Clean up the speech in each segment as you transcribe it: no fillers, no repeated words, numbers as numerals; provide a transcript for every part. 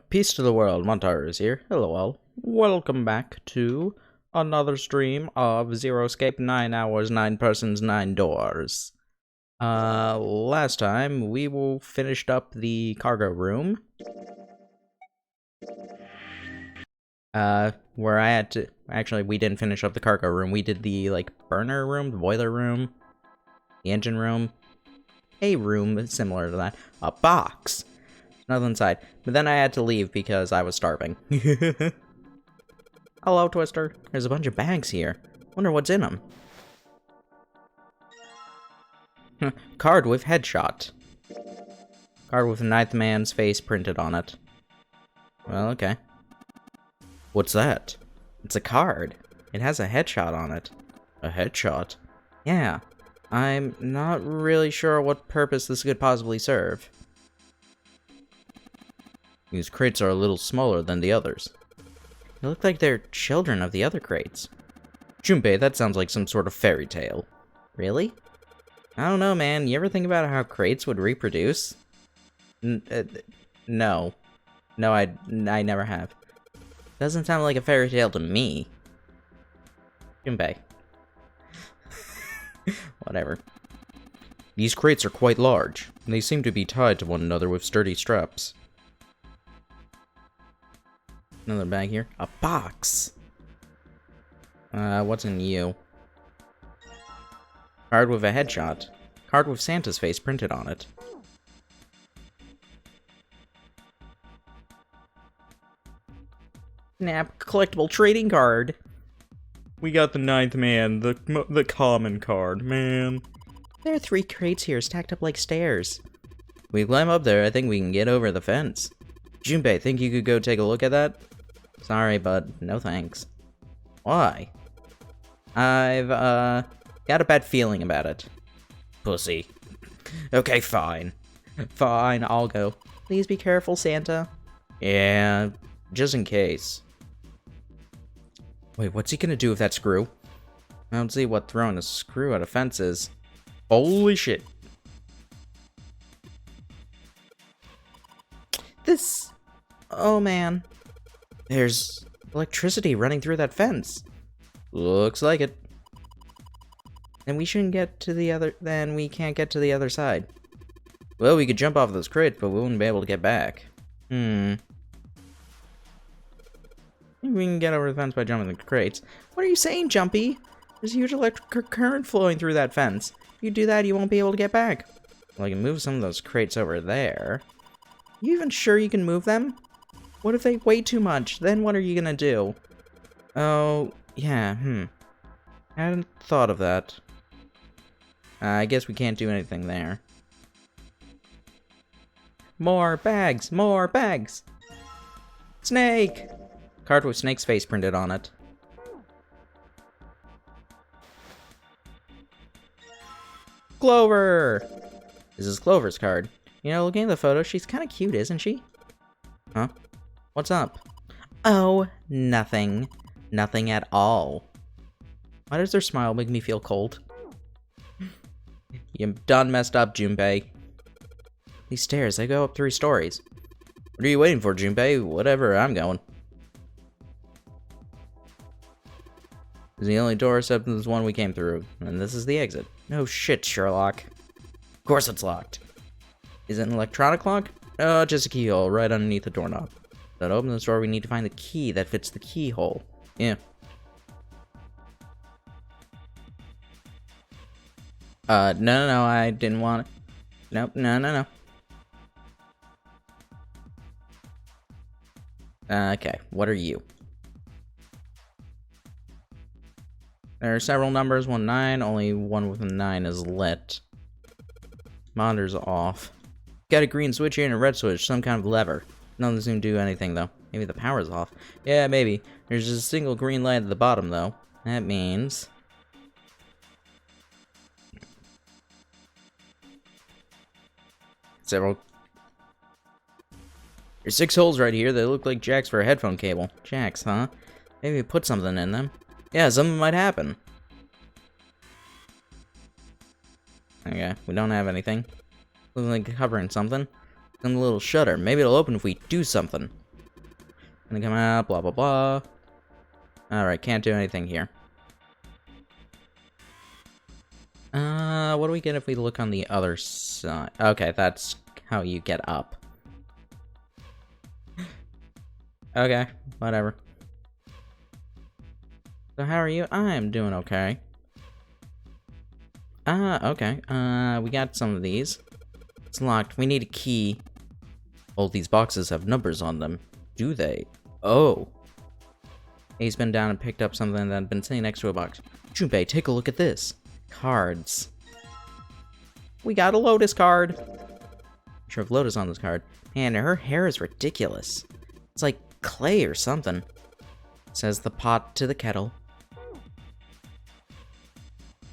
Peace to the world, Montar is here. Hello all. Welcome back to another stream of Zero Escape, 9 hours, 9 persons, 9 doors. Last time we finished up the cargo room. Where I had to, actually we didn't finish up the cargo room, we did the, burner room, the boiler room, the engine room, a room similar to that, a box. Nothing inside. But then I had to leave because I was starving. Hello, Twister. There's a bunch of bags here. Wonder what's in them. Card with headshot. Card with a ninth man's face printed on it. Well, okay. What's that? It's a card. It has a headshot on it. A headshot? Yeah. I'm not really sure what purpose this could possibly serve. These crates are a little smaller than the others. They look like they're children of the other crates. Junpei, that sounds like some sort of fairy tale. Really? I don't know, man. You ever think about how crates would reproduce? No. No, I never have. Doesn't sound like a fairy tale to me. Junpei. Whatever. These crates are quite large, and they seem to be tied to one another with sturdy straps. Another bag here. A box! What's in you? Card with a headshot. Card with Santa's face printed on it. Snap, collectible trading card! We got the ninth man, the common card, man. There are 3 crates here stacked up like stairs. We climb up there, I think we can get over the fence. Junpei, think you could go take a look at that? Sorry, but no thanks. Why? I've, got a bad feeling about it. Pussy. Okay, fine. Fine, I'll go. Please be careful, Santa. Yeah, just in case. Wait, what's he gonna do with that screw? I don't see what throwing a screw at a fence is. Holy shit. This... Oh, man. There's electricity running through that fence. Looks like it. And we shouldn't get to the other... Then we can't get to the other side. Well, we could jump off those crates, but we wouldn't be able to get back. Maybe we can get over the fence by jumping the crates. What are you saying, Jumpy? There's a huge electric current flowing through that fence. If you do that, you won't be able to get back. Well, I can move some of those crates over there. You even sure you can move them? What if they weigh too much? Then what are you gonna do? Oh, yeah, I hadn't thought of that. I guess we can't do anything there. More bags! More bags! Snake! Card with Snake's face printed on it. Clover! This is Clover's card. You know, looking at the photo, she's kind of cute, isn't she? Huh? What's up? Oh, nothing. Nothing at all. Why does her smile make me feel cold? You done messed up, Junpei. These stairs, they go up 3 stories. What are you waiting for, Junpei? Whatever, I'm going. This is the only door except this one we came through, and this is the exit. No shit, Sherlock. Of course it's locked. Is it an electronic lock? Oh, just a keyhole right underneath the doorknob. To open this door, we need to find the key that fits the keyhole. Yeah. No, I didn't want it. Nope, no. Okay, what are you? There are several numbers, 9, only one with a 9 is lit. Monitor's off. Got a green switch here and a red switch, some kind of lever. None of them seem to do anything, though. Maybe the power's off. Yeah, maybe. There's just a single green light at the bottom, though. That means... There's 6 holes right here that look like jacks for a headphone cable. Jacks, huh? Maybe put something in them. Yeah, something might happen. Okay, we don't have anything. Looking like covering something. And a little shutter. Maybe it'll open if we do something. And then come out, blah, blah, blah. Alright, can't do anything here. What do we get if we look on the other side? Okay, that's how you get up. Okay, whatever. So how are you? I'm doing okay. Okay. We got some of these. It's locked. We need a key. All these boxes have numbers on them. Do they? Oh. He's been down and picked up something that had been sitting next to a box. Junpei, take a look at this. Cards. We got a Lotus card. Picture of Lotus on this card. Man, her hair is ridiculous. It's like clay or something. Says the pot to the kettle.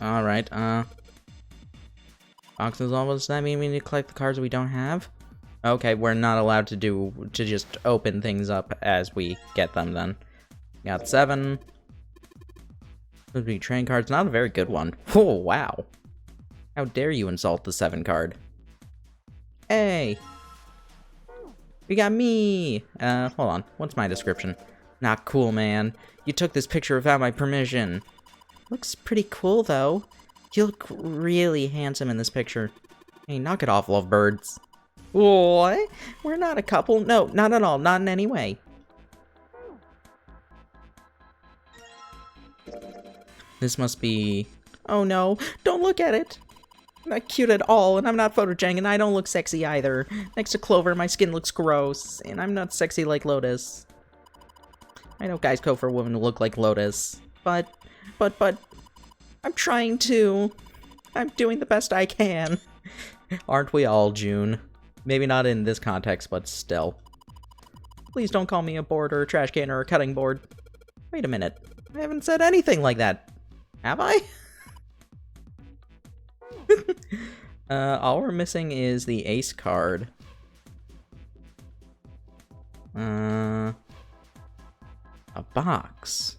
Alright, boxes almost. Does that mean we need to collect the cards we don't have? Okay, we're not allowed to just open things up as we get them then. Got 7. Could be train cards, not a very good one. Oh, wow. How dare you insult the 7 card? Hey! We got me! Hold on. What's my description? Not cool, man. You took this picture without my permission. Looks pretty cool, though. You look really handsome in this picture. Hey, knock it off, lovebirds. What? We're not a couple? No, not at all. Not in any way. This must be... Oh no, don't look at it! I'm not cute at all, and I'm not photogenic, and I don't look sexy either. Next to Clover, my skin looks gross, and I'm not sexy like Lotus. I know guys go for women to look like Lotus, but... I'm trying to. I'm doing the best I can. Aren't we all, June? Maybe not in this context, but still. Please don't call me a board or a trash can or a cutting board. Wait a minute. I haven't said anything like that. Have I? All we're missing is the ace card. A box.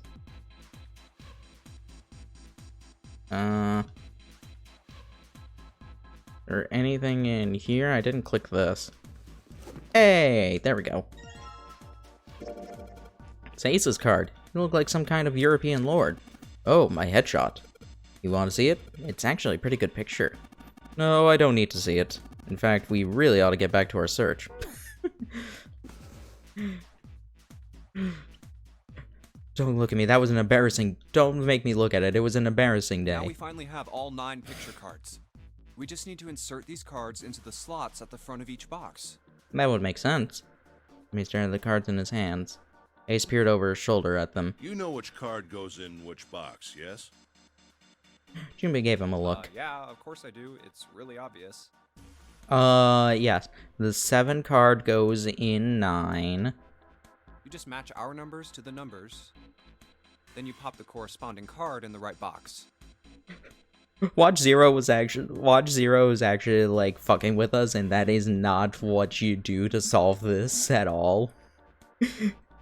Or anything in here? I didn't click this. Hey, there we go. It's Ace's card. You look like some kind of European lord. Oh, my headshot. You want to see it? It's actually a pretty good picture. No, I don't need to see it. In fact, we really ought to get back to our search. Don't look at me. That was an embarrassing... Don't make me look at it. It was an embarrassing day. Now we finally have all 9 picture cards. We just need to insert these cards into the slots at the front of each box. That would make sense. He stared at the cards in his hands. Ace peered over his shoulder at them. You know which card goes in which box, yes? Junpei gave him a look. Yeah, of course I do. It's really obvious. Yes. The 7 card goes in 9. You just match our numbers to the numbers. Then you pop the corresponding card in the right box. Watch Zero is actually like fucking with us, and that is not what you do to solve this at all.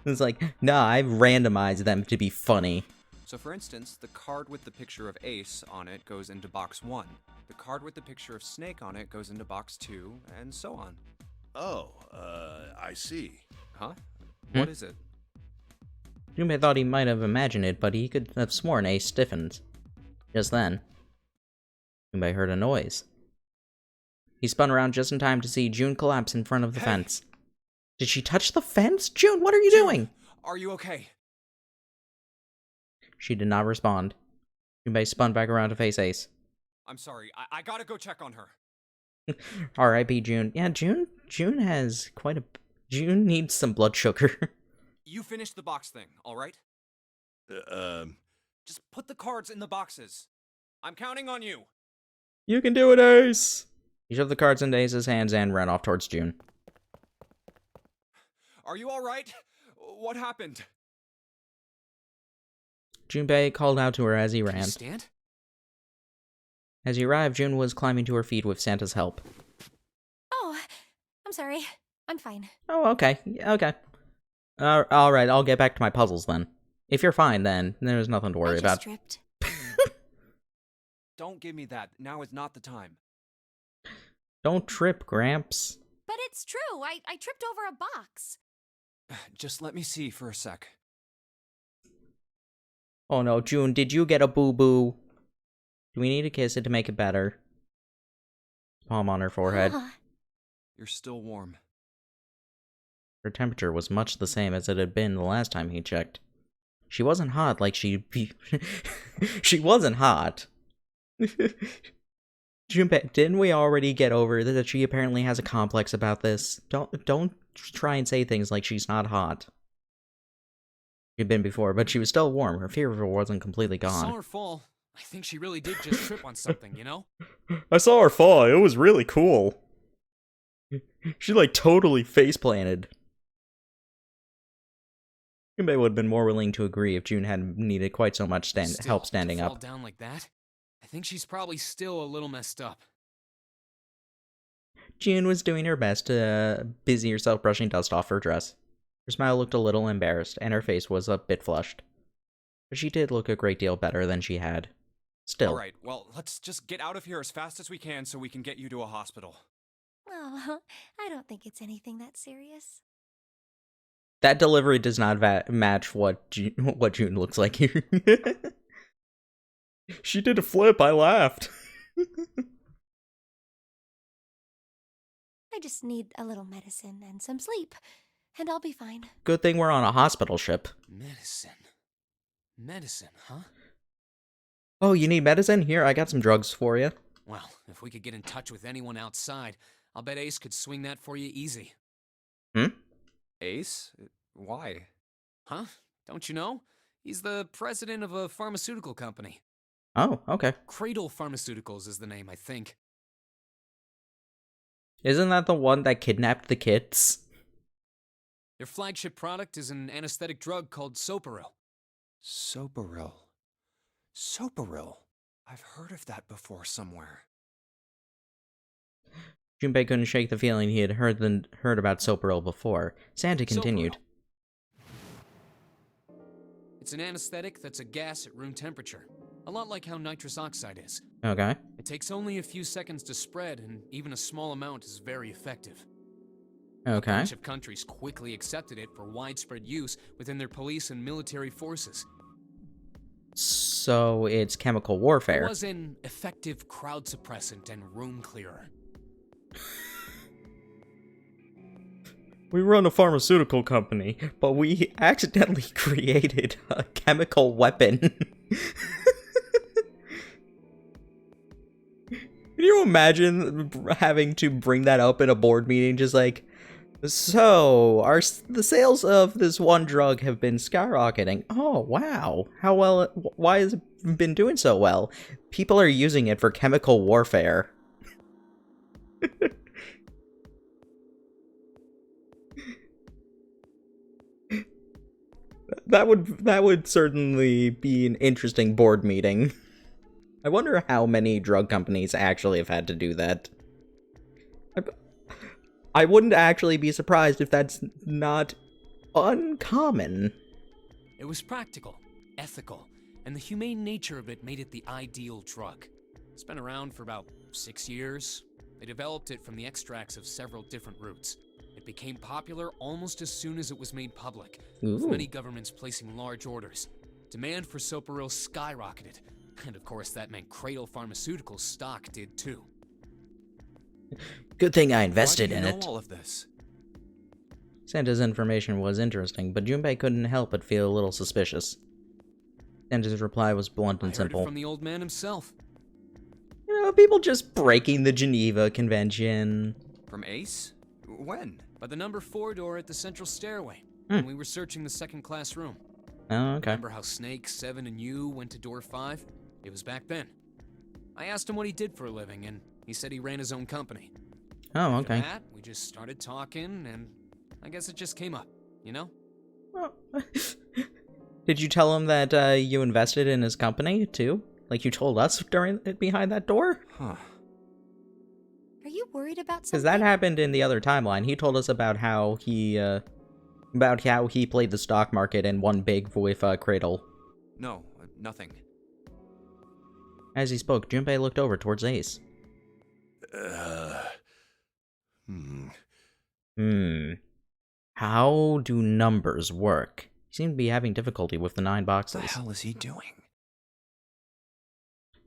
It's like, nah, I've randomized them to be funny. So for instance, the card with the picture of Ace on it goes into box 1. The card with the picture of Snake on it goes into box 2, and so on. Oh, I see. Huh? What is it? Junpei thought he might have imagined it, but he could have sworn Ace stiffened. Just then, Junpei heard a noise. He spun around just in time to see June collapse in front of the fence. Did she touch the fence? June, what are you doing? Are you okay? She did not respond. Junpei spun back around to face Ace. I'm sorry, I gotta go check on her. R.I.P. June. Yeah, June has quite a... June needs some blood sugar. You finished the box thing, alright? Just put the cards in the boxes. I'm counting on you. You can do it, Ace! He shoved the cards into Ace's hands and ran off towards June. Are you alright? What happened? Junpei called out to her as he ran. Can you stand? As he arrived, June was climbing to her feet with Santa's help. Oh, I'm sorry. I'm fine. Oh, okay. Okay. Alright, I'll get back to my puzzles then. If you're fine, then there's nothing to worry about. Tripped. Don't give me that. Now is not the time. Don't trip, Gramps. But But it's true. I tripped over a box. Just let me see for a sec. Oh no, June, did you get a boo-boo? Do we need to kiss it to make it better? Palm on her forehead. You're still warm. Her temperature was much the same as it had been the last time he checked. She wasn't hot like she'd be... She wasn't hot. Junpei, didn't we already get over that she apparently has a complex about this? Don't try and say things like she's not hot. She'd been before, but she was still warm. Her fever wasn't completely I saw gone. her fall. I think she really did just trip on something, you know? I saw her fall. It was really cool. She, like, totally face-planted. Junpei would have been more willing to agree if June hadn't needed quite so much help standing to fall up. down like that? I think she's probably still a little messed up. June was doing her best to busy herself brushing dust off her dress. Her smile looked a little embarrassed, and her face was a bit flushed. But she did look a great deal better than she had. Still. Alright, well, let's just get out of here as fast as we can so we can get you to a hospital. Oh, I don't think it's anything that serious. That delivery does not match what June looks like here. She did a flip, I laughed. I just need a little medicine and some sleep, and I'll be fine. Good thing we're on a hospital ship. Medicine. Medicine, huh? Oh, you need medicine? Here, I got some drugs for you. Well, if we could get in touch with anyone outside, I'll bet Ace could swing that for you easy. Hmm? Ace? Why? Huh? Don't you know? He's the president of a pharmaceutical company. Oh, okay. Cradle Pharmaceuticals is the name, I think. Isn't that the one that kidnapped the kids? Their flagship product is an anesthetic drug called Soparil. Soparil. Soparil. I've heard of that before somewhere. Junpei couldn't shake the feeling he had heard about Soparil before. Santa continued. Soparil. It's an anesthetic that's a gas at room temperature. A lot like how nitrous oxide is. Okay. It takes only a few seconds to spread, and even a small amount is very effective. A Okay. bunch of countries quickly accepted it for widespread use within their police and military forces. So it's chemical It warfare. was an effective crowd suppressant and room clearer. We run a pharmaceutical company, but we accidentally created a chemical weapon. Can you imagine having to bring that up in a board meeting, just like, so, the sales of this one drug have been skyrocketing. Oh, wow. Why has it been doing so well? People are using it for chemical warfare. That would certainly be an interesting board meeting. I wonder how many drug companies actually have had to do that. I wouldn't actually be surprised if that's not uncommon. It was practical, ethical, and the humane nature of it made it the ideal drug. It's been around for about 6 years. They developed it from the extracts of several different roots. It became popular almost as soon as it was made public, with Ooh. many governments placing large orders. Demand for Soparil skyrocketed, and of course that meant Cradle Pharmaceuticals stock did too. Good thing I invested Why in do you know it. all of this? Santa's information was interesting, but Junpei couldn't help but feel a little suspicious. Santa's reply was blunt I and heard it simple. from the old man himself. You know, people just breaking the Geneva Convention. From Ace? When? By the number 4 door at the central stairway, when we were searching the second-class room. Oh, okay. Remember how Snake, 7, and you went to door 5? It was back then. I asked him what he did for a living, and he said he ran his own company. Oh, After okay. that, we just started talking, and I guess it just came up, you know? Well, did you tell him that you invested in his company, too? Like you told us behind that door? Huh. Are you worried about Because something? that happened in the other timeline. He told us about how he played the stock market and won big with Cradle. No, nothing. As he spoke, Junpei looked over towards Ace. How do numbers work? You seem to be having difficulty with the 9 What boxes. the hell is he doing?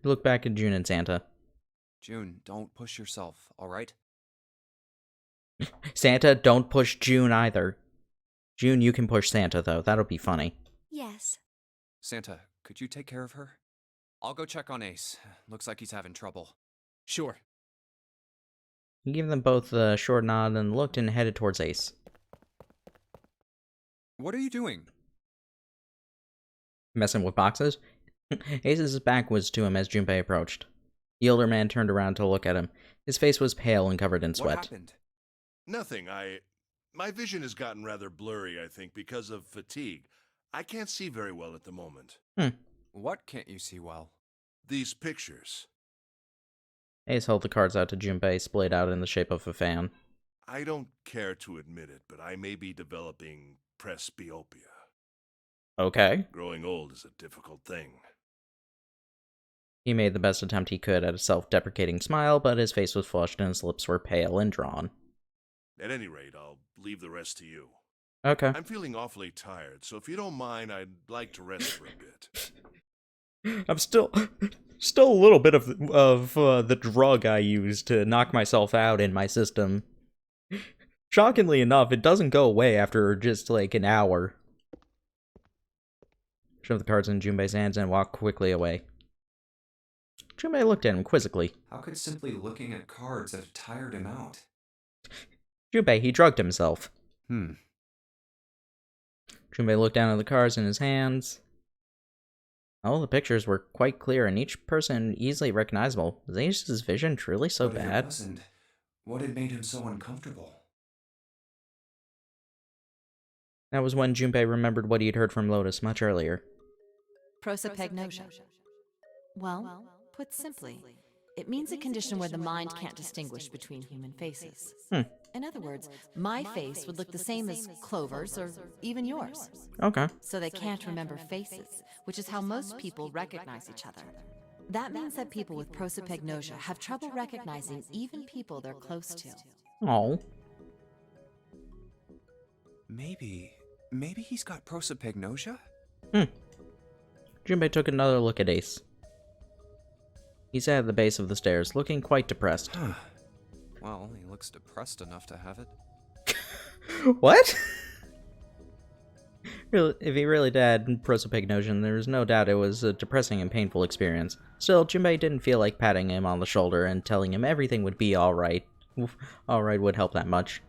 You look back at June and Santa. June, don't push yourself, alright? Santa, don't push June either. June, you can push Santa, though. That'll be funny. Yes. Santa, could you take care of her? I'll go check on Ace. Looks like he's having trouble. Sure. He gave them both a short nod and looked and headed towards Ace. What are you doing? Messing with boxes? Ace's back was to him as Junpei approached. The older man turned around to look at him. His face was pale and covered in What sweat. happened? Nothing. My vision has gotten rather blurry, I think, because of fatigue. I can't see very well at the moment. What can't you see well? These pictures. Ace held the cards out to Junpei, splayed out in the shape of a fan. I don't care to admit it, but I may be developing presbyopia. Okay. Growing old is a difficult thing. He made the best attempt he could at a self-deprecating smile, but his face was flushed and his lips were pale and drawn. At any rate, I'll leave the rest to you. Okay. I'm feeling awfully tired, so if you don't mind, I'd like to rest for a bit. I'm still a little bit of the drug I used to knock myself out in my system. Shockingly enough, it doesn't go away after just like an hour. Shoved the cards in Junpei's hands and walked quickly away. Junpei looked at him quizzically. How could simply looking at cards have tired him out? Junpei, he drugged himself. Hmm. Junpei looked down at the cards in his hands. All the pictures were quite clear and each person easily recognizable. Was Ace's vision truly so But if it bad? wasn't, what had made him so uncomfortable? That was when Junpei remembered what he had heard from Lotus much earlier. Prosopagnosia. Well, put simply, it means a condition where the mind can't distinguish between human faces. In other words, my face would look the same as Clover's or even yours. Okay. So they can't remember faces, which is how most people recognize each other. That means that people with prosopagnosia have trouble recognizing even people they're close to. Oh. Maybe he's got prosopagnosia? Junpei took another look at Ace. He sat at the base of the stairs, looking quite depressed. Well, he looks depressed enough to have it. What? Really, if he really had prosopagnosia, there was no doubt it was a depressing and painful experience. Still, Junpei didn't feel like patting him on the shoulder and telling him everything would be alright. Alright would help that much.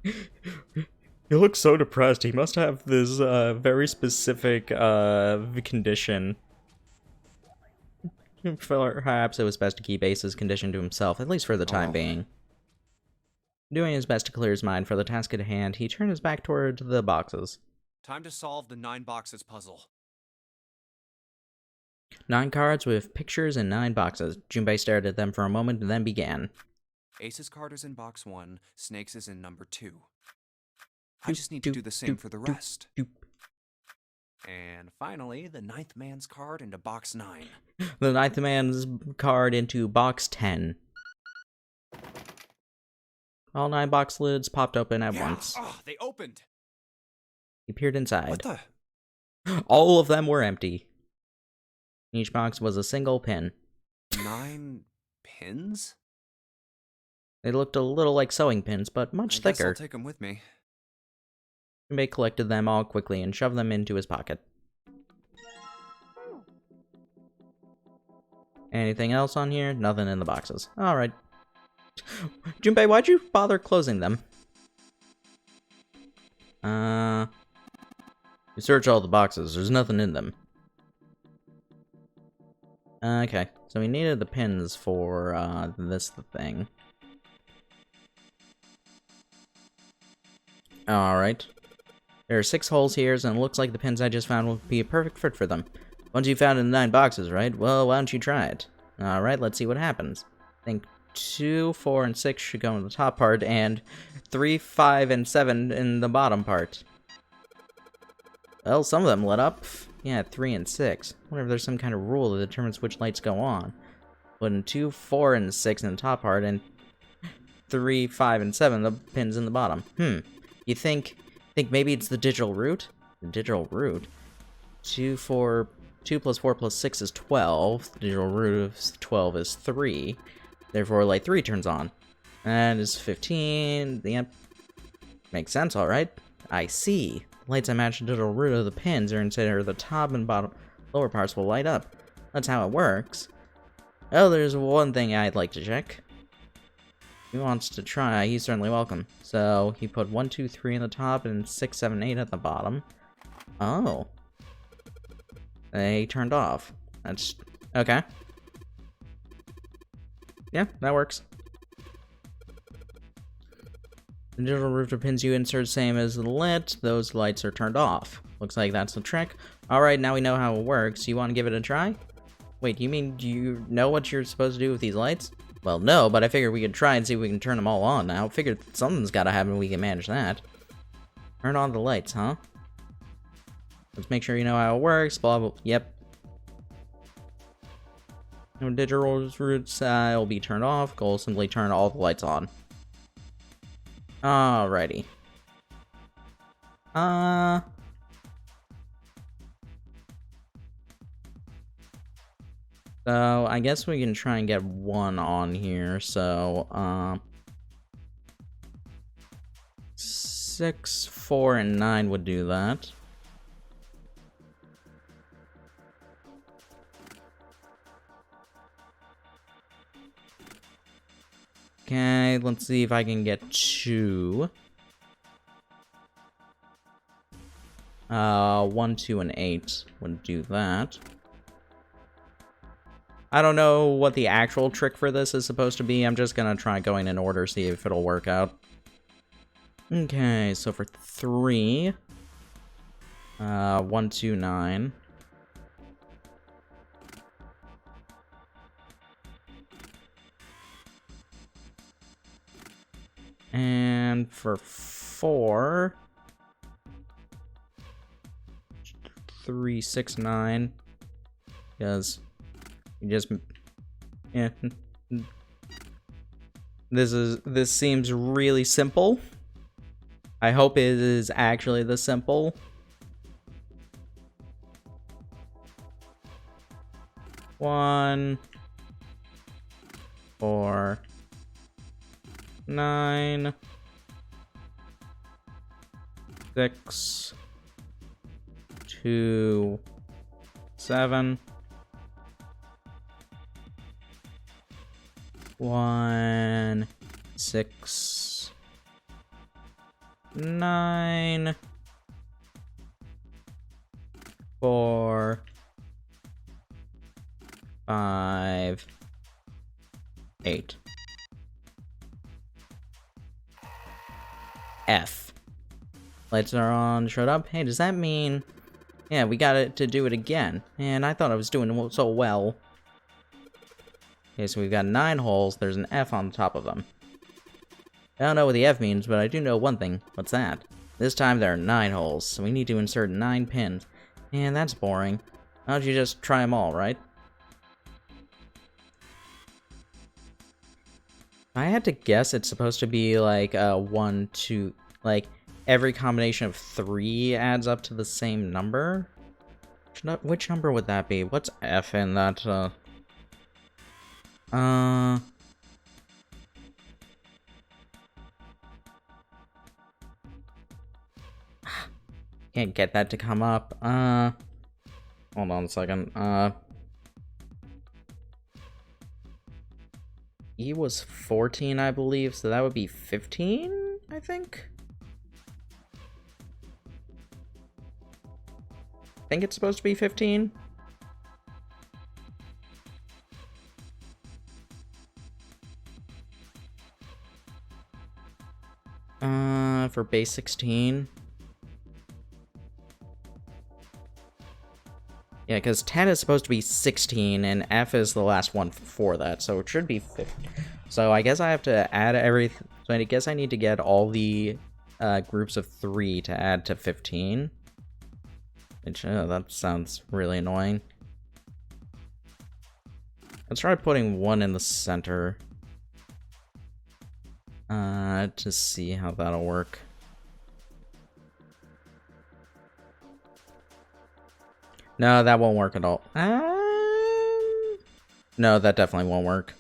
He looks so depressed. He must have this very specific condition. Perhaps it was best to keep Ace's condition to himself, at least for the time being. Doing his best to clear his mind for the task at hand, he turned his back toward the boxes. Time to solve the 9 boxes puzzle. 9 cards with pictures and 9 boxes. Junpei stared at them for a moment and then began. Ace's card is in box 1, Snake's is in number 2. I just need to do the same for the rest. And finally, the 9th man's card into box 9. The 9th man's card into box 10. All 9 box lids popped open at once. Oh, they opened! He peered inside. What the? All of them were empty. Each box was a single pin. 9 pins? They looked a little like sewing pins, but much I guess thicker. I'll take them with me. Junpei collected them all quickly and shoved them into his pocket. Anything else on here? Nothing in the boxes. Alright. Junpei, why'd you bother closing them? You search all the boxes. There's nothing in them. Okay. So we needed the pins for, this thing. Alright. There are 6 holes here, and it looks like the pins I just found will be a perfect fit for them. Once you found it in the 9 boxes, right? Well, why don't you try it? Alright, let's see what happens. I think 2, 4, and 6 should go in the top part, and 3, 5, and 7 in the bottom part. Well, some of them lit up. Yeah, 3 and 6. I wonder if there's some kind of rule that determines which lights go on. Put in 2, 4, and 6 in the top part, and 3, 5, and 7, the pins in the bottom. You think maybe it's the digital root? The digital root? 2 plus 4 plus 6 is 12. The digital root of 12 is 3. Therefore, light 3 turns on. And is 15. The amp makes sense, alright. I see. Lights I match the digital root of the pins are instead the top and bottom lower parts will light up. That's how it works. Oh, there's one thing I'd like to check. If he wants to try, he's certainly welcome. So, he put 1, 2, 3 in the top and 6, 7, 8 at the bottom. Oh. They turned off. That's... okay. Yeah, that works. The digital root of pins you insert same as the lit. Those lights are turned off. Looks like that's the trick. Alright, now we know how it works. You want to give it a try? Wait, you mean do you know what you're supposed to do with these lights? Well, no, but I figured we could try and see if we can turn them all on now. Figured something's gotta happen we can manage that. Turn on the lights, huh? Let's make sure you know how it works. Blah, blah. Yep. No digital roots will be turned off. Goal simply turn all the lights on. Alrighty. So, I guess we can try and get one on here, so, 6, 4, and 9 would do that. Okay, let's see if I can get 2. 1, 2, and 8 would do that. I don't know what the actual trick for this is supposed to be. I'm just gonna try going in order, see if it'll work out. Okay, so for 3, 1, 2, 9. And for 4, 3, 6, 9. Because you just, yeah. This seems really simple. I hope it is actually this simple. One, 4, 9, 6, 2, 7, 1, 6, 9, 4, 5, 8. F. Lights are on, showed up. Hey, does that mean... yeah, we got it to do it again. And I thought I was doing so well. Okay, so we've got 9 holes. There's an F on the top of them. I don't know what the F means, but I do know one thing. What's that? This time there are 9 holes, so we need to insert 9 pins. And that's boring. Why don't you just try them all, right? I had to guess it's supposed to be like 1, 2, like every combination of 3 adds up to the same number. Which number would that be? What's F in that? Can't get that to come up. Hold on a second. E was 14, I believe, so that would be 15, I think? I think it's supposed to be 15? For base 16. Yeah, because 10 is supposed to be 16, and F is the last one for that, so it should be 15. So I guess I have to add everything. So I guess I need to get all the groups of 3 to add to 15. Which, that sounds really annoying. Let's try putting 1 in the center. To see how that'll work. No, that won't work at all. No, that definitely won't work.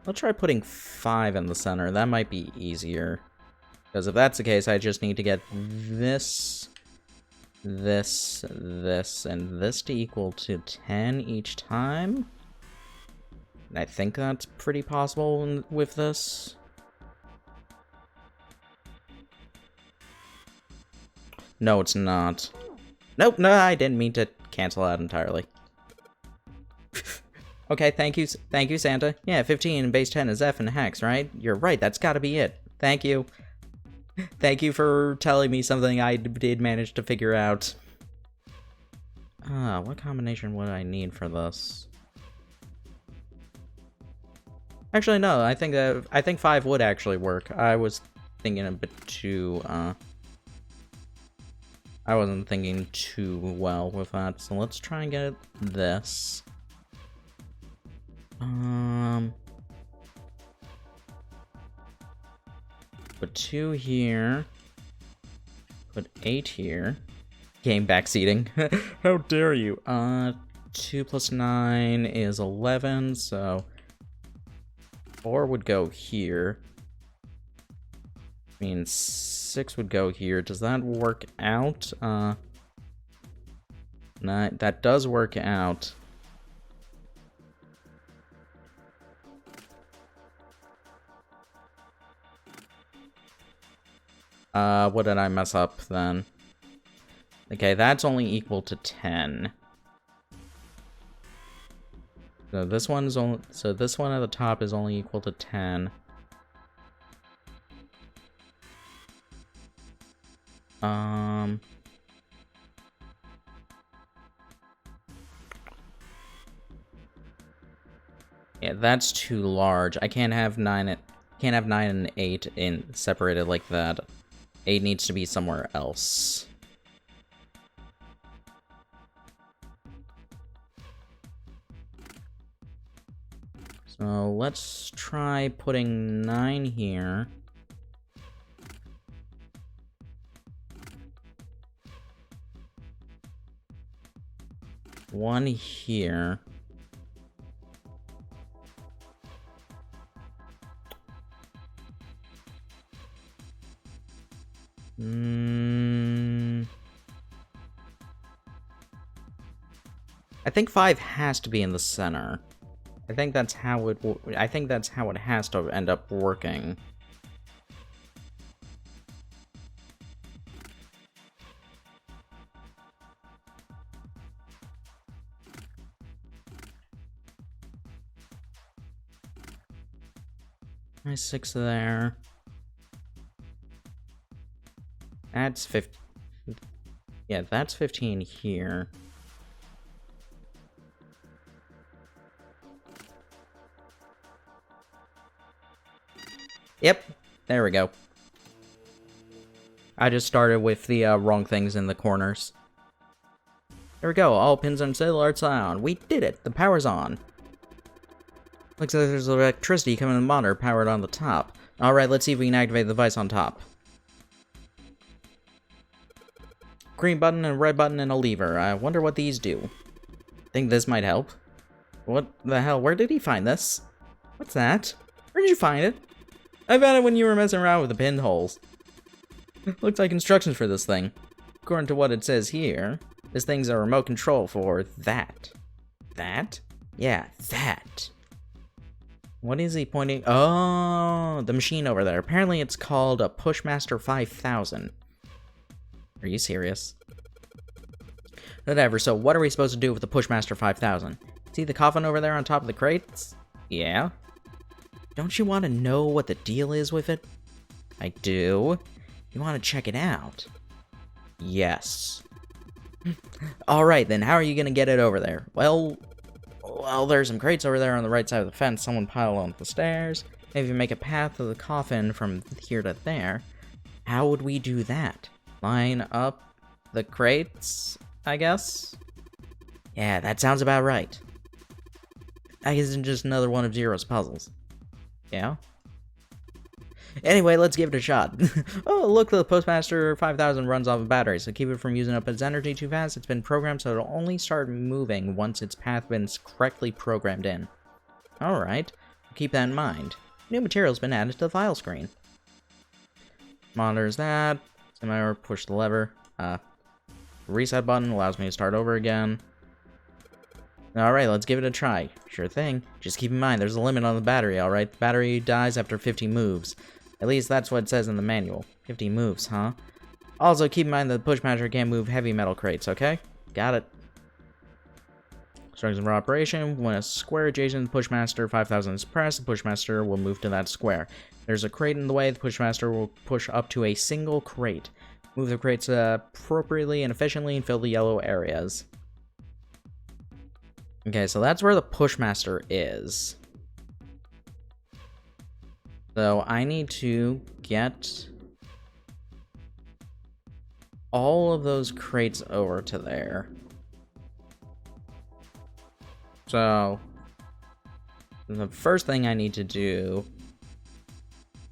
I'll try putting 5 in the center. That might be easier. Because if that's the case, I just need to get this, this, this, and this to equal to 10 each time. And I think that's pretty possible with this. No, it's not. Nope, no, I didn't mean to cancel out entirely. Okay, thank you, Santa. Yeah, 15 and base 10 is F and hex, right? You're right, that's gotta be it. Thank you. Thank you for telling me something I did manage to figure out. What combination would I need for this? Actually, no, I think 5 would actually work. I was thinking a bit too, I wasn't thinking too well with that, so let's try and get this. Put 2 here. Put 8 here. Game backseating. How dare you? 2 plus 9 is 11, so 4 would go here. I mean, 6 would go here. Does that work out? Nah, that does work out. What did I mess up then? Okay, that's only equal to 10. So this one's only, so this one at the top is only equal to 10. Yeah, that's too large. I can't have 9 and 8 separated like that. 8 needs to be somewhere else. So let's try putting 9 here. One here. I think 5 has to be in the center. I think that's how it has to end up working. Nice 6 there. That's 15. Yeah, that's 15 here. Yep, there we go. I just started with the wrong things in the corners. There we go, all pins on cellular arts on. We did it, the power's on. Looks like there's electricity coming in the monitor powered on the top. Alright, let's see if we can activate the device on top. Green button and red button and a lever. I wonder what these do. Think this might help? What the hell, where did he find this? What's that? Where did you find it? I found it when you were messing around with the pinholes. Looks like instructions for this thing. According to what it says here, this thing's a remote control for that. That? Yeah, that. What is he pointing? Oh, the machine over there. Apparently it's called a Pushmaster 5000. Are you serious? Whatever, so what are we supposed to do with the Pushmaster 5000? See the coffin over there on top of the crates? Yeah? Don't you want to know what the deal is with it? I do. You want to check it out? Yes. Alright then, how are you gonna get it over there? Well, there's some crates over there on the right side of the fence. Someone pile onto the stairs. Maybe make a path to the coffin from here to there. How would we do that? Line up the crates, I guess? Yeah, that sounds about right. I guess it's just another one of Zero's puzzles. Yeah? Anyway, let's give it a shot. Oh, look, the Postmaster 5000 runs off a battery, so keep it from using up its energy too fast. It's been programmed so it'll only start moving once its path been correctly programmed in. Alright, keep that in mind. New material's been added to the file screen. Monitors that. Semi-or push the lever. Reset button allows me to start over again. Alright, let's give it a try. Sure thing. Just keep in mind, there's a limit on the battery, alright? The battery dies after 50 moves. At least that's what it says in the manual. 50 moves, huh? Also, keep in mind that the Pushmaster can't move heavy metal crates, okay? Got it. Instructions for operation. When a square adjacent to the Pushmaster 5000 is pressed, the Pushmaster will move to that square. If there's a crate in the way, the Pushmaster will push up to a single crate. Move the crates appropriately and efficiently and fill the yellow areas. Okay, so that's where the Pushmaster is. So I need to get all of those crates over to there. So the first thing I need to do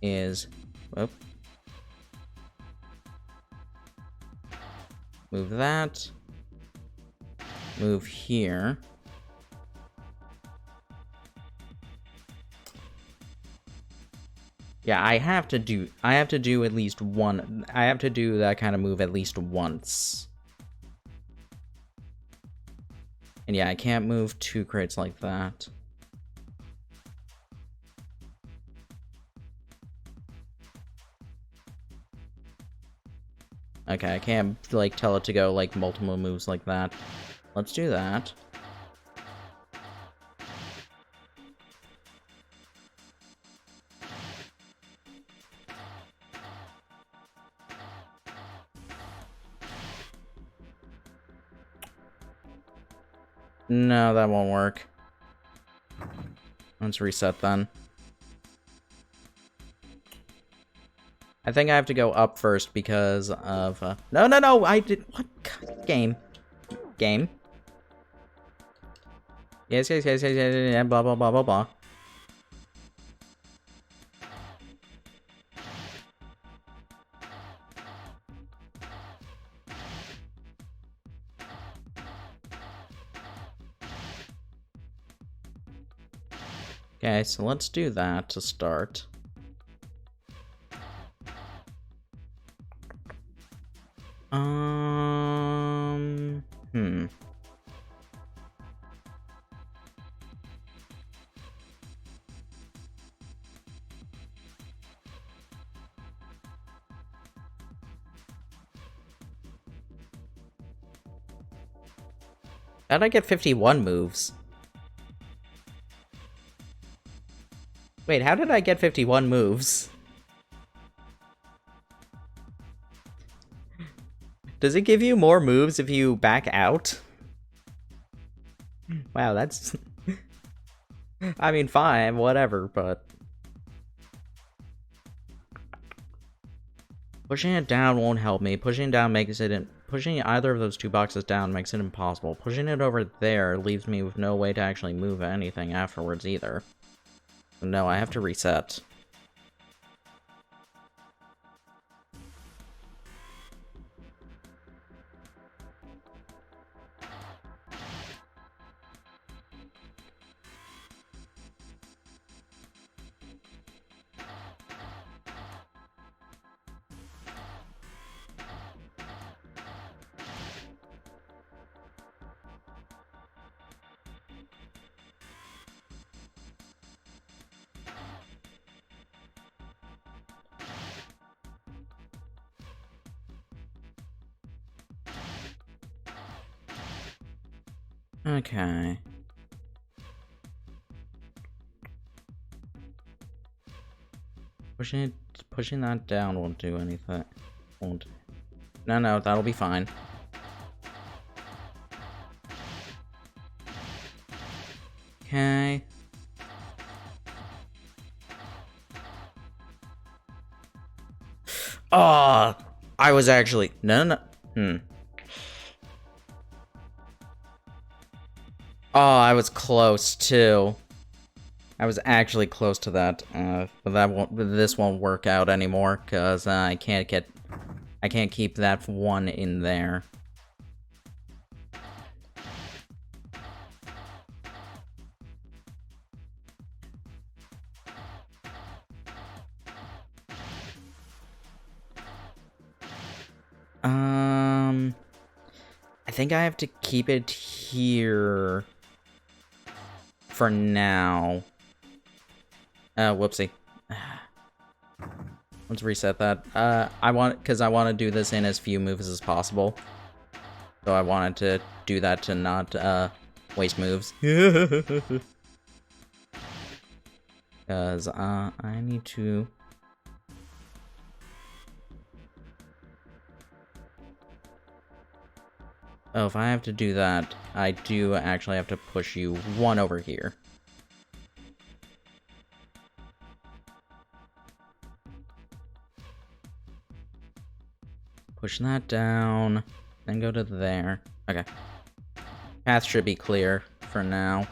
is move that, move here. Yeah, I have to do at least one. I have to do that kind of move at least once. And yeah, I can't move 2 crates like that. Okay, I can't, like, tell it to go, like, multiple moves like that. Let's do that. No, that won't work. Let's reset then. I think I have to go up first because of... No! I did... What? God, game. Game. Yes, blah, blah, blah, blah, blah. Okay, so let's do that to start. How'd I get 51 moves? Wait, how did I get 51 moves? Does it give you more moves if you back out? Wow, that's... I mean, fine, whatever, but... Pushing it down won't help me. Pushing it down makes it... Pushing either of those 2 boxes down makes it impossible. Pushing it over there leaves me with no way to actually move anything afterwards either. No, I have to reset. Okay. Pushing that down won't do anything. Won't. No, that'll be fine. Okay. Oh, I was actually... No. Oh, I was close too. I was actually close to that, but this won't work out anymore because I can't keep that one in there. I think I have to keep it here for now. Whoopsie. Let's reset that. Because I want to do this in as few moves as possible. So I wanted to do that to not, waste moves. Because, I need to... Oh, if I have to do that, I do actually have to push you one over here. Push that down, then go to there. Okay. Path should be clear for now.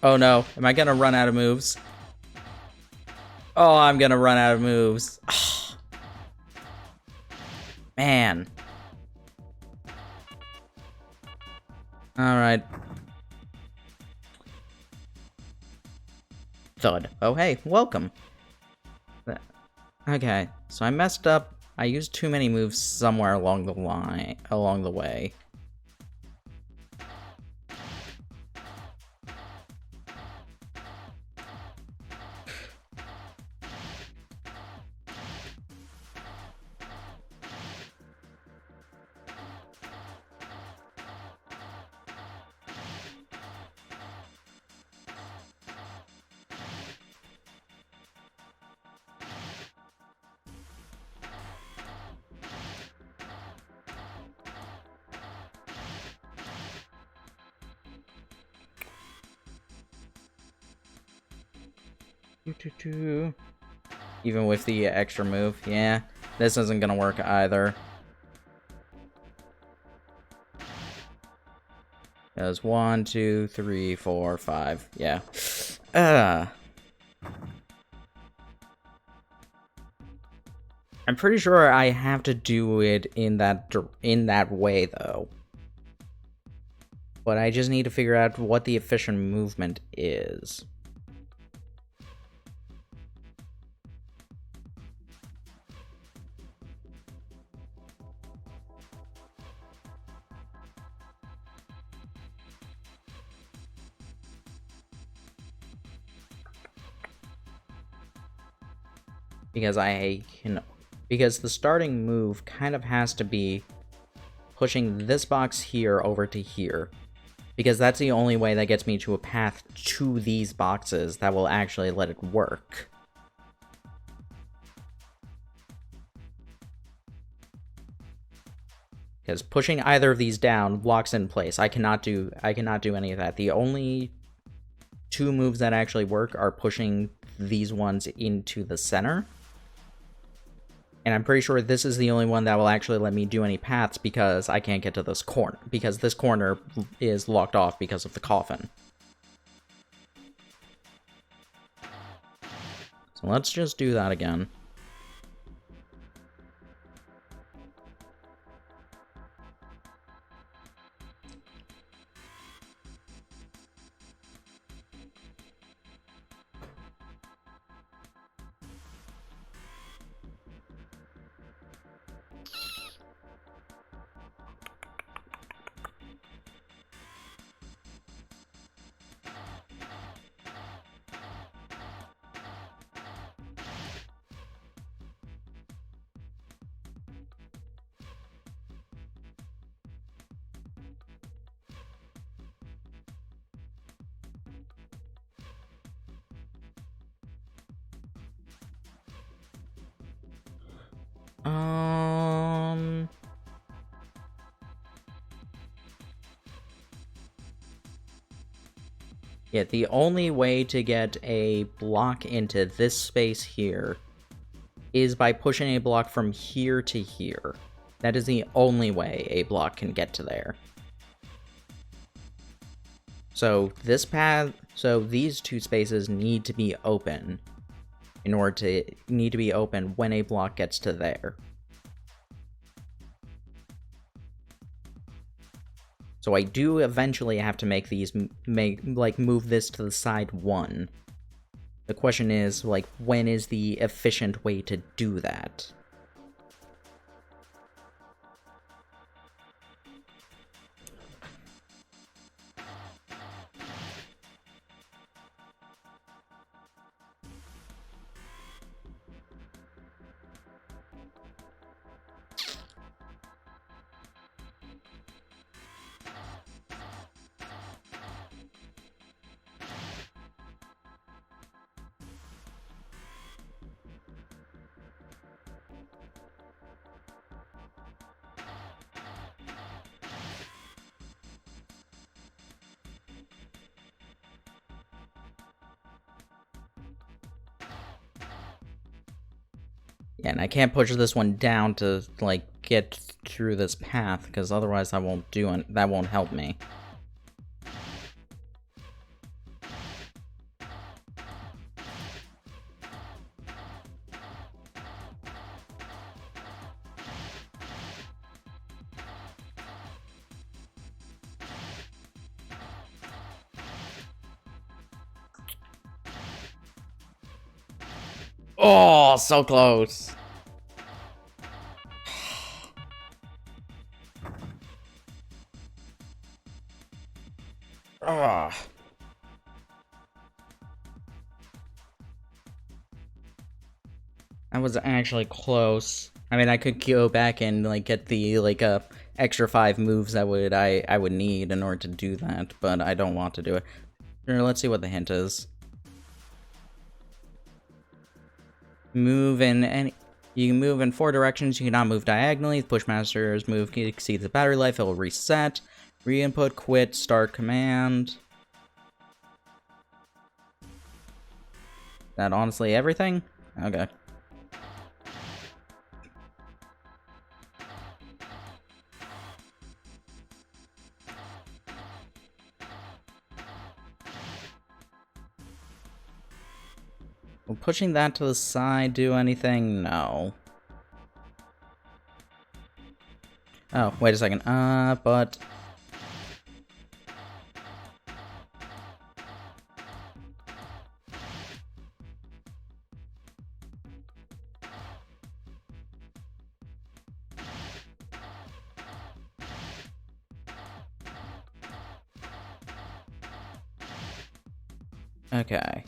Oh no, am I gonna run out of moves? Oh, I'm gonna run out of moves. Man. Alright. Thud. Oh hey, welcome. Okay, so I messed up. I used too many moves somewhere along the way. Even with the extra move, yeah, this isn't gonna work either. Because 1, 2, 3, 4, 5, yeah. I'm pretty sure I have to do it in that way though. But I just need to figure out what the efficient movement is. Because the starting move kind of has to be pushing this box here over to here. Because that's the only way that gets me to a path to these boxes that will actually let it work. Because pushing either of these down locks in place. I cannot do any of that. The only two moves that actually work are pushing these ones into the center. And I'm pretty sure this is the only one that will actually let me do any paths because I can't get to this corner. Because this corner is locked off because of the coffin. So let's just do that again. Yeah, the only way to get a block into this space here is by pushing a block from here to here. That is the only way a block can get to there. So this path, so these two spaces need to be open in order to be open when a block gets to there. So I do eventually have to make these move this to the side 1. The question is, like, when is the efficient way to do that? Yeah, and I can't push this one down to, like, get through this path, because otherwise that won't help me. Oh, so close. Ah. That was actually close. I mean, I could go back and, like, get the, like, extra 5 moves that I would need in order to do that, but I don't want to do it. Sure, let's see what the hint is. Move in any... You can move in 4 directions. You cannot move diagonally. If Pushmaster's move exceeds the battery life, it will reset. Re-input, quit, start command. That honestly everything? Okay. Will pushing that to the side do anything? No. Oh, wait a second. But... Okay.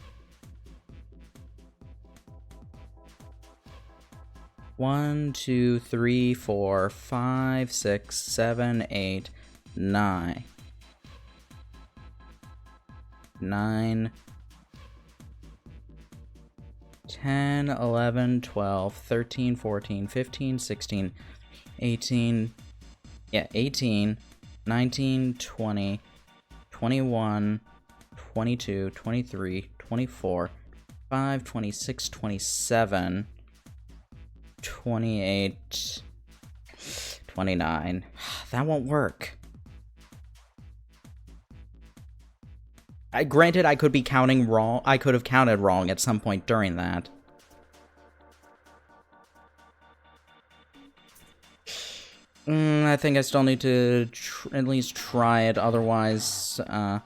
1, 2, 3, 4, 5, 6, 7, 8, 9. 9, 10, 11, 12, 13, 14, 15, 16, 18, yeah, 18, 19, 20, 21, 22, 23, 24, 25, 26, 27, 28, 29. That won't work. Granted, I could be counting wrong. I could have counted wrong at some point during that. I think I still need to at least try it. Otherwise, I'll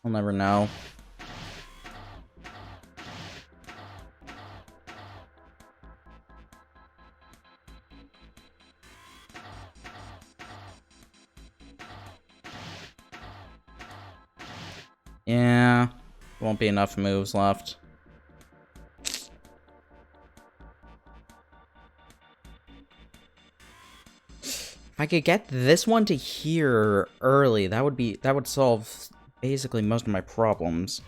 never know. Yeah, won't be enough moves left. If I could get this one to here early, that would solve basically most of my problems.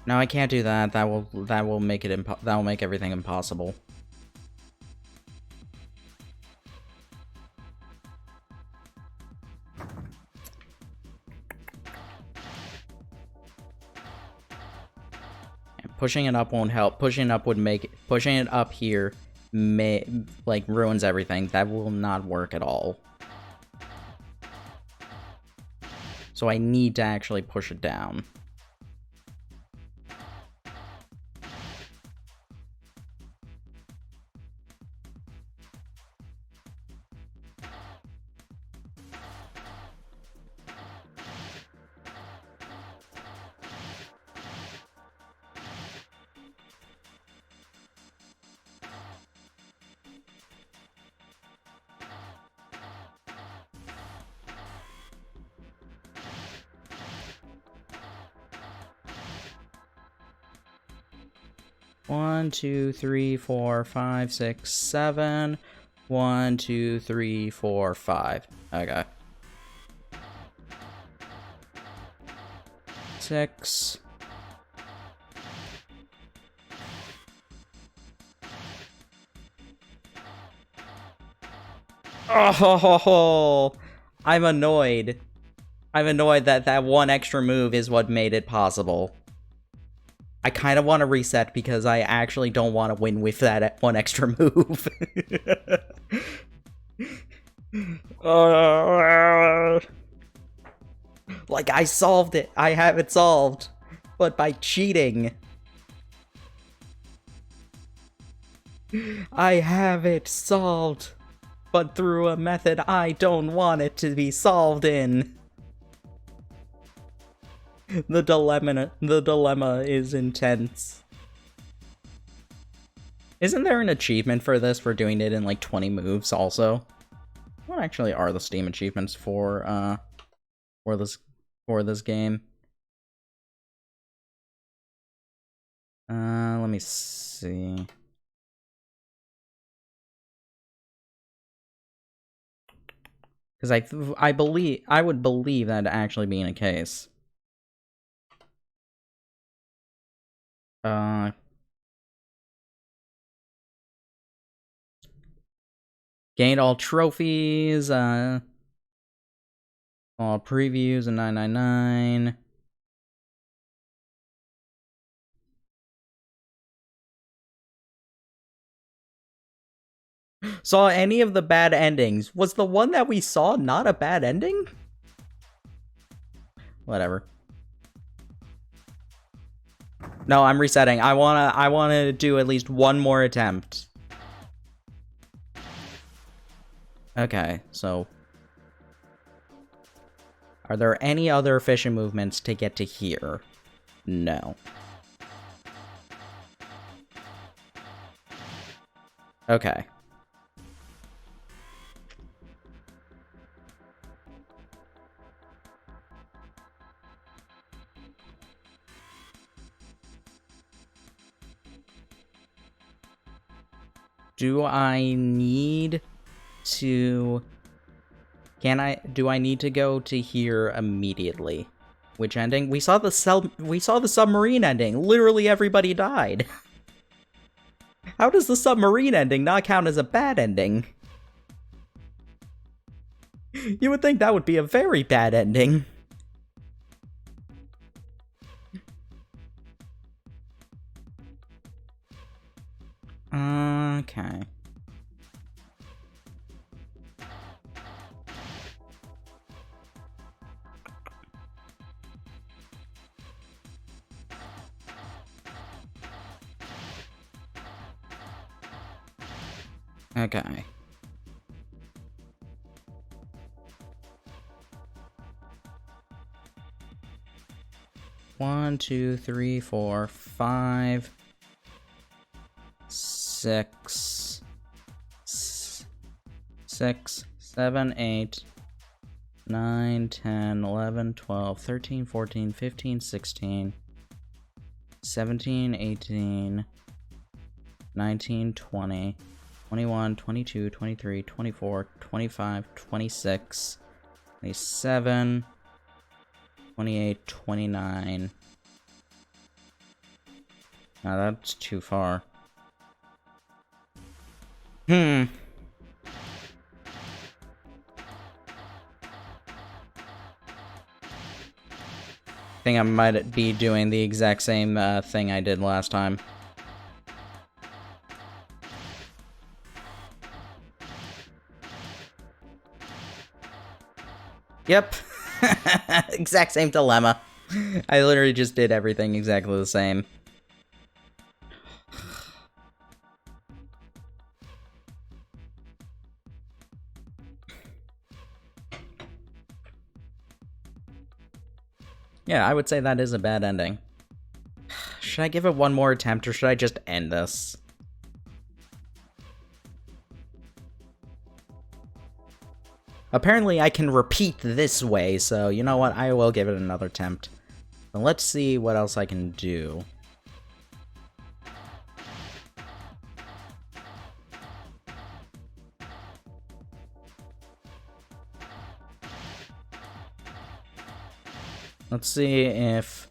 No, I can't do that. That will make it that will make everything impossible. Pushing it up won't help. Pushing it up would make pushing it up here like ruins everything. That will not work at all. So I need to actually push it down. One, 2, 3, 4, 5, 6, 7. 1, 2, 3, 4, 5. Okay. 6. Oh, I'm annoyed. I'm annoyed that that one extra move is what made it possible. I kind of want to reset because I actually don't want to win with that one extra move. Like, I solved it. I have it solved. But by cheating. I have it solved. But through a method I don't want it to be solved in. The dilemma is intense. Isn't there an achievement for this for doing it in like 20 moves also? What actually are the Steam achievements for this game? Let me see. Because I would believe that actually being a case. Gained all trophies, all previews in 999. Saw any of the bad endings. Was the one that we saw not a bad ending? Whatever. No, I'm resetting. I wanna do at least one more attempt. Okay, so are there any other efficient movements to get to here? No. Okay. Do I need to... do I need to go to here immediately? Which ending? We saw the submarine ending. Literally everybody died. How does the submarine ending not count as a bad ending? You would think that would be a very bad ending. Okay. Okay. One, 2, 3, 4, 5, 6, 7, 8, 9, 10, 11, 12, 13, 14, 15, 16, 17, 18, 19, 20, 21, 22, 23, 24, 25, 26, 27, 28, 29, No, that's too far. I think I might be doing the exact same thing I did last time. Yep. Exact same dilemma. I literally just did everything exactly the same. Yeah, I would say that is a bad ending. Should I give it one more attempt, or should I just end this? Apparently I can repeat this way, so you know what, I will give it another attempt. But let's see what else I can do. Let's see if...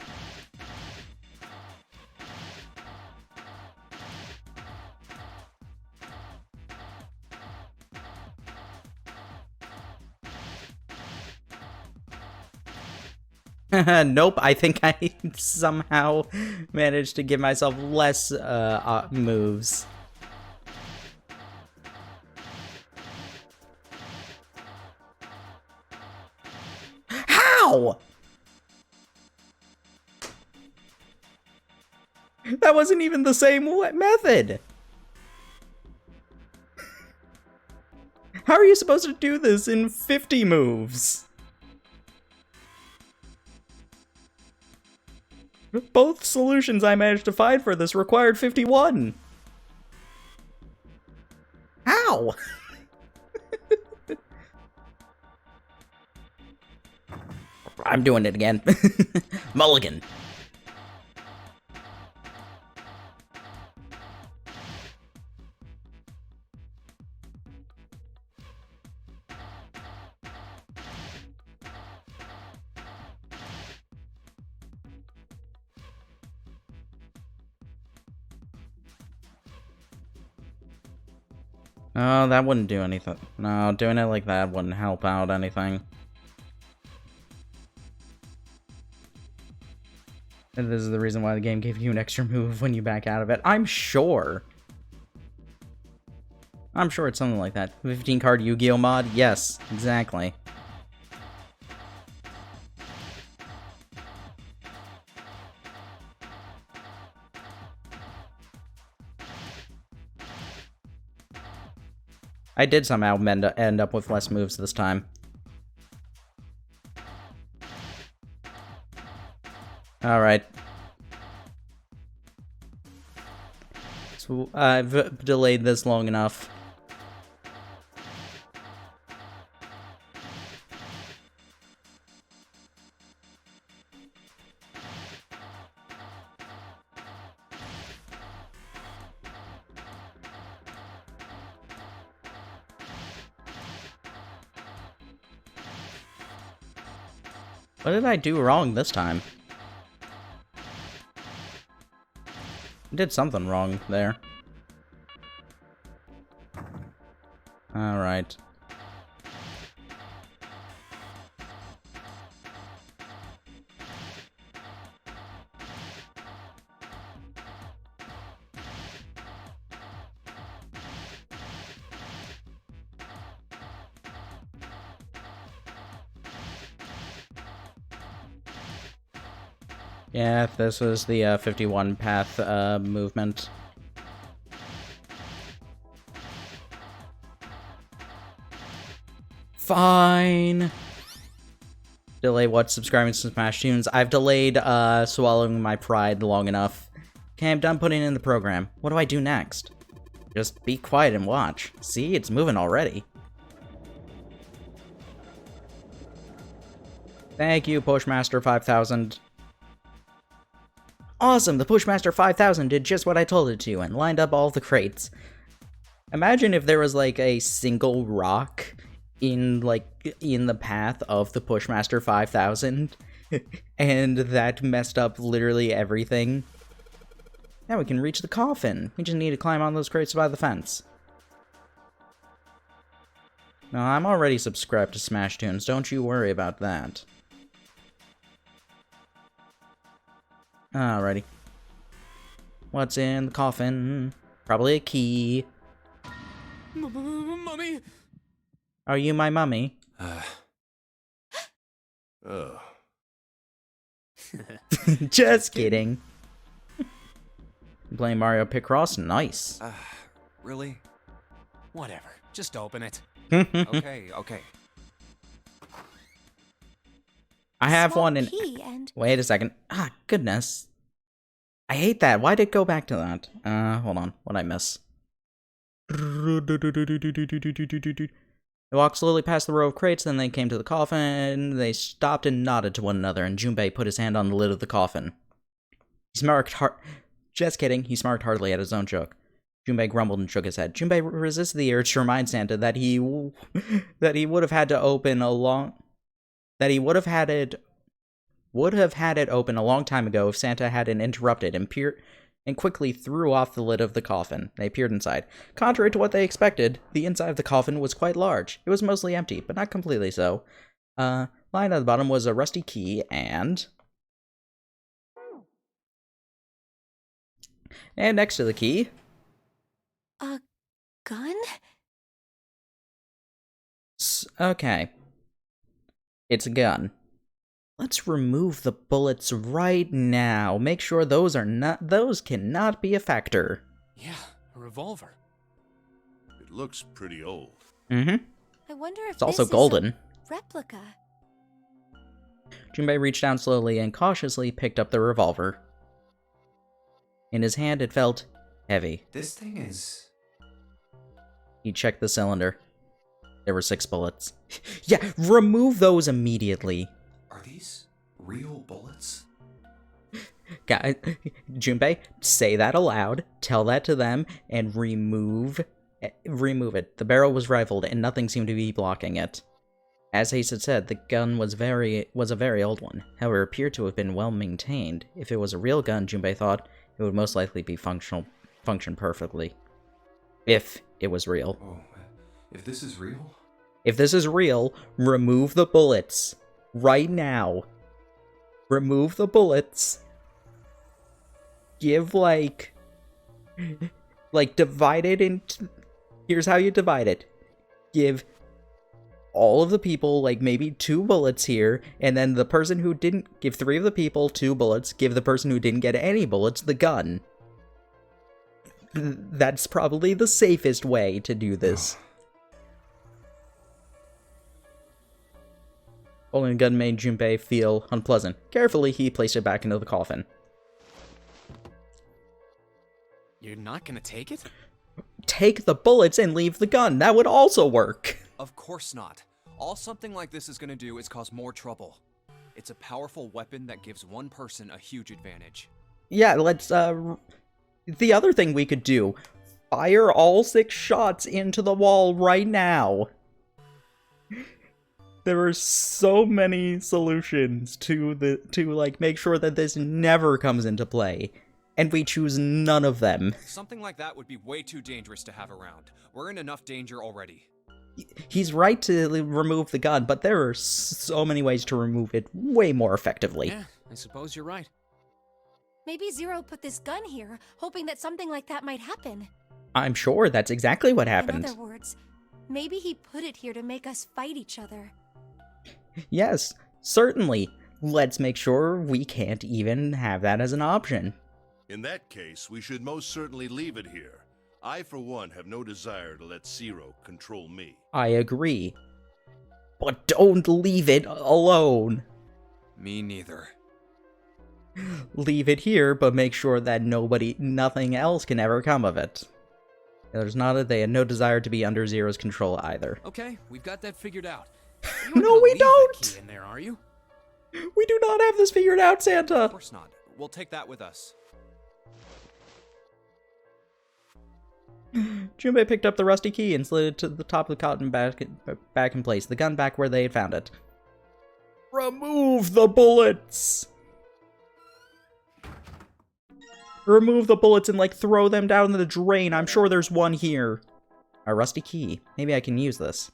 Nope, I think I somehow managed to give myself less moves. How? That wasn't even the same method. How are you supposed to do this in 50 moves? Both solutions I managed to find for this required 51. How? I'm doing it again. Mulligan. Oh, that wouldn't do anything. No, doing it like that wouldn't help out anything. And this is the reason why the game gave you an extra move when you back out of it. I'm sure. I'm sure it's something like that. 15 card Yu-Gi-Oh mod? Yes, exactly. I did somehow end up with less moves this time. Alright. So I've delayed this long enough. What did I do wrong this time? I did something wrong there. Alright. Yeah, this was the 51 path movement. Fine. Delay what? Subscribing to Smash Tunes. I've delayed swallowing my pride long enough. Okay, I'm done putting in the program. What do I do next? Just be quiet and watch. See, it's moving already. Thank you, Pushmaster 5000. Awesome! The Pushmaster 5000 did just what I told it to and lined up all the crates. Imagine if there was like a single rock in the path of the Pushmaster 5000 and that messed up literally everything. Now we can reach the coffin. We just need to climb on those crates by the fence. No, I'm already subscribed to Smash Tunes. Don't you worry about that. Alrighty. What's in the coffin? Probably a key. Mummy! Are you my mummy? Oh. Just kidding. Playing Mario Picross? Nice. Really? Whatever. Just open it. Okay, okay. I have Small one in... key and Wait a second. Ah, goodness. I hate that. Why did it go back to that? Hold on. What'd I miss? They walked slowly past the row of crates, then they came to the coffin. They stopped and nodded to one another, and Junpei put his hand on the lid of the coffin. He smirked hard. Just kidding. He smirked heartily at his own joke. Junpei grumbled and shook his head. Junpei resisted the urge to remind Santa that he would have had to open a long... That he would have had it open a long time ago if Santa hadn't interrupted and quickly threw off the lid of the coffin. They peered inside. Contrary to what they expected, the inside of the coffin was quite large. It was mostly empty, but not completely so. Lying at the bottom was a rusty key and next to the key, a gun? okay. It's a gun. Let's remove the bullets right now. Make sure those cannot be a factor. Yeah, a revolver. It looks pretty old. Mm-hmm. I wonder if It's also this golden. is a replica. Junpei reached down slowly and cautiously picked up the revolver. In his hand, it felt heavy. This thing is... He checked the cylinder. There were 6 bullets. Yeah, remove those immediately. Are these real bullets? Guys, Junpei, say that aloud, tell that to them, and remove it. The barrel was rifled, and nothing seemed to be blocking it. As Haste had said, the gun was a very old one. However, it appeared to have been well maintained. If it was a real gun, Junpei thought, it would most likely be function perfectly. If it was real. Oh, if this is real? If this is real, remove the bullets. Right now. Remove the bullets. Give, like, divide it into... Here's how you divide it. Give all of the people, like, maybe 2 bullets here, and then the person who didn't... Give 3 of the people 2 bullets, give the person who didn't get any bullets the gun. That's probably the safest way to do this. Holding a gun made Junpei feel unpleasant. Carefully, he placed it back into the coffin. You're not gonna take it? Take the bullets and leave the gun. That would also work. Of course not. All something like this is gonna do is cause more trouble. It's a powerful weapon that gives one person a huge advantage. Yeah, let's, the other thing we could do, fire all 6 shots into the wall right now. There are so many solutions to make sure that this never comes into play, and we choose none of them. Something like that would be way too dangerous to have around. We're in enough danger already. He's right to remove the gun, but there are so many ways to remove it way more effectively. Yeah, I suppose you're right. Maybe Zero put this gun here, hoping that something like that might happen. I'm sure that's exactly what happened. In other words, maybe he put it here to make us fight each other. Yes, certainly. Let's make sure we can't even have that as an option. In that case, we should most certainly leave it here. I, for one, have no desire to let Zero control me. I agree. But don't leave it alone. Me neither. Leave it here, but make sure that nothing else can ever come of it. There's not that they had no desire to be under Zero's control either. Okay, we've got that figured out. No, we Leave that don't! key in there, are you? We do not have this figured out, Santa! Of course not. We'll take that with us. Junpei picked up the rusty key and slid it to the top of the cotton back in place, the gun back where they had found it. Remove the bullets! Remove the bullets and, like, throw them down the drain. I'm sure there's one here. A rusty key. Maybe I can use this.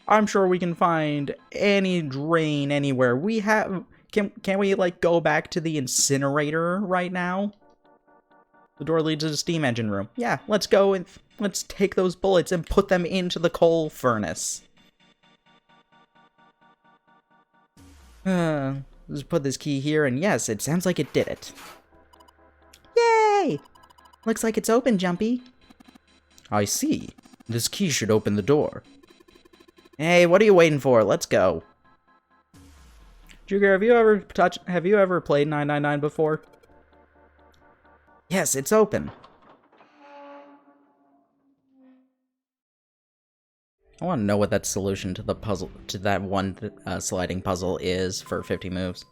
I'm sure we can find any drain anywhere. We have... Can we, like, go back to the incinerator right now? The door leads to the steam engine room. Yeah, let's go and let's take those bullets and put them into the coal furnace. Let's put this key here, and yes, it sounds like it did it. Yay! Looks like it's open, Jumpy. I see. This key should open the door. Hey, what are you waiting for? Let's go. Juger, have you ever played 999 before? Yes, it's open. I want to know what that solution to the puzzle, to that one sliding puzzle is for 50 moves.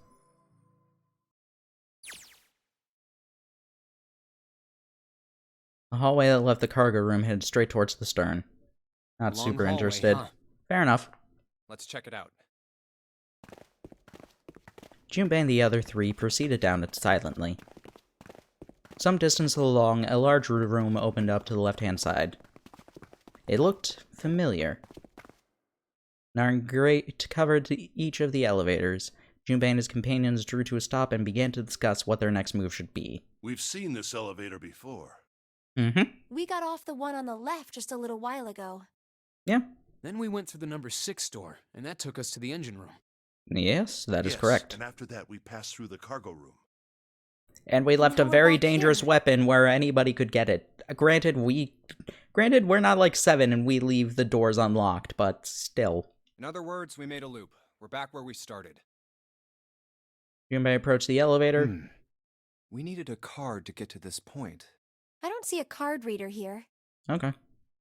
The hallway that left the cargo room headed straight towards the stern. Not Long super hallway, interested. huh? Fair enough. Let's check it out. Junpei and the other three proceeded down it silently. Some distance along, a large room opened up to the left-hand side. It looked familiar. Narn Great covered each of the elevators. Junpei and his companions drew to a stop and began to discuss what their next move should be. We've seen this elevator before. Mm-hmm. We got off the one on the left just a little while ago. Yeah. Then we went through the number 6 door, and that took us to the engine room. Yes, that is Yes, correct. And after that, we passed through the cargo room. And we left a Now we're very back dangerous here. weapon where anybody could get it. Granted, we're not like 7 and we leave the doors unlocked, but still. In other words, we made a loop. We're back where we started. Junpei approached the elevator. We needed a card to get to this point. I don't see a card reader here. Okay.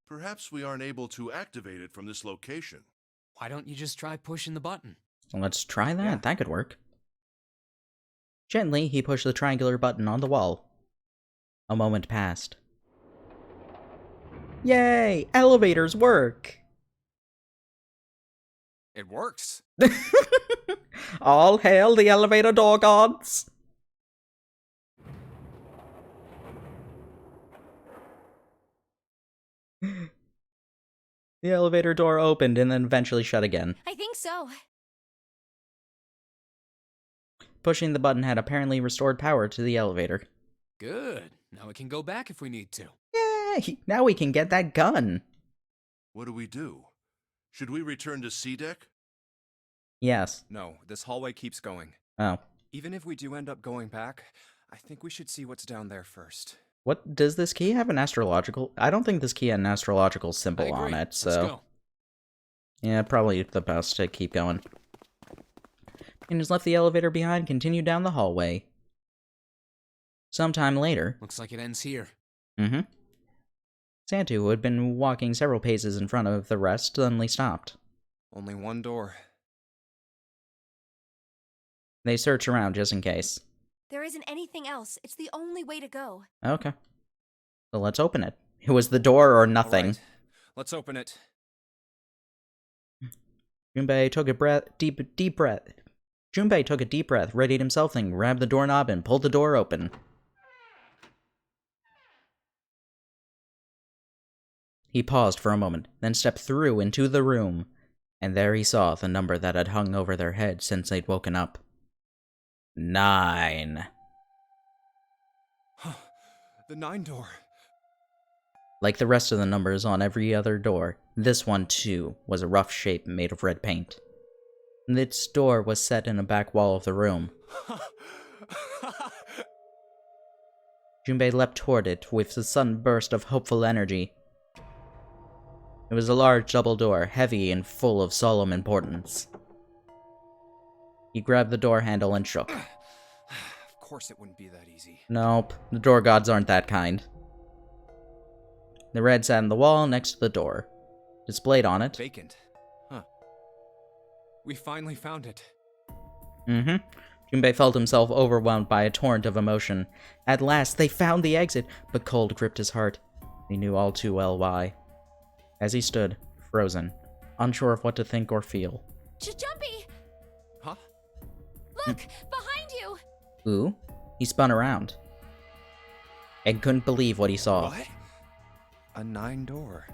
Perhaps we aren't able to activate it from this location. Why don't you just try pushing the button? So let's try that. Yeah. That could work. Gently, he pushed the triangular button on the wall. A moment passed. Yay! Elevators work! It works! All hail the elevator door gods! The elevator door opened and then eventually shut again. I think so. Pushing the button had apparently restored power to the elevator. Good. Now we can go back if we need to. Yay! Now we can get that gun! What do we do? Should we return to C deck? Yes. No, this hallway keeps going. Oh. Even if we do end up going back, I think we should see what's down there first. What, does this key have an astrological... I don't think this key had an astrological I symbol on agree. it, so... Let's go. Yeah, probably the best to keep going. And has left the elevator behind, continued down the hallway. Sometime later... Looks like it ends here. Mm-hmm. Santu, who had been walking several paces in front of the rest, suddenly stopped. Only one door. They searched around just in case. There isn't anything else. It's the only way to go. Okay. So let's open it. It was the door or nothing. All right, let's open it. Junpei took a deep breath. Junpei took a deep breath, readied himself, then grabbed the doorknob and pulled the door open. He paused for a moment, then stepped through into the room, and there he saw the number that had hung over their heads since they'd woken up. 9. The 9 door. Like the rest of the numbers on every other door, this one, too, was a rough shape made of red paint. Its door was set in a back wall of the room. Junpei leapt toward it with a sudden burst of hopeful energy. It was a large double door, heavy and full of solemn importance. He grabbed the door handle and shook. Of course it wouldn't be that easy. Nope, the door gods aren't that kind. The red sat on the wall next to the door. Displayed on it. Vacant. Huh. We finally found it. Mm-hmm. Junpei felt himself overwhelmed by a torrent of emotion. At last, they found the exit, but cold gripped his heart. He knew all too well why. As he stood, frozen, unsure of what to think or feel. Jumpy! Huh? Look! Behind you! Ooh, he spun around and couldn't believe what he saw. What? A 9 door.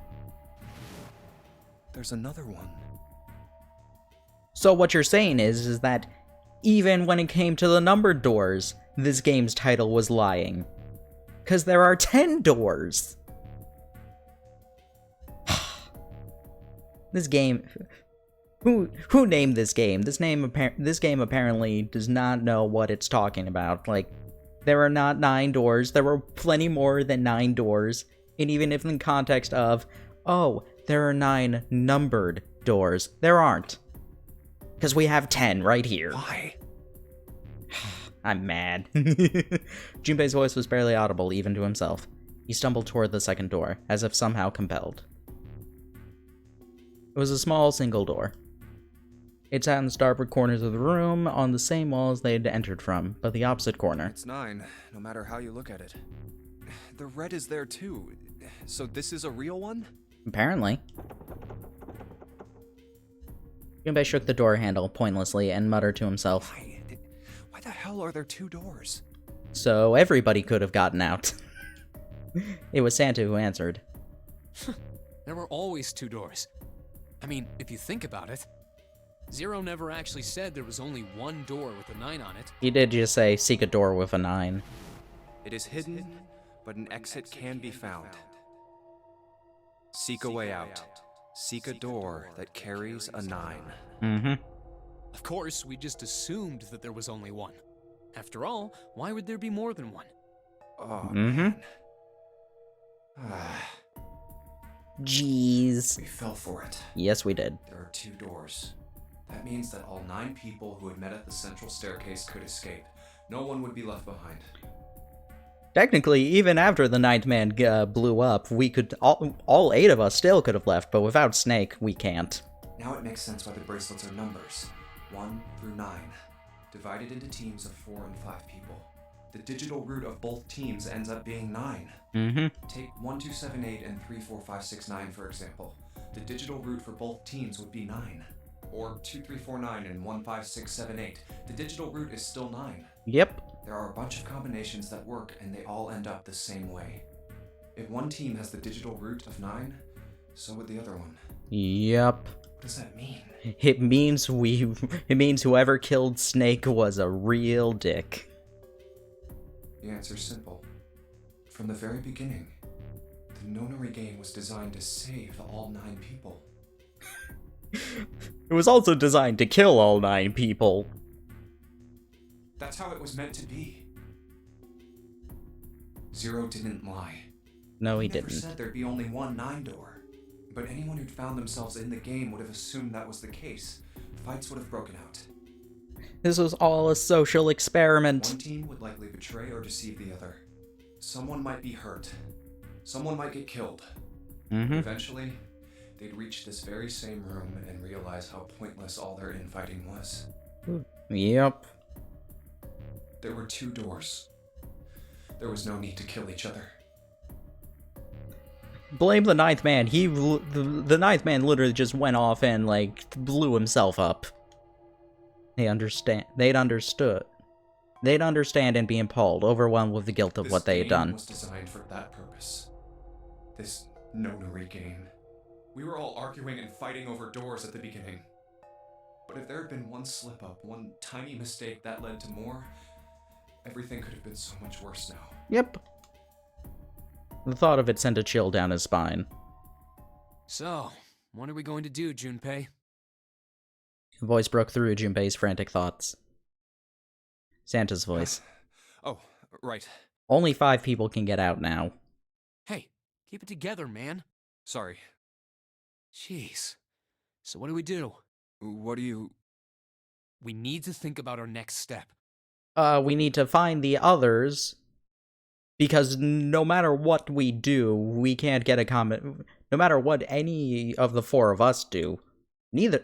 There's another one. So what you're saying is that even when it came to the numbered doors, this game's title was lying. Because there are 10 doors! This game... Who named this game? This game apparently does not know what it's talking about. Like, there are not 9 doors, there were plenty more than 9 doors, and even if in the context of, oh, there are 9 numbered doors, there aren't. Because we have 10 right here. Why? I'm mad. Junpei's voice was barely audible, even to himself. He stumbled toward the second door, as if somehow compelled. It was a small, single door. It sat in the starboard corners of the room, on the same walls they had entered from, but the opposite corner. It's 9, no matter how you look at it. The red is there too. So this is a real one? Apparently. Junpei shook the door handle pointlessly and muttered to himself. Why the hell are there 2 doors? So everybody could have gotten out. It was Santa who answered. There were always 2 doors. I mean, if you think about it, Zero never actually said there was only one door with a 9 on it. He did just say, seek a door with a 9. It is hidden, but an exit can be found. Seek a way out. Seek a door that carries a 9. Mm-hmm. Of course, we just assumed that there was only one. After all, why would there be more than one? Oh, Mm-hmm. man. Jeez. We fell for it. Yes, we did. There are 2 doors. That means that all 9 people who had met at the central staircase could escape. No one would be left behind. Technically, even after the 9th man blew up, we could all 8 of us still could have left, but without Snake, we can't. Now it makes sense why the bracelets are numbers. 1 through 9. Divided into teams of 4 and 5 people. The digital root of both teams ends up being 9. Mm-hmm. Take 1278 and 34569 for example. The digital root for both teams would be 9. Or 2349 and 15678. The digital root is still 9. Yep. There are a bunch of combinations that work and they all end up the same way. If one team has the digital root of 9, so would the other one. Yep. What does that mean? It means whoever killed Snake was a real dick. The answer's simple. From the very beginning, the Nonary game was designed to save all 9 people. It was also designed to kill all 9 people. That's how it was meant to be. Zero didn't lie. No, he Never didn't. said there'd be only one 9 door. But anyone who'd found themselves in the game would have assumed that was the case. Fights would have broken out. This was all a social experiment. One team would likely betray or deceive the other. Someone might be hurt. Someone might get killed. Mm-hmm. Eventually, they'd reach this very same room and realize how pointless all their infighting was. Yep. There were 2 doors. There was no need to kill each other. Blame the 9th man. The 9th man literally just went off and, like, blew himself up. They'd understand and be appalled, overwhelmed with the guilt of what they had done. This game was designed for that purpose. This Nonary game. We were all arguing and fighting over doors at the beginning. But if there had been one slip-up, one tiny mistake that led to more, everything could have been so much worse now. Yep. The thought of it sent a chill down his spine. So, what are we going to do, Junpei? A voice broke through Junpei's frantic thoughts. Santa's voice. Oh, right. Only 5 people can get out now. Hey, keep it together, man. Sorry. Jeez. So what do we do? What do you... We need to think about our next step. We need to find the others, because no matter what we do, we can't get a comment. No matter what any of the 4 of us do, there's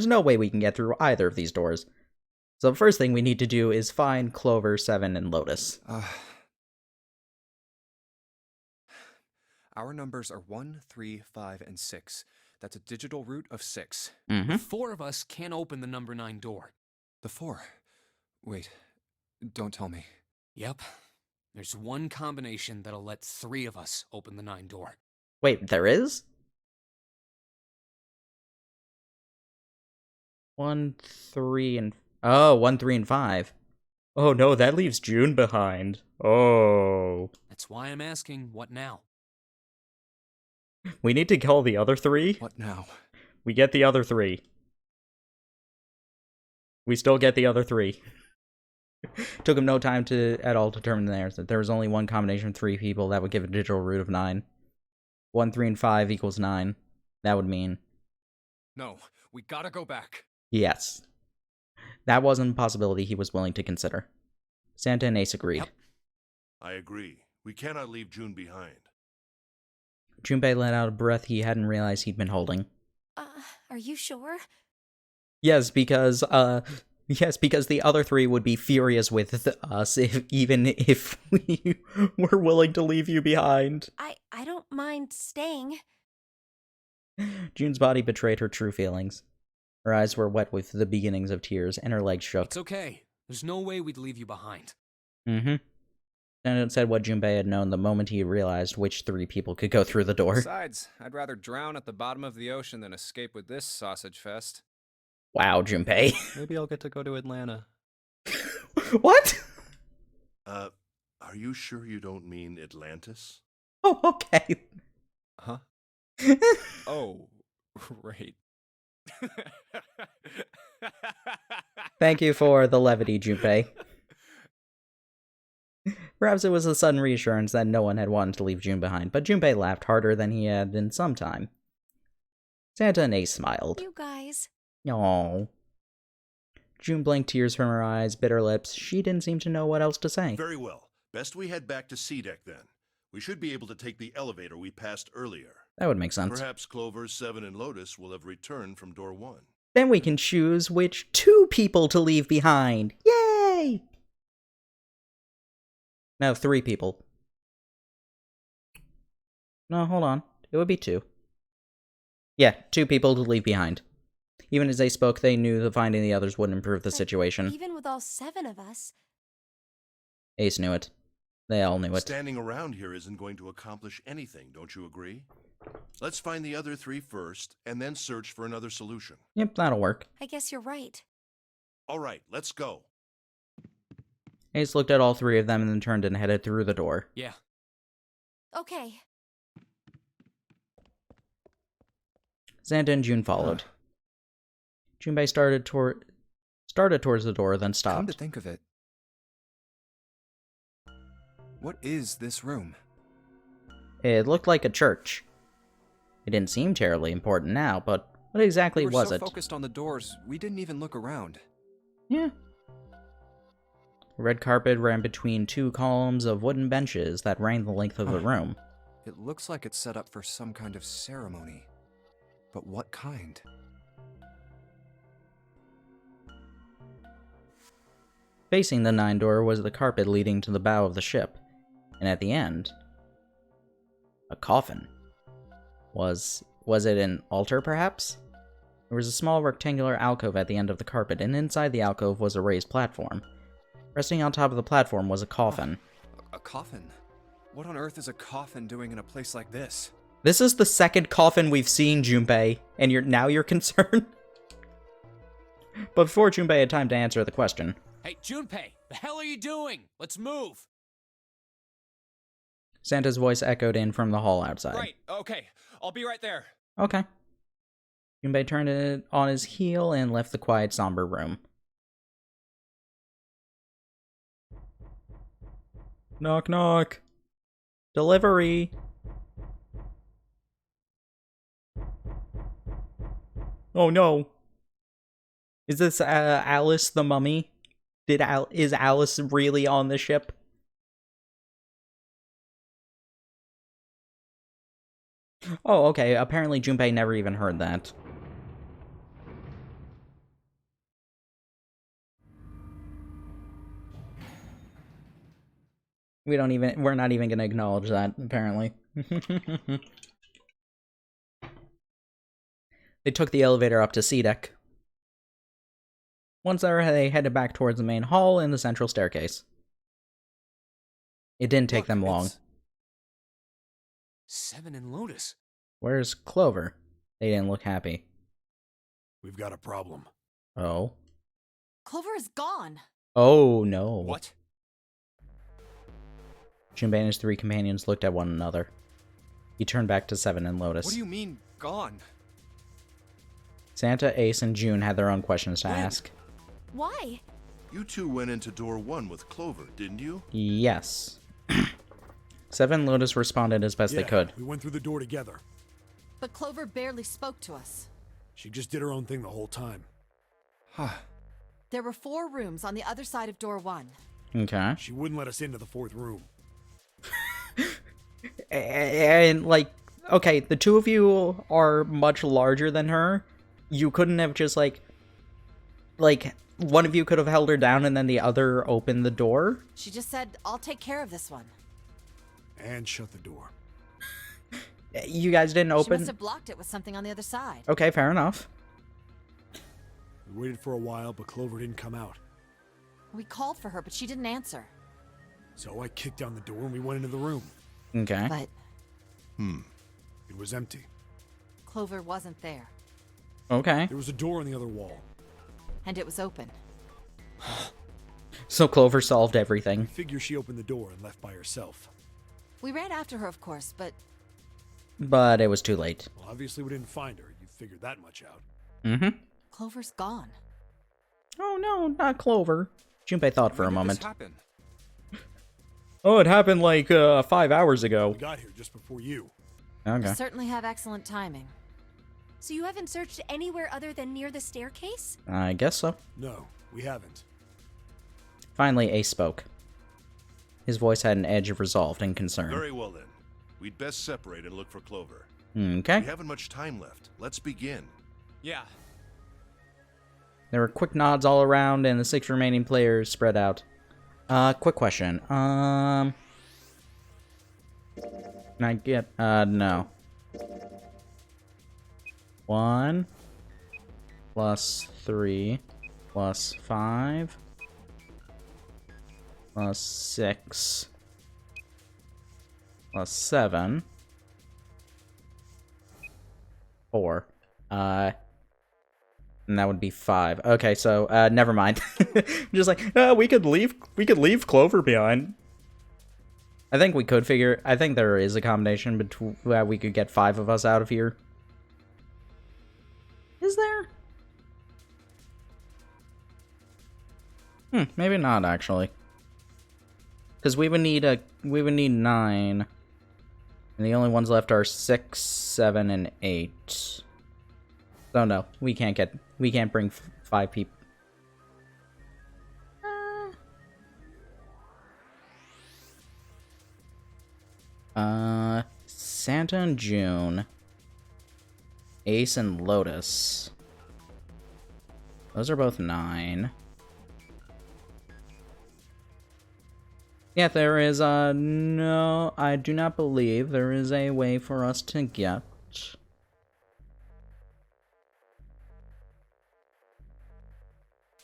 no way we can get through either of these doors. So the first thing we need to do is find Clover, 7, and Lotus. Our numbers are 1, 3, 5, and 6. That's a digital root of 6. Mm-hmm. The 4 of us can't open the number 9 door. The 4. Wait, don't tell me. Yep. There's one combination that'll let 3 of us open the 9 door. Wait, there is? 1, 3, and... Oh, 1, 3, and 5. Oh no, that leaves June behind. Oh. That's why I'm asking, what now? We need to kill the other 3? What now? We get the other 3. We still get the other 3. Took him no time to at all determine that there was only one combination of 3 people that would give a digital root of 9. 1, 3, and 5 equals 9. That would mean... No, we gotta go back. Yes. That wasn't a possibility he was willing to consider. Santa and Ace agreed. Yep. I agree. We cannot leave June behind. Junpei let out a breath he hadn't realized he'd been holding. Are you sure? Yes, because the other 3 would be furious with us even if we were willing to leave you behind. I don't mind staying. June's body betrayed her true feelings. Her eyes were wet with the beginnings of tears, and her legs shook. It's okay. There's no way we'd leave you behind. Mm-hmm. Santa said what Junpei had known the moment he realized which 3 people could go through the door. Besides, I'd rather drown at the bottom of the ocean than escape with this sausage fest. Wow, Junpei. Maybe I'll get to go to Atlanta. What? Are you sure you don't mean Atlantis? Oh, okay. Huh? Oh, right. Thank you for the levity, Junpei. Perhaps it was a sudden reassurance that no one had wanted to leave June behind, but Junpei laughed harder than he had in some time. Santa and Ace smiled. You guys. Aww. June blinked tears from her eyes, bit her lips. She didn't seem to know what else to say. Very well. Best we head back to C-Deck then. We should be able to take the elevator we passed earlier. That would make sense. Perhaps Clover, 7, and Lotus will have returned from door 1. Then we can choose which 2 people to leave behind. Yay! No, 3 people. No, hold on. It would be 2. Yeah, 2 people to leave behind. Even as they spoke, they knew that finding the others wouldn't improve the situation. Even with all 7 of us. Ace knew it. They all knew it. Standing around here isn't going to accomplish anything, don't you agree? Let's find the other 3 first, and then search for another solution. Yep, that'll work. I guess you're right. All right, let's go. Ace looked at all 3 of them and then turned and headed through the door. Yeah. Okay. Santa and June followed. Junpei started towards the door, then Come stopped. to think of it. What is this room? It looked like a church. It didn't seem terribly important now, but what exactly We were was so it? focused on the doors, we didn't even look around. Yeah. The red carpet ran between 2 columns of wooden benches that ran the length of the room. It looks like it's set up for some kind of ceremony. But what kind? Facing the 9 door was the carpet leading to the bow of the ship, and at the end, a coffin. Was it an altar, perhaps? There was a small rectangular alcove at the end of the carpet, and inside the alcove was a raised platform. Resting on top of the platform was a coffin. A coffin? What on earth is a coffin doing in a place like this? This is the 2nd coffin we've seen, Junpei, and you're concerned? But before Junpei had time to answer the question... Hey, Junpei, the hell are you doing? Let's move. Santa's voice echoed in from the hall outside. Right, okay. I'll be right there. Okay. Junpei turned it on his heel and left the quiet, somber room. Knock, knock. Delivery. Oh no. Is this Alice the mummy? Is Alice really on the ship? Oh, okay. Apparently Junpei never even heard that. We're not even gonna acknowledge that, apparently. They took the elevator up to C deck. Once there, they headed back towards the main hall and the central staircase. It didn't take them long. It's Seven and Lotus. Where's Clover? They didn't look happy. We've got a problem. Oh. Clover is gone. Oh, no. What? Junpei and his three companions looked at one another. He turned back to Seven and Lotus. What do you mean, gone? Santa, Ace, and June had their own questions to When? ask. Why? You two went into door 1 with Clover, didn't you? Yes. Seven and Lotus responded as best they could. We went through the door together. But Clover barely spoke to us. She just did her own thing the whole time. There were 4 rooms on the other side of door 1. Okay. She wouldn't let us into the 4th room. And, like, okay, the two of you are much larger than her. You couldn't have just, like, one of you could have held her down and then the other opened the door? She just said, I'll take care of this one. And shut the door. You guys didn't She must open? have blocked it with something on the other side. Okay, fair enough. We waited for a while, but Clover didn't come out. We called for her, but she didn't answer. So I kicked down the door and we went into the room. Okay. But It was empty. Clover wasn't there. Okay. There was a door on the other wall. And it was open. So Clover solved everything. Figure she opened the door and left by herself. We ran after her, of course, but But it was too late. Well, obviously we didn't find her. You figured that much out. Mm-hmm. Clover's gone. Oh no, not Clover. Junpei thought for a When did moment. this happen? Oh, it happened like 5 hours ago. We got here just before you. You Okay. certainly have excellent timing. So you haven't searched anywhere other than near the staircase? I guess so. No, we haven't. Finally, Ace spoke. His voice had an edge of resolve and concern. Very well then. We'd best separate and look for Clover. Okay. We haven't much time left. Let's begin. Yeah. There were quick nods all around, and the 6 remaining players spread out. Quick question. Can I get, no. 1 plus 3 plus 5 plus 6 plus 7 4. And that would be 5. Okay, so never mind. Just like we could leave Clover behind. I think we could figure. I think there is a combination between we could get 5 of us out of here. Is there? Maybe not actually. Because we would need 9, and the only ones left are 6, 7, and 8. So no, we can't bring 5 people. Santa and June, Ace and Lotus. Those are both 9. Yeah, there is no, I do not believe there is a way for us to get.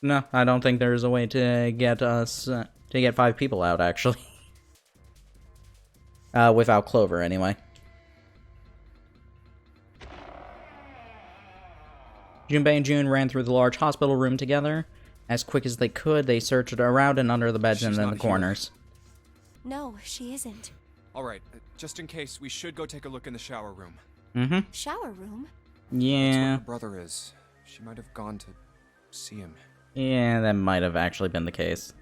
No, I don't think there's a way to get us, to get 5 people out, actually. Without Clover, anyway. Junpei and June ran through the large hospital room together. As quick as they could, they searched around and under the beds and She's in not the here. corners. No, she isn't. All right, just in case, we should go take a look in the shower room. Mm-hmm. Shower room? That's where Yeah. her brother is. She might have gone to see him. Yeah, that might have actually been the case.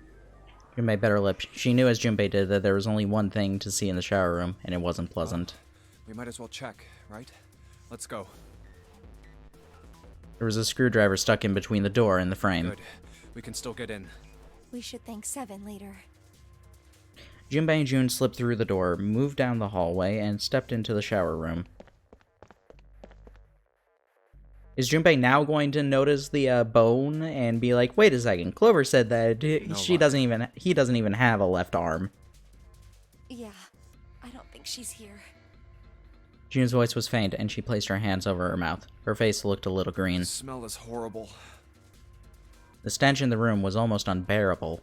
Junpei bit her lip. She knew as Junpei did that there was only one thing to see in the shower room, and it wasn't pleasant. We might as well check, right? Let's go. There was a screwdriver stuck in between the door and the frame. Good. We can still get in. We should thank Seven later. Junpei and June slipped through the door, moved down the hallway, and stepped into the shower room. Is Junpei now going to notice the bone and be like, "Wait a second, Clover said that he doesn't even have a left arm." Yeah, I don't think she's here. June's voice was faint, and she placed her hands over her mouth. Her face looked a little green. The smell is horrible. The stench in the room was almost unbearable.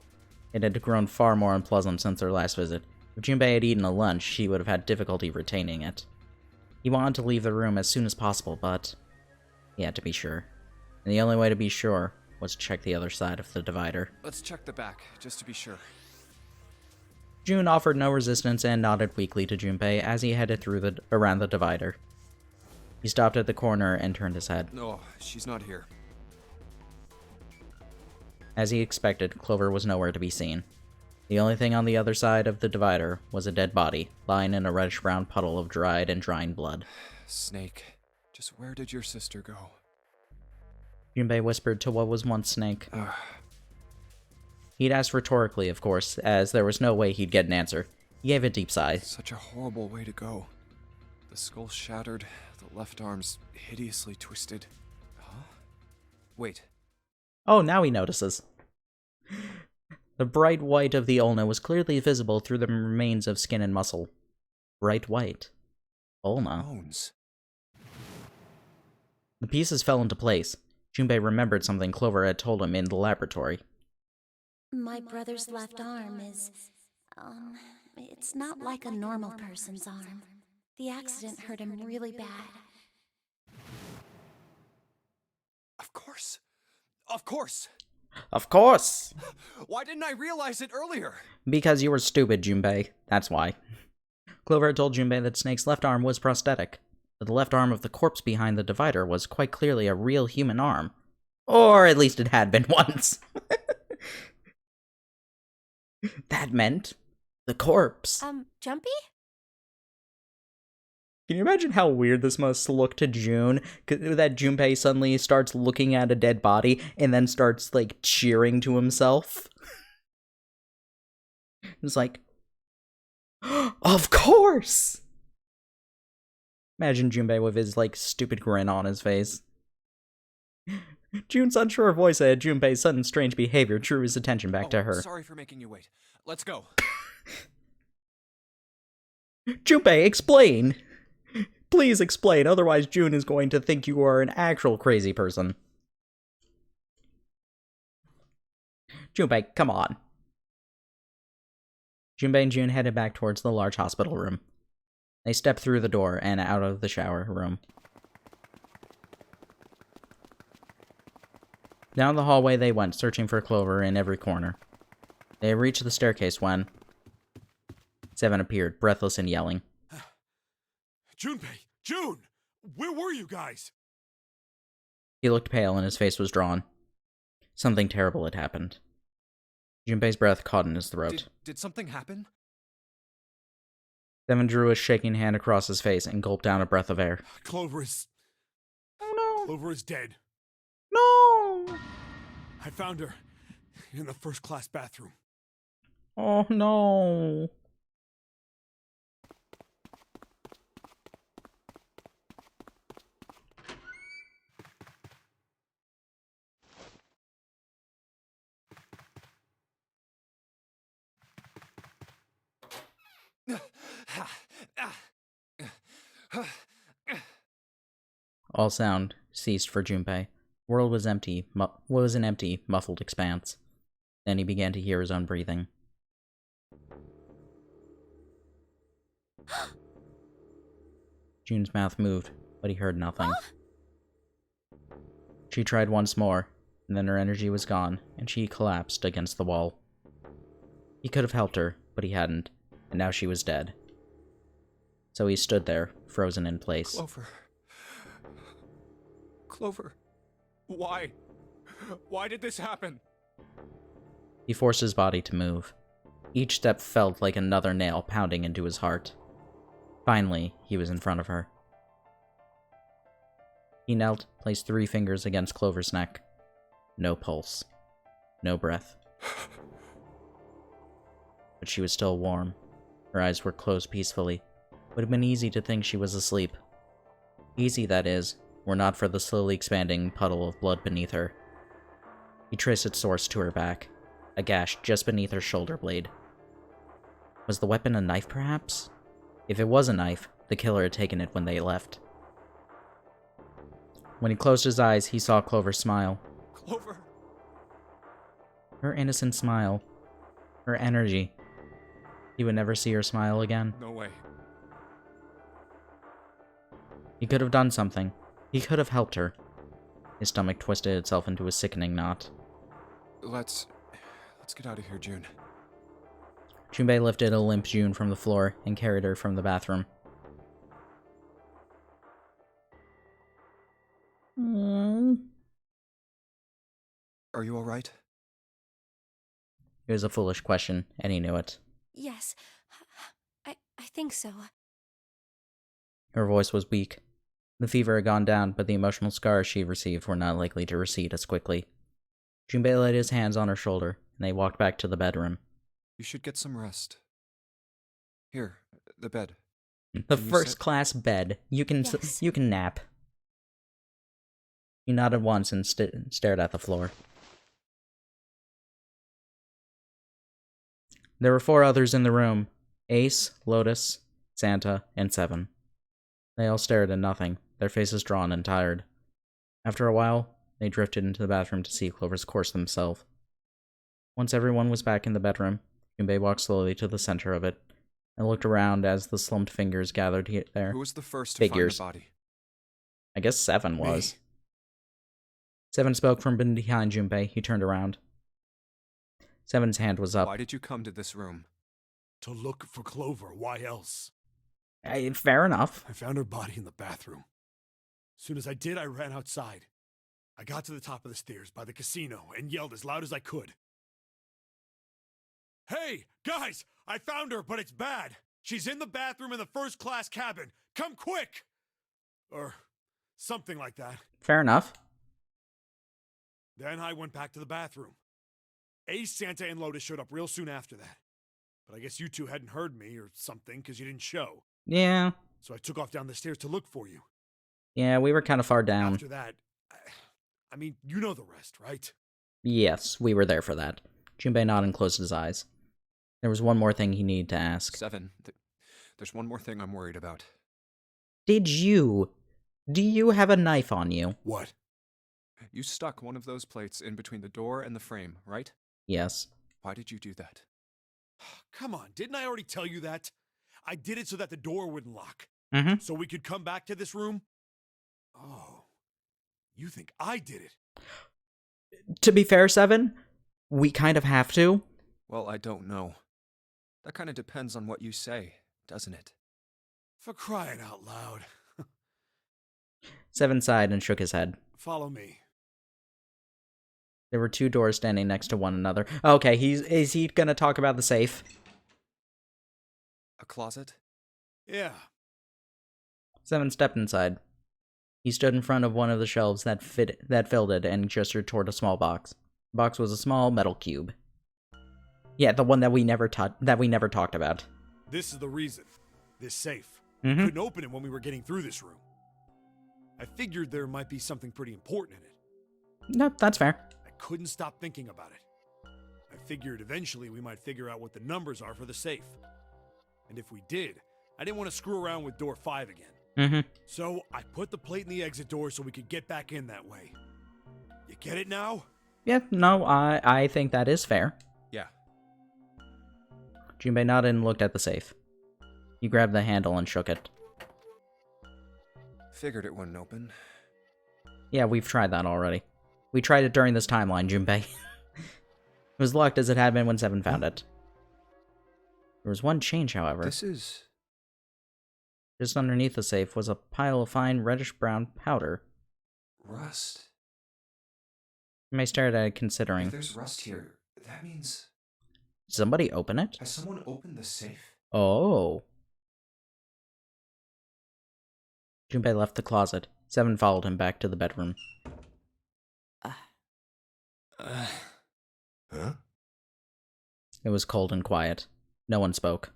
It had grown far more unpleasant since their last visit. If Junpei had eaten a lunch, she would have had difficulty retaining it. He wanted to leave the room as soon as possible, but he had to be sure. And the only way to be sure was to check the other side of the divider. Let's check the back, just to be sure. June offered no resistance and nodded weakly to Junpei as he headed through around the divider. He stopped at the corner and turned his head. No, she's not here. As he expected, Clover was nowhere to be seen. The only thing on the other side of the divider was a dead body, lying in a reddish-brown puddle of dried and drying blood. Snake, just where did your sister go? Junpei whispered to what was once Snake. He'd asked rhetorically, of course, as there was no way he'd get an answer. He gave a deep sigh. Such a horrible way to go. The skull shattered, the left arm's hideously twisted. Huh? Wait. Oh, now he notices. The bright white of the ulna was clearly visible through the remains of skin and muscle. Bright white. Ulna. Bones. The pieces fell into place. Junpei remembered something Clover had told him in the laboratory. My brother's left arm is, it's not like a normal person's arm. The accident hurt him really bad. Of course. Of course. Of course! Why didn't I realize it earlier? Because you were stupid, Junpei. That's why. Clover had told Junpei that Snake's left arm was prosthetic, but the left arm of the corpse behind the divider was quite clearly a real human arm. Or at least it had been once. That meant the corpse. Jumpy? Can you imagine how weird this must look to June? That Junpei suddenly starts looking at a dead body and then starts, like, cheering to himself? It's like, of course! Imagine Junpei with his, like, stupid grin on his face. June's unsure voice at Junpei's sudden strange behavior drew his attention back to her. Sorry for making you wait. Let's go. Junpei, explain! Please explain, otherwise June is going to think you are an actual crazy person. Junpei, come on. Junpei and June headed back towards the large hospital room. They stepped through the door and out of the shower room. Down the hallway they went, searching for Clover in every corner. They reached the staircase when Seven appeared, breathless and yelling. Junpei! June! Where were you guys? He looked pale and his face was drawn. Something terrible had happened. Junpei's breath caught in his throat. Did something happen? Seven drew a shaking hand across his face and gulped down a breath of air. Clover is... Oh no! Clover is dead. No! I found her in the first-class bathroom. Oh no! All sound ceased for Junpei. The world was empty, was an empty, muffled expanse. Then he began to hear his own breathing. June's mouth moved, but he heard nothing. She tried once more, and then her energy was gone, and she collapsed against the wall. He could have helped her, but he hadn't, and now she was dead. So he stood there, frozen in place. Clover. Clover. Why? Why did this happen? He forced his body to move. Each step felt like another nail pounding into his heart. Finally, he was in front of her. He knelt, placed 3 fingers against Clover's neck. No pulse. No breath. But she was still warm. Her eyes were closed peacefully. It would have been easy to think she was asleep. Easy, that is, were not for the slowly expanding puddle of blood beneath her. He traced its source to her back, a gash just beneath her shoulder blade. Was the weapon a knife, perhaps? If it was a knife, The killer had taken it when they left. When he closed his eyes, he saw Clover smile. Clover! Her innocent smile. Her energy. He would never see her smile again. No way. He could have done something. He could have helped her. His stomach twisted itself into a sickening knot. Let's get out of here, June. Junpei lifted a limp June from the floor and carried her from the bathroom. Are you alright? It was a foolish question, and he knew it. Yes, I think so. Her voice was weak. The fever had gone down, but the emotional scars she received were not likely to recede as quickly. Junpei laid his hands on her shoulder, and they walked back to the bedroom. You should get some rest. Here, the bed. The Can you first-class bed. You can Yes. you can nap. He nodded once and stared at the floor. There were 4 others in the room. Ace, Lotus, Santa, and Seven. They all stared at nothing, their faces drawn and tired. After a while, they drifted into the bathroom to see Clover's corpse themselves. Once everyone was back in the bedroom, Junpei walked slowly to the center of it, and looked around as the slumped fingers gathered there. Who was the first to Figures. find the body? I guess Seven was. Me. Seven spoke from behind Junpei. He turned around. Seven's hand was up. Why did you come to this room? To look for Clover. Why else? Fair enough. I found her body in the bathroom. As soon as I did, I ran outside. I got to the top of the stairs by the casino and yelled as loud as I could. Hey, guys! I found her, but it's bad. She's in the bathroom in the first-class cabin. Come quick! Or something like that. Fair enough. Then I went back to the bathroom. Ace, Santa, and Lotus showed up real soon after that. But I guess you two hadn't heard me or something because you didn't show. Yeah. So I took off down the stairs to look for you. Yeah, we were kind of far down. After that, I mean, you know the rest, right? Yes, we were there for that. Junpei nodded and closed his eyes. There was one more thing he needed to ask. Seven. There's one more thing I'm worried about. Do you have a knife on you? What? You stuck one of those plates in between the door and the frame, right? Yes. Why did you do that? Come on, didn't I already tell you that? I did it so that the door wouldn't lock. Mm-hmm. So we could come back to this room? Oh, you think I did it? To be fair, Seven, we kind of have to. Well, I don't know. That kind of depends on what you say, doesn't it? For crying out loud. Seven sighed and shook his head. Follow me. There were 2 doors standing next to one another. Okay, is he gonna talk about the safe? A closet? Yeah. Seven stepped inside. He stood in front of one of the shelves that filled it and gestured toward a small box. The box was a small metal cube. Yeah, the one that we never talked about. This is the reason. This safe. Mm-hmm. Couldn't open it when we were getting through this room. I figured there might be something pretty important in it. No, that's fair. I couldn't stop thinking about it. I figured eventually we might figure out what the numbers are for the safe. And if we did, I didn't want to screw around with door 5 again. Mm-hmm. So I put the plate in the exit door so we could get back in that way. You get it now? Yeah, no, I think that is fair. Yeah. Junpei nodded and looked at the safe. He grabbed the handle and shook it. Figured it wouldn't open. Yeah, we've tried that already. We tried it during this timeline, Junpei. It was locked as it had been when Seven found it. There was one change, however. This is... Just underneath the safe was a pile of fine reddish-brown powder. rust. Junpei stared at it, If considering. there's rust here, that means... Did somebody open it? Has someone opened the safe? Oh. Junpei left the closet. Seven followed him back to the bedroom. Huh? It was cold and quiet. No one spoke.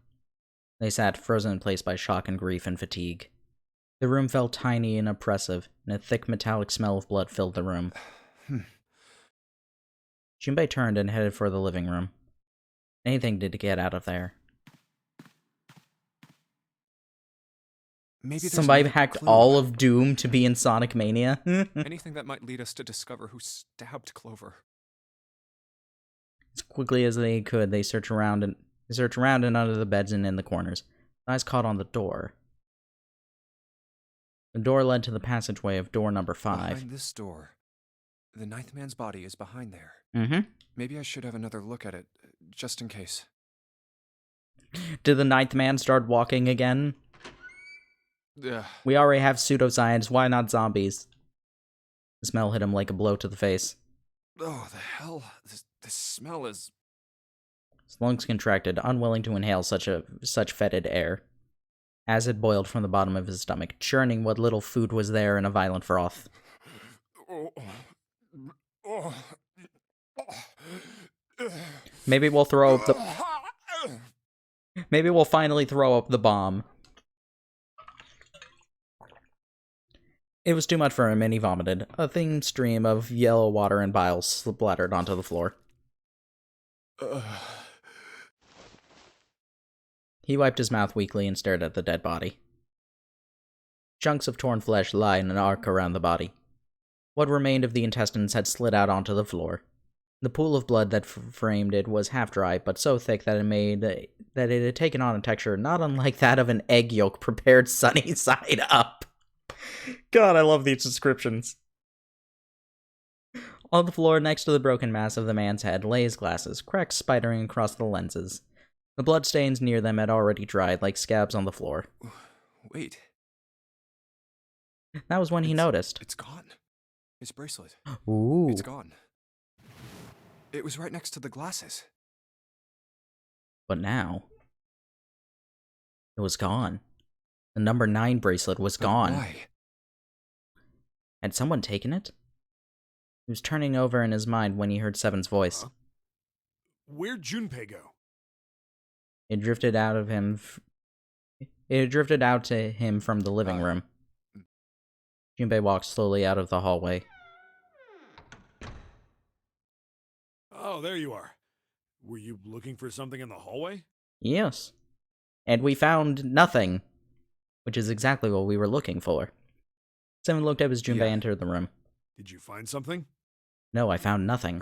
They sat, frozen in place by shock and grief and fatigue. The room felt tiny and oppressive, and a thick metallic smell of blood filled the room. Junpei turned and headed for the living room. Anything to get out of there. Maybe there's Somebody another hacked clue. all of Doom to be in Sonic Mania. Anything that might lead us to discover who stabbed Clover. As quickly as they could, they searched around and under the beds and in the corners. Eyes caught on the door. The door led to the passageway of door number 5. Behind this door. The ninth man's body is behind there. Mm-hmm. Maybe I should have another look at it, just in case. Did the ninth man start walking again? Ugh. We already have pseudoscience, why not zombies? The smell hit him like a blow to the face. Oh, the hell? This smell is... His lungs contracted, unwilling to inhale such fetid air. Acid boiled from the bottom of his stomach, churning what little food was there in a violent froth. Maybe we'll throw up the... Maybe we'll finally throw up the bomb. It was too much for him, and he vomited. A thin stream of yellow water and bile splattered onto the floor. He wiped his mouth weakly and stared at the dead body. Chunks of torn flesh lie in an arc around the body. What remained of the intestines had slid out onto the floor. The pool of blood that framed it was half dry, but so thick that it had taken on a texture not unlike that of an egg yolk prepared sunny side up. God, I love these descriptions. On the floor next to the broken mass of the man's head lay his glasses, cracks spidering across the lenses. The bloodstains near them had already dried like scabs on the floor. Wait. That was when he noticed. It's gone. His bracelet. Ooh. It's gone. It was right next to the glasses. But now... it was gone. The number 9 bracelet was gone. Why? Had someone taken it? He was turning over in his mind when he heard Seven's voice. Where'd Junpei go? It drifted out of him. It drifted out to him from the living room. Junpei walked slowly out of the hallway. Oh, there you are. Were you looking for something in the hallway? Yes. And we found nothing. Which is exactly what we were looking for. Seven looked up as Junpei entered the room. Did you find something? No, I found nothing.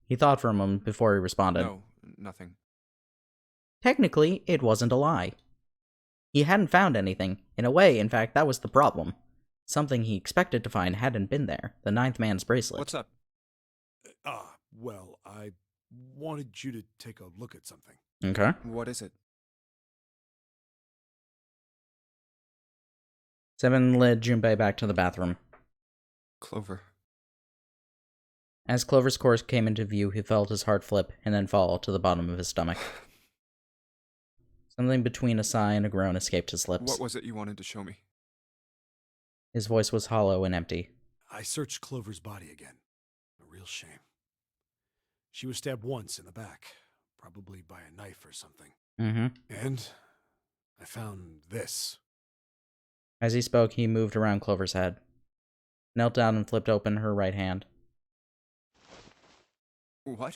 He thought for a moment before he responded. No, nothing. Technically, it wasn't a lie. He hadn't found anything. In a way, in fact, that was the problem. Something he expected to find hadn't been there. The 9th man's bracelet. What's up? Well, I wanted you to take a look at something. Okay. What is it? Seven led Junpei back to the bathroom. Clover. As Clover's corpse came into view, he felt his heart flip and then fall to the bottom of his stomach. Something between a sigh and a groan escaped his lips. What was it you wanted to show me? His voice was hollow and empty. I searched Clover's body again. A real shame. She was stabbed once in the back, probably by a knife or something. Mm-hmm. And I found this. As he spoke, he moved around Clover's head, knelt down and flipped open her right hand. What?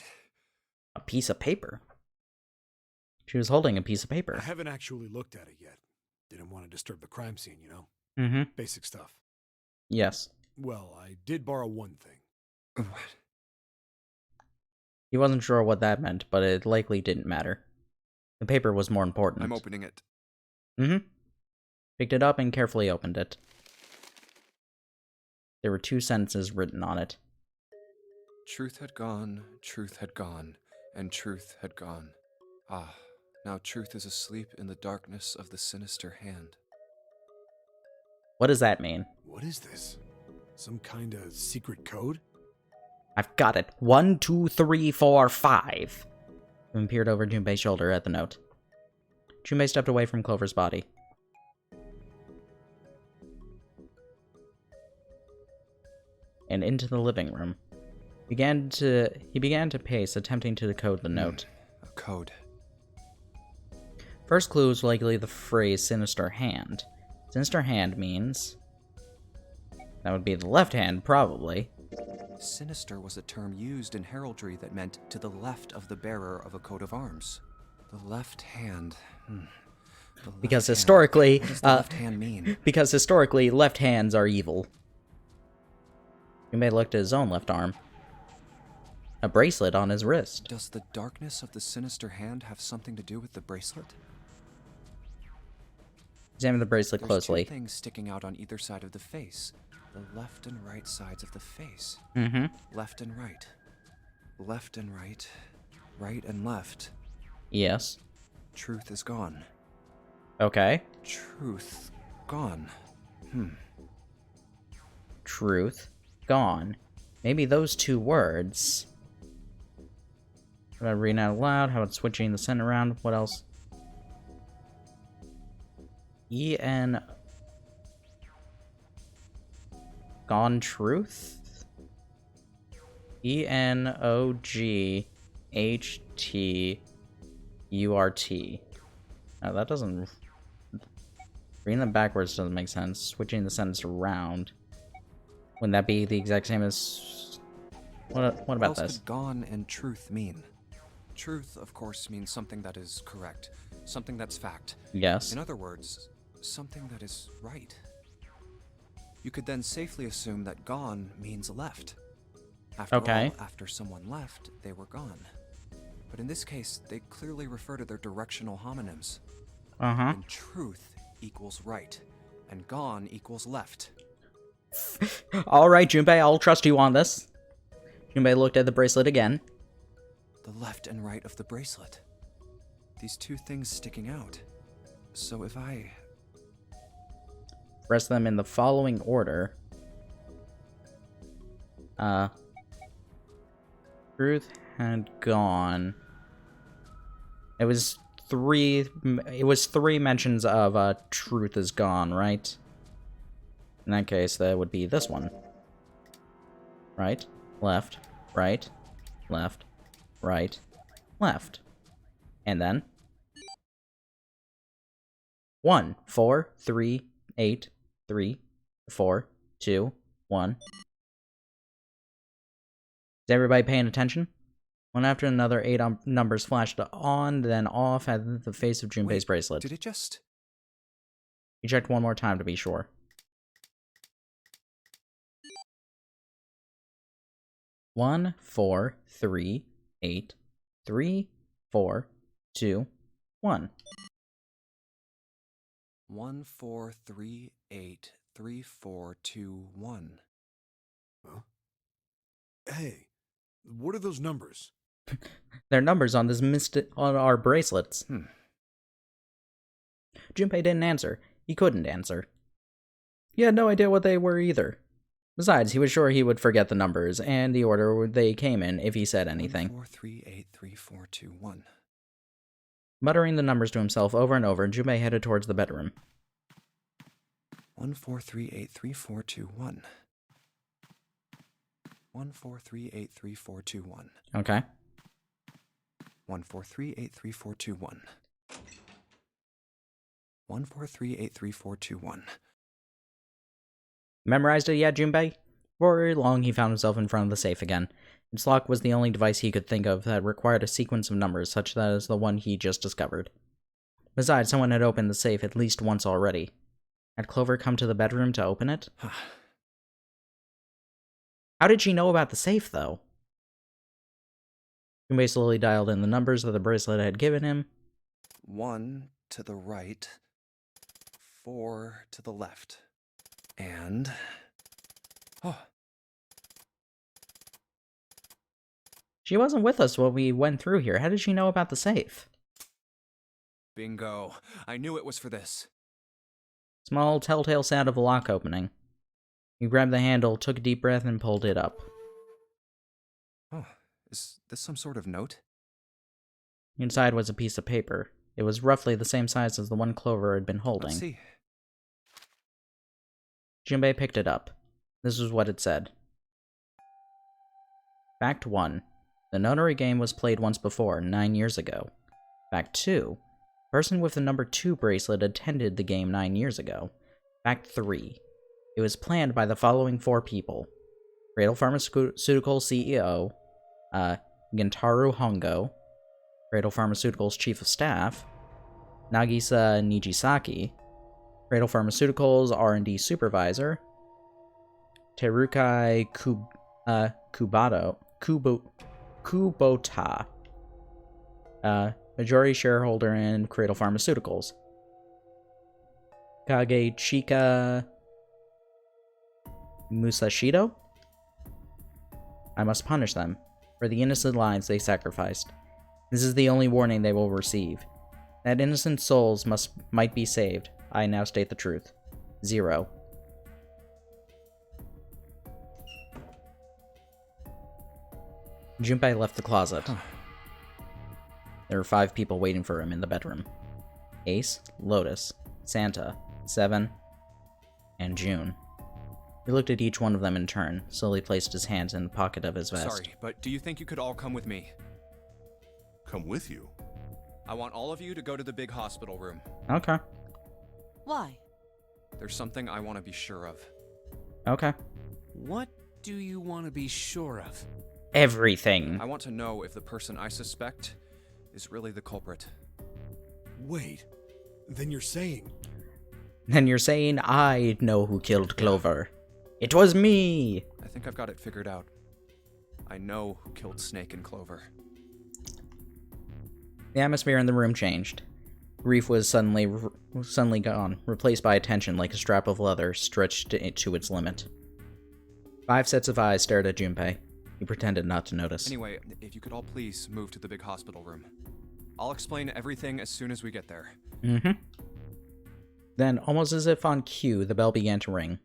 A piece of paper. She was holding a piece of paper. I haven't actually looked at it yet. Didn't want to disturb the crime scene, you know? Mm-hmm. Basic stuff. Yes. Well, I did borrow one thing. What? He wasn't sure what that meant, but it likely didn't matter. The paper was more important. I'm opening it. Mm-hmm. Picked it up and carefully opened it. There were 2 sentences written on it. Truth had gone, and truth had gone. Ah, now truth is asleep in the darkness of the sinister hand. What does that mean? What is this? Some kind of secret code? I've got it. 1, 2, 3, 4, 5. He peered over Junpei's shoulder at the note. Junpei stepped away from Clover's body. And into the living room. He began to pace, attempting to decode the note. A code. First clue was likely the phrase sinister hand. Sinister hand means... that would be the left hand, probably. Sinister was a term used in heraldry that meant to the left of the bearer of a coat of arms. The left hand. Because historically, What does the left hand mean? because historically, left hands are evil. Junpei looked at his own left arm. A bracelet on his wrist. Does the darkness of the sinister hand have something to do with the bracelet? Examine the bracelet There's closely. two things sticking out on either side of the face. The left and right sides of the face. Mm-hmm. Left and right. Left and right. Right and left. Yes. Truth is gone. Okay. Truth gone. Truth. Gone. Maybe those two words. How about reading out loud? How about switching the sentence around? What else? E-N... Gone truth? E-N-O-G-H-T-U-R-T. No, that doesn't... Reading them backwards doesn't make sense. Switching the sentence around. Wouldn't that be the exact same as... What What about else this? could gone and truth mean? Truth, of course, means something that is correct. Something that's fact. Yes. In other words, something that is right. You could then safely assume that gone means left. After Okay. all, after someone left, they were gone. But in this case, they clearly refer to their directional homonyms. Uh-huh. And truth equals right, and gone equals left. Alright, Junpei, I'll trust you on this. Junpei looked at the bracelet again. The left and right of the bracelet. These two things sticking out. So if I... Press them in the following order. Truth had gone. It was three mentions of truth is gone, right? In that case, that would be this one. Right, left, right, left, right, left. And then 1, 4, 3, 8, 3, 4, 2, 1. Is everybody paying attention? One after another, 8 numbers flashed on, then off at the face of Junpei's Wait, bracelet. Did it just... He checked one more time to be sure. One, 4, 3, 8, 3, 4, 2, 1. 1, 4, 3, 8, 3, 4, 2, 1. Huh? Hey, what are those numbers? They're numbers on this on our bracelets. Junpei didn't answer. He couldn't answer. He had no idea what they were either. Besides, he was sure he would forget the numbers and the order they came in if he said anything. 1, 4, 3, 8, 3, 4, 2, 1. Muttering the numbers to himself over and over, Junpei headed towards the bedroom. 1, 4, 3, 8, 3, 4, 2, 1. 1, 4, 3, 8, 3, 4, 2, 1. Okay. 1, 4, 3, 8, 3, 4, 2, 1. 1, 4, 3, 8, 3, 4, 2, 1. Memorized it yet, Junpei? For long, he found himself in front of the safe again. Its lock was the only device he could think of that required a sequence of numbers such as the one he just discovered. Besides, someone had opened the safe at least once already. Had Clover come to the bedroom to open it? How did she know about the safe, though? Junpei slowly dialed in the numbers that the bracelet had given him. 1 to the right, 4 to the left, and... Oh, She wasn't with us when we went through here. How did she know about the safe? bingo. I knew it was for this. Small telltale sound of a lock opening. He grabbed the handle, took a deep breath, and pulled it up. Oh, is this some sort of note? Inside was a piece of paper. It was roughly the same size as the one Clover had been holding. Let's see. Junpei picked it up. This was what it said. Fact 1. The notary game was played once before, 9 years ago. Fact 2. Person with the number 2 bracelet attended the game 9 years ago. Fact 3. It was planned by the following 4 people. Cradle Pharmaceutical CEO, Gentaro Hongo, Cradle Pharmaceutical's Chief of Staff, Nagisa Nijisaki, Cradle Pharmaceuticals R&D Supervisor, Terukai Kubota, majority shareholder in Cradle Pharmaceuticals. Kagechika Musashido? I must punish them for the innocent lives they sacrificed. This is the only warning they will receive. That innocent souls might be saved. I now state the truth. 0. Junpei left the closet. There were 5 people waiting for him in the bedroom. Ace, Lotus, Santa, Seven, and June. He looked at each one of them in turn, slowly placed his hands in the pocket of his vest. Sorry, but do you think you could all come with me? Come with you? I want all of you to go to the big hospital room. Okay. Why? There's something I want to be sure of. Okay. What do you want to be sure of? Everything. I want to know if the person I suspect is really the culprit. Wait, then you're saying... Then you're saying I know who killed Clover. It was me! I think I've got it figured out. I know who killed Snake and Clover. The atmosphere in the room changed. Grief was suddenly gone, replaced by attention like a strap of leather stretched to its limit. 5 sets of eyes stared at Junpei. He pretended not to notice. Anyway, if you could all please move to the big hospital room. I'll explain everything as soon as we get there. Mm-hmm. Then, almost as if on cue, the bell began to ring.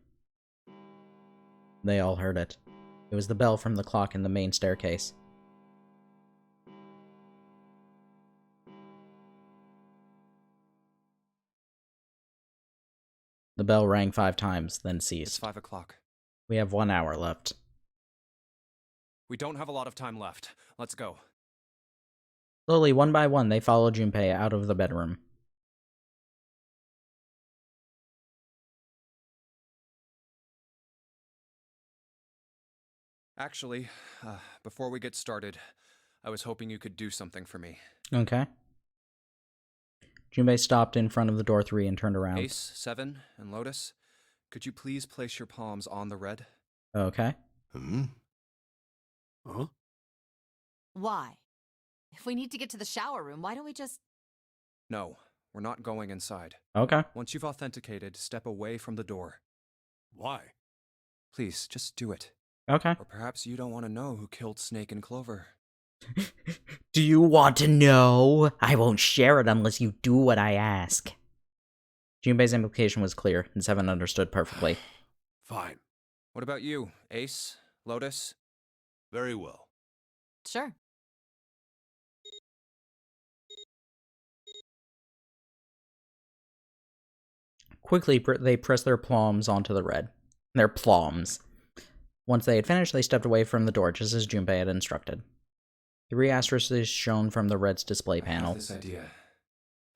They all heard it. It was the bell from the clock in the main staircase. The bell rang 5 times, then ceased. It's 5 o'clock. We have 1 hour left. We don't have a lot of time left. Let's go. Slowly, one by one, they followed Junpei out of the bedroom. Actually, before we get started, I was hoping you could do something for me. Okay. Junpei stopped in front of the door 3 and turned around. Ace, Seven, and Lotus, could you please place your palms on the red? Okay. Huh? Why? If we need to get to the shower room, why don't we just... No, we're not going inside. Okay. Once you've authenticated, step away from the door. Why? Please, just do it. Okay. Or perhaps you don't want to know who killed Snake and Clover. Do you want to know? I won't share it unless you do what I ask. Junpei's implication was clear, and Seven understood perfectly. Fine. What about you, Ace? Lotus? Very well. Sure. Quickly, they pressed their palms onto the red. Their palms. Once they had finished, they stepped away from the door, just as Junpei had instructed. 3 asterisks shone from the red's display I panel. have this idea.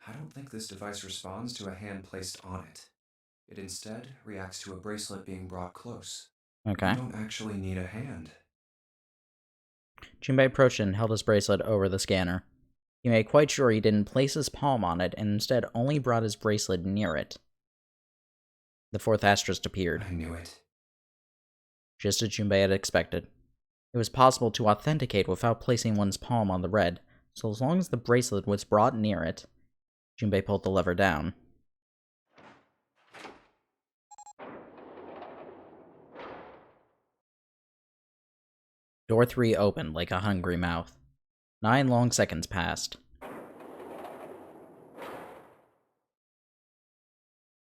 I don't think this device responds to a hand placed on it. It instead reacts to a bracelet being brought close. Okay. You don't actually need a hand. Junpei approached and held his bracelet over the scanner. He made quite sure he didn't place his palm on it, and instead only brought his bracelet near it. The 4th asterisk appeared. I knew it. Just as Junpei had expected. It was possible to authenticate without placing one's palm on the red, so as long as the bracelet was brought near it, Junpei pulled the lever down. Door 3 opened like a hungry mouth. 9 long seconds passed.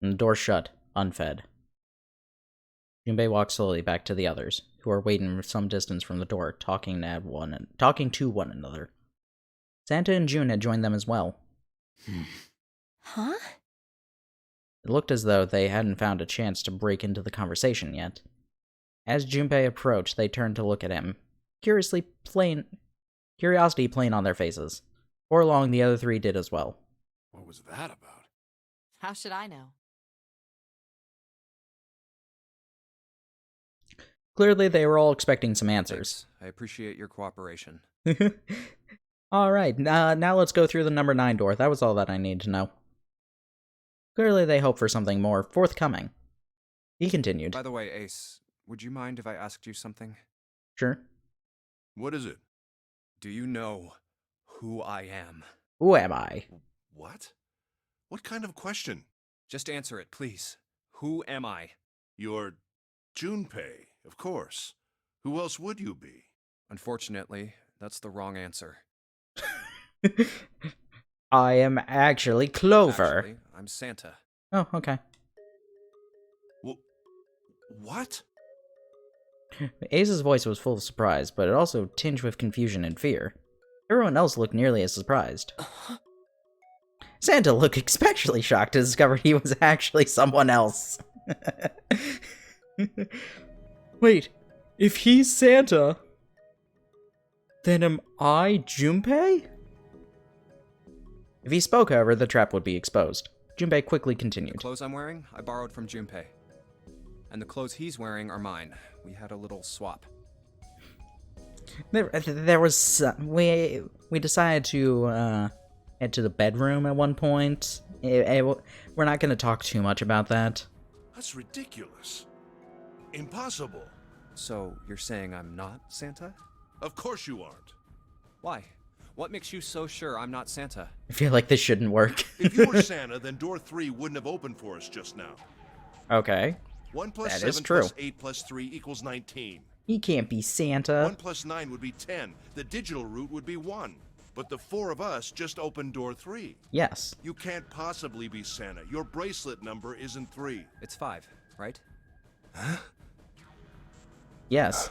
And the door shut, unfed. Junpei walked slowly back to the others, who were waiting some distance from the door, talking to one another. Santa and June had joined them as well. Huh? It looked as though they hadn't found a chance to break into the conversation yet. As Junpei approached, they turned to look at him, curiosity plain on their faces. Before long, the other 3 did as well. What was that about? How should I know? Clearly, they were all expecting some answers. Thanks. I appreciate your cooperation. Alright, now let's go through the number 9 door. That was all that I needed to know. Clearly they hope for something more forthcoming. He continued. By the way, Ace, would you mind if I asked you something? Sure. What is it? Do you know who I am? Who am I? What? What kind of question? Just answer it, please. Who am I? You're Junpei, of course. Who else would you be? Unfortunately, that's the wrong answer. I am actually Clover. Actually, I'm Santa. Oh, okay. What? Ace's voice was full of surprise, but it also tinged with confusion and fear. Everyone else looked nearly as surprised. Santa looked especially shocked to discover he was actually someone else. Wait, if he's Santa, then am I Junpei? If he spoke, however, the trap would be exposed. Junpei quickly continued. The clothes I'm wearing, I borrowed from Junpei. And the clothes he's wearing are mine. We had a little swap. There was we decided to head to the bedroom at one point. We're not going to talk too much about that. That's ridiculous. Impossible. So, you're saying I'm not Santa? Of course you aren't. Why? What makes you so sure I'm not Santa? I feel like this shouldn't work. If you were Santa, then door 3 wouldn't have opened for us just now. Okay. 1 plus That 7 is true. plus 8 plus 3 equals 19. He can't be Santa. 1 plus 9 would be 10. The digital route would be 1. But the 4 of us just opened door 3. Yes. You can't possibly be Santa. Your bracelet number isn't 3. It's 5, right? Yes.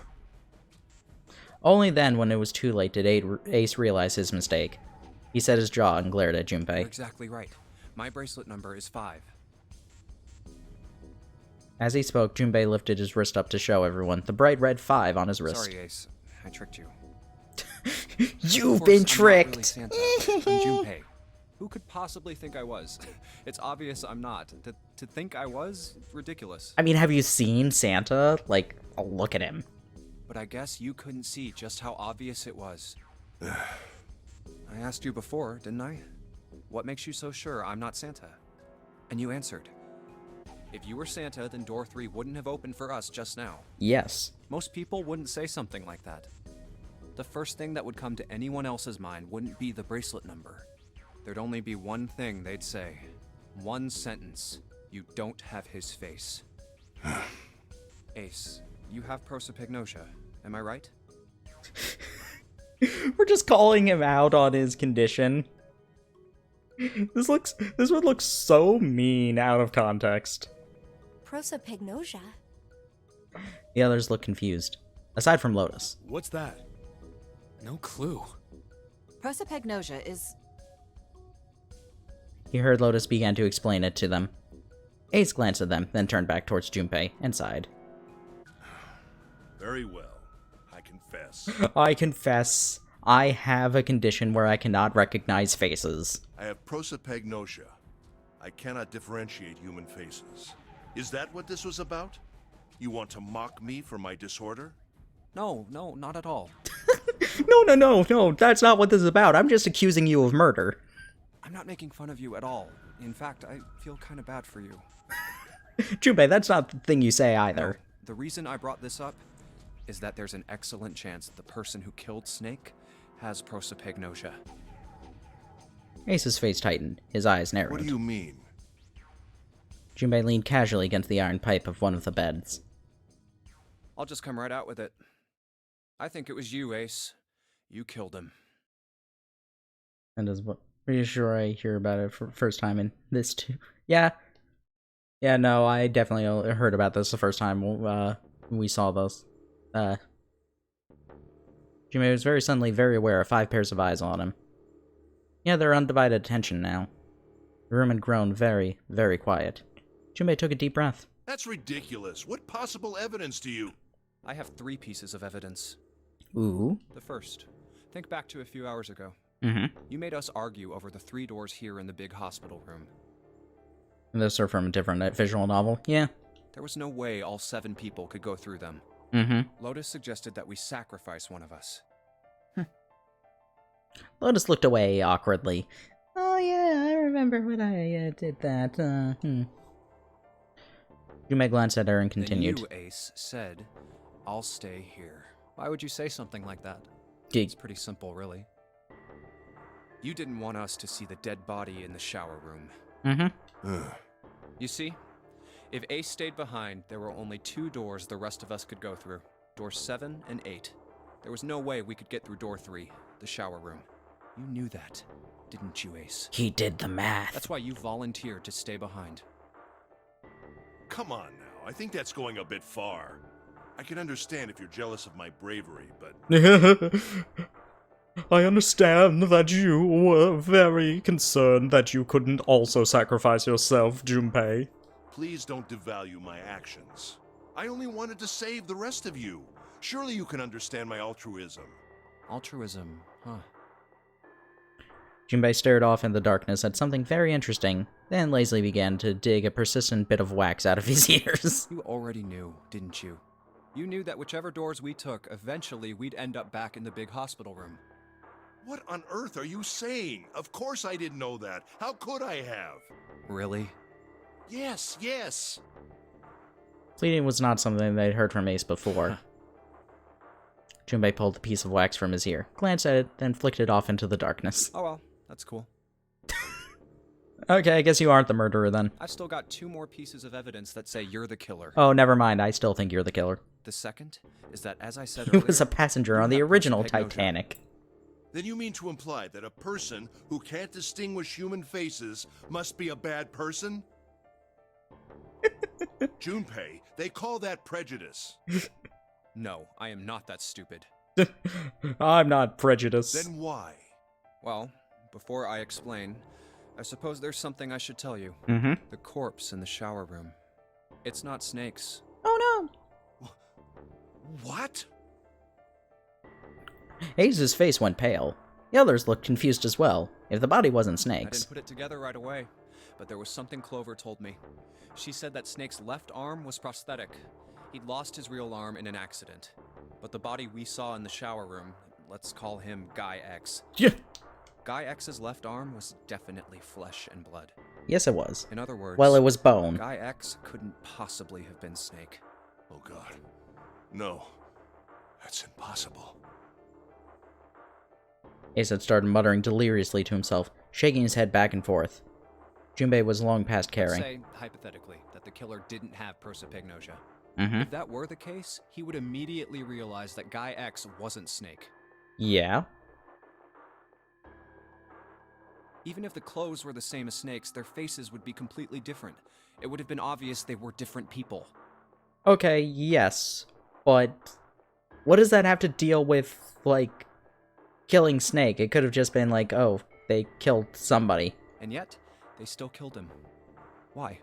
Only then, when it was too late, did Ace realize his mistake. He set his jaw and glared at You're Junpei. exactly right. My bracelet number is 5. As he spoke, Junpei lifted his wrist up to show everyone the bright red 5 on his wrist. Sorry, Ace. I tricked you. You've Of been course, I'm not really tricked! Santa. I'm Junpei. Who could possibly think I was? It's obvious I'm not. To think I was? Ridiculous. I mean, have you seen Santa? Like, oh, look at him. But I guess you couldn't see just how obvious it was. I asked you before, didn't I? What makes you so sure I'm not Santa? And you answered. If you were Santa, then door 3 wouldn't have opened for us just now. Yes. Most people wouldn't say something like that. The first thing that would come to anyone else's mind wouldn't be the bracelet number. There'd only be one thing they'd say. One sentence. You don't have his face. Ace, you have prosopagnosia, am I right? We're just calling him out on his condition. This would look so mean out of context. Prosopagnosia? The others look confused. Aside from Lotus. What's that? No clue. Prosopagnosia is... He heard Lotus begin to explain it to them. Ace glanced at them, then turned back towards Junpei and sighed. Very well. I confess. I confess, I have a condition where I cannot recognize faces. I have prosopagnosia. I cannot differentiate human faces. Is that what this was about? You want to mock me for my disorder? No, not at all. No, that's not what this is about. I'm just accusing you of murder. I'm not making fun of you at all. In fact, I feel kind of bad for you. Junpei, that's not the thing you say either. The reason I brought this up is that there's an excellent chance that the person who killed Snake has prosopagnosia. Ace's face tightened, his eyes narrowed. What do you mean? Junpei leaned casually against the iron pipe of one of the beds. I'll just come right out with it. I think it was you, Ace. You killed him. And pretty sure I hear about it for first time in this too. Yeah, no, I definitely heard about this the first time we saw this. Junpei was very suddenly very aware of 5 pairs of eyes on him. He had their undivided attention now. The room had grown very, very quiet. Junpei took a deep breath. That's ridiculous. What possible evidence do you... I have 3 pieces of evidence. Ooh. The first. Think back to a few hours ago. Mm-hmm. You made us argue over the 3 doors here in the big hospital room. Those are from a different visual novel. Yeah. There was no way all 7 people could go through them. Mm-hmm. Lotus suggested that we sacrifice one of us. Lotus looked away awkwardly. Oh yeah, I remember when I did that. Junpei glanced at her and continued. Then you, Ace, said, "I'll stay here." Why would you say something like that? Gee. It's pretty simple, really. You didn't want us to see the dead body in the shower room. Mm-hmm. You see, if Ace stayed behind, there were only 2 doors the rest of us could go through. Doors 7 and 8. There was no way we could get through door 3, the shower room. You knew that, didn't you, Ace? He did the math. That's why you volunteered to stay behind. Come on now, I think that's going a bit far. I can understand if you're jealous of my bravery, but... I understand that you were very concerned that you couldn't also sacrifice yourself, Junpei. Please don't devalue my actions. I only wanted to save the rest of you. Surely you can understand my altruism. Altruism, huh? Junpei stared off in the darkness at something very interesting, then lazily began to dig a persistent bit of wax out of his ears. You already knew, didn't you? You knew that whichever doors we took, eventually we'd end up back in the big hospital room. What on earth are you saying? Of course I didn't know that. How could I have? Really? Yes, yes. Fleeting was not something they'd heard from Ace before. Junpei pulled a piece of wax from his ear, glanced at it, then flicked it off into the darkness. Oh well, that's cool. Okay, I guess you aren't the murderer then. I've still got 2 more pieces of evidence that say you're the killer. Oh, never mind, I still think you're the killer. The second is that, as I said He earlier, was a passenger on the you have original prosopagnosia. Titanic. Then you mean to imply that a person who can't distinguish human faces must be a bad person? Junpei, they call that prejudice. No, I am not that stupid. I'm not prejudiced. Then why? Well, before I explain, I suppose there's something I should tell you. Mm-hmm. The corpse in the shower room. It's not Snake's. Oh no! What? Ace's face went pale. The others looked confused as well. If the body wasn't I Snake's. didn't put it together right away, but there was something Clover told me. She said that Snake's left arm was prosthetic. He'd lost his real arm in an accident. But the body we saw in the shower room, let's call him Guy X. Yeah. Guy X's left arm was definitely flesh and blood. Yes, it was. In other words, Well, it was bone. Guy X couldn't possibly have been Snake. Oh God. No. That's impossible. Ace had started muttering deliriously to himself, shaking his head back and forth. Junpei was long past Let's caring. say, hypothetically, that the killer didn't have prosopagnosia. Mm-hmm. If that were the case, he would immediately realize that Guy X wasn't Snake. Yeah. Even if the clothes were the same as Snake's, their faces would be completely different. It would have been obvious they were different people. Okay, yes. But what does that have to deal with, like, killing Snake? It could have just been like, oh, they killed somebody. And yet, they still killed him. Why?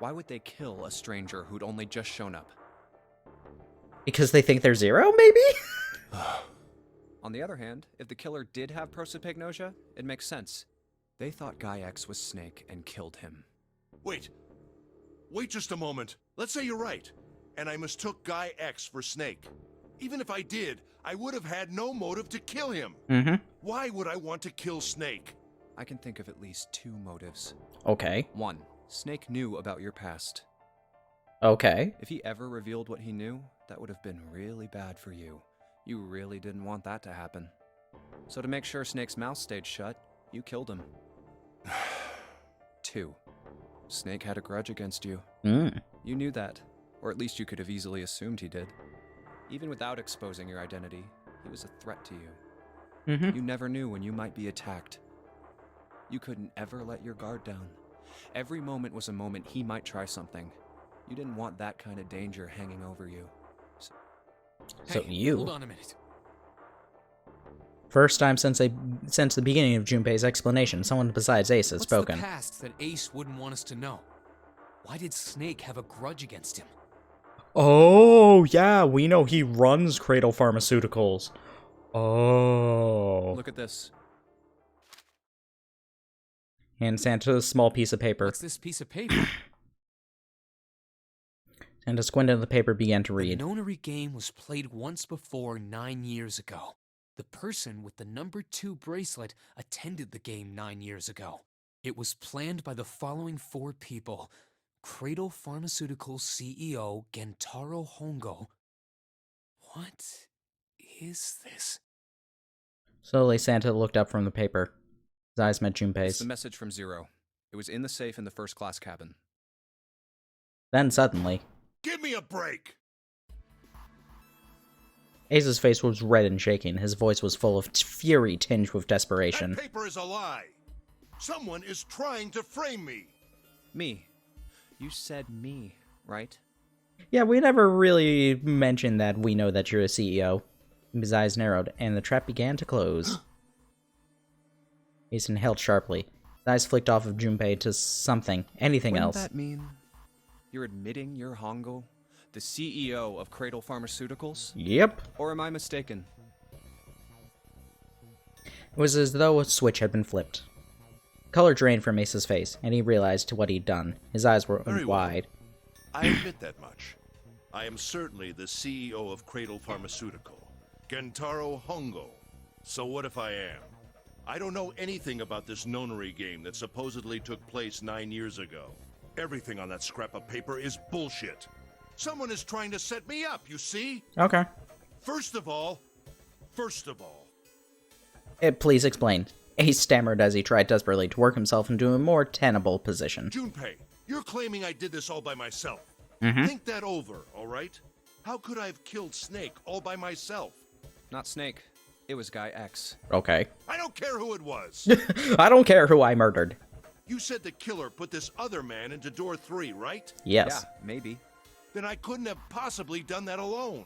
Why would they kill a stranger who'd only just shown up? Because they think they're Zero, maybe? On the other hand, if the killer did have prosopagnosia, it makes sense. They thought Guy X was Snake and killed him. Wait. Wait just a moment. Let's say you're right, and I mistook Guy X for Snake. Even if I did, I would have had no motive to kill him. Mm-hmm. Why would I want to kill Snake? I can think of at least 2 motives. Okay. 1. Snake knew about your past. Okay. If he ever revealed what he knew, that would have been really bad for you. You really didn't want that to happen. So to make sure Snake's mouth stayed shut, you killed him. 2. Snake had a grudge against you. You knew that, or at least you could have easily assumed he did. Even without exposing your identity, he was a threat to you. Mm-hmm. You never knew when you might be attacked. You couldn't ever let your guard down. Every moment was a moment he might try something. You didn't want that kind of danger hanging over you. So Hey, you... Hold on a minute. First time since the beginning of Junpei's explanation, someone besides Ace had What's spoken. the past that Ace wouldn't want us to know? Why did Snake have a grudge against him? Oh, yeah, we know he runs Cradle Pharmaceuticals. Oh. Look at this. And Santa a small piece of paper. What's this piece of paper? Santa squinted at the paper, began to The read. nonary game was played once before 9 years ago. The person with the number 2 bracelet attended the game 9 years ago. It was planned by the following 4 people: Cradle Pharmaceuticals CEO Gentaro Hongo. What is this? Slowly, Santa looked up from the paper. His eyes met It's the Junpei's. message from Zero. It was in the safe in the first class cabin. Then suddenly, Give me a break! Ace's face was red and shaking. His voice was full of fury tinged with desperation. That paper is a lie! Someone is trying to frame me! Me. You said me, right? Yeah, we never really mentioned that we know that you're a CEO. His eyes narrowed, and the trap began to close. Ace inhaled sharply. His eyes flicked off of Junpei to something, anything Wouldn't else. that mean you're admitting you're Hongo, the CEO of Cradle Pharmaceuticals? Yep. Or am I mistaken? It was as though a switch had been flipped. Color drained from Ace's face, and he realized what he'd done. His eyes were Very well. wide. I admit that much. I am certainly the CEO of Cradle Pharmaceutical, Gentaro Hongo. So what if I am? I don't know anything about this nonary game that supposedly took place 9 years ago. Everything on that scrap of paper is bullshit. Someone is trying to set me up, you see? Okay. First of all... Please explain. Ace stammered as he tried desperately to work himself into a more tenable position. Junpei, you're claiming I did this all by myself. Mm-hmm. Think that over, all right? How could I have killed Snake all by myself? Not Snake. It was Guy X. Okay. I don't care who it was. I don't care who I murdered. You said the killer put this other man into door 3, right? Yes. Yeah, maybe. Then I couldn't have possibly done that alone.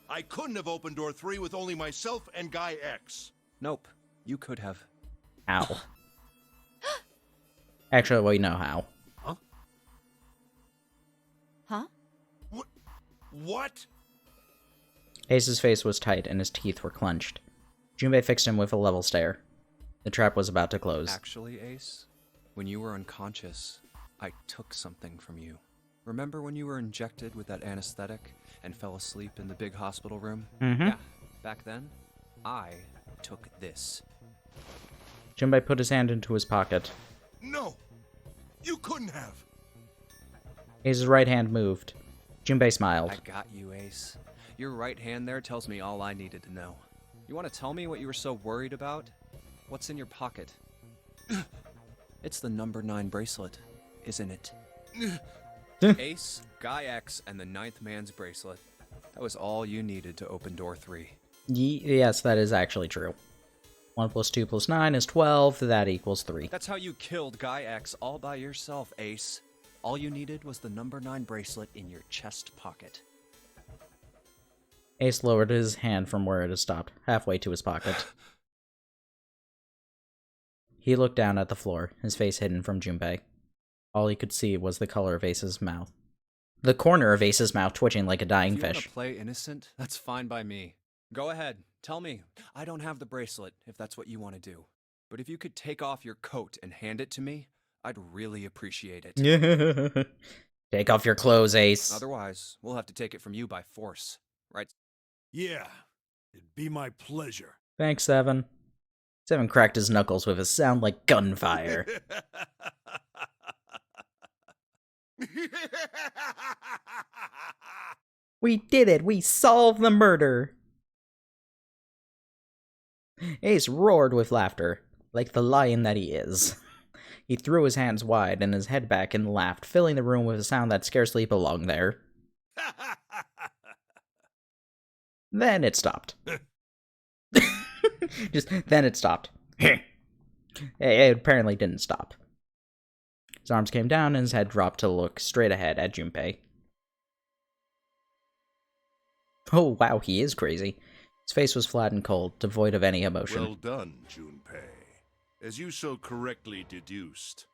I couldn't have opened door 3 with only myself and Guy X. Nope. You could have. How? Actually, we know how. Huh? What? Ace's face was tight and his teeth were clenched. Junpei fixed him with a level stare. The trap was about to close. Actually, Ace, when you were unconscious, I took something from you. Remember when you were injected with that anesthetic and fell asleep in the big hospital room? Mm-hmm. Yeah, back then, I took this. Junpei put his hand into his pocket. No! You couldn't have! Ace's right hand moved. Junpei smiled. I got you, Ace. Your right hand there tells me all I needed to know. You want to tell me what you were so worried about? What's in your pocket? It's the number 9 bracelet, isn't it? Ace, Guy X, and the 9th man's bracelet. That was all you needed to open door 3. Yes, that is actually true. 1 plus 2 plus 9 is 12. That equals 3. That's how you killed Guy X all by yourself, Ace. All you needed was the number 9 bracelet in your chest pocket. Ace lowered his hand from where it had stopped, halfway to his pocket. He looked down at the floor, his face hidden from Junpei. All he could see was the color of Ace's mouth. The corner of Ace's mouth twitching like a dying If you want fish. to play innocent, that's fine by me. Go ahead, tell me. I don't have the bracelet, if that's what you want to do. But if you could take off your coat and hand it to me, I'd really appreciate it. Take off your clothes, Ace. Otherwise, we'll have to take it from you by force, right? Yeah, it'd be my pleasure. Thanks, Seven. Seven cracked his knuckles with a sound like gunfire. We did it! We solved the murder! Ace roared with laughter, like the lion that he is. He threw his hands wide and his head back and laughed, filling the room with a sound that scarcely belonged there. Then it stopped. Then it stopped. It apparently didn't stop. His arms came down and his head dropped to look straight ahead at Junpei. Oh wow, he is crazy. His face was flat and cold, devoid of any emotion. Well done, Junpei. As you so correctly deduced,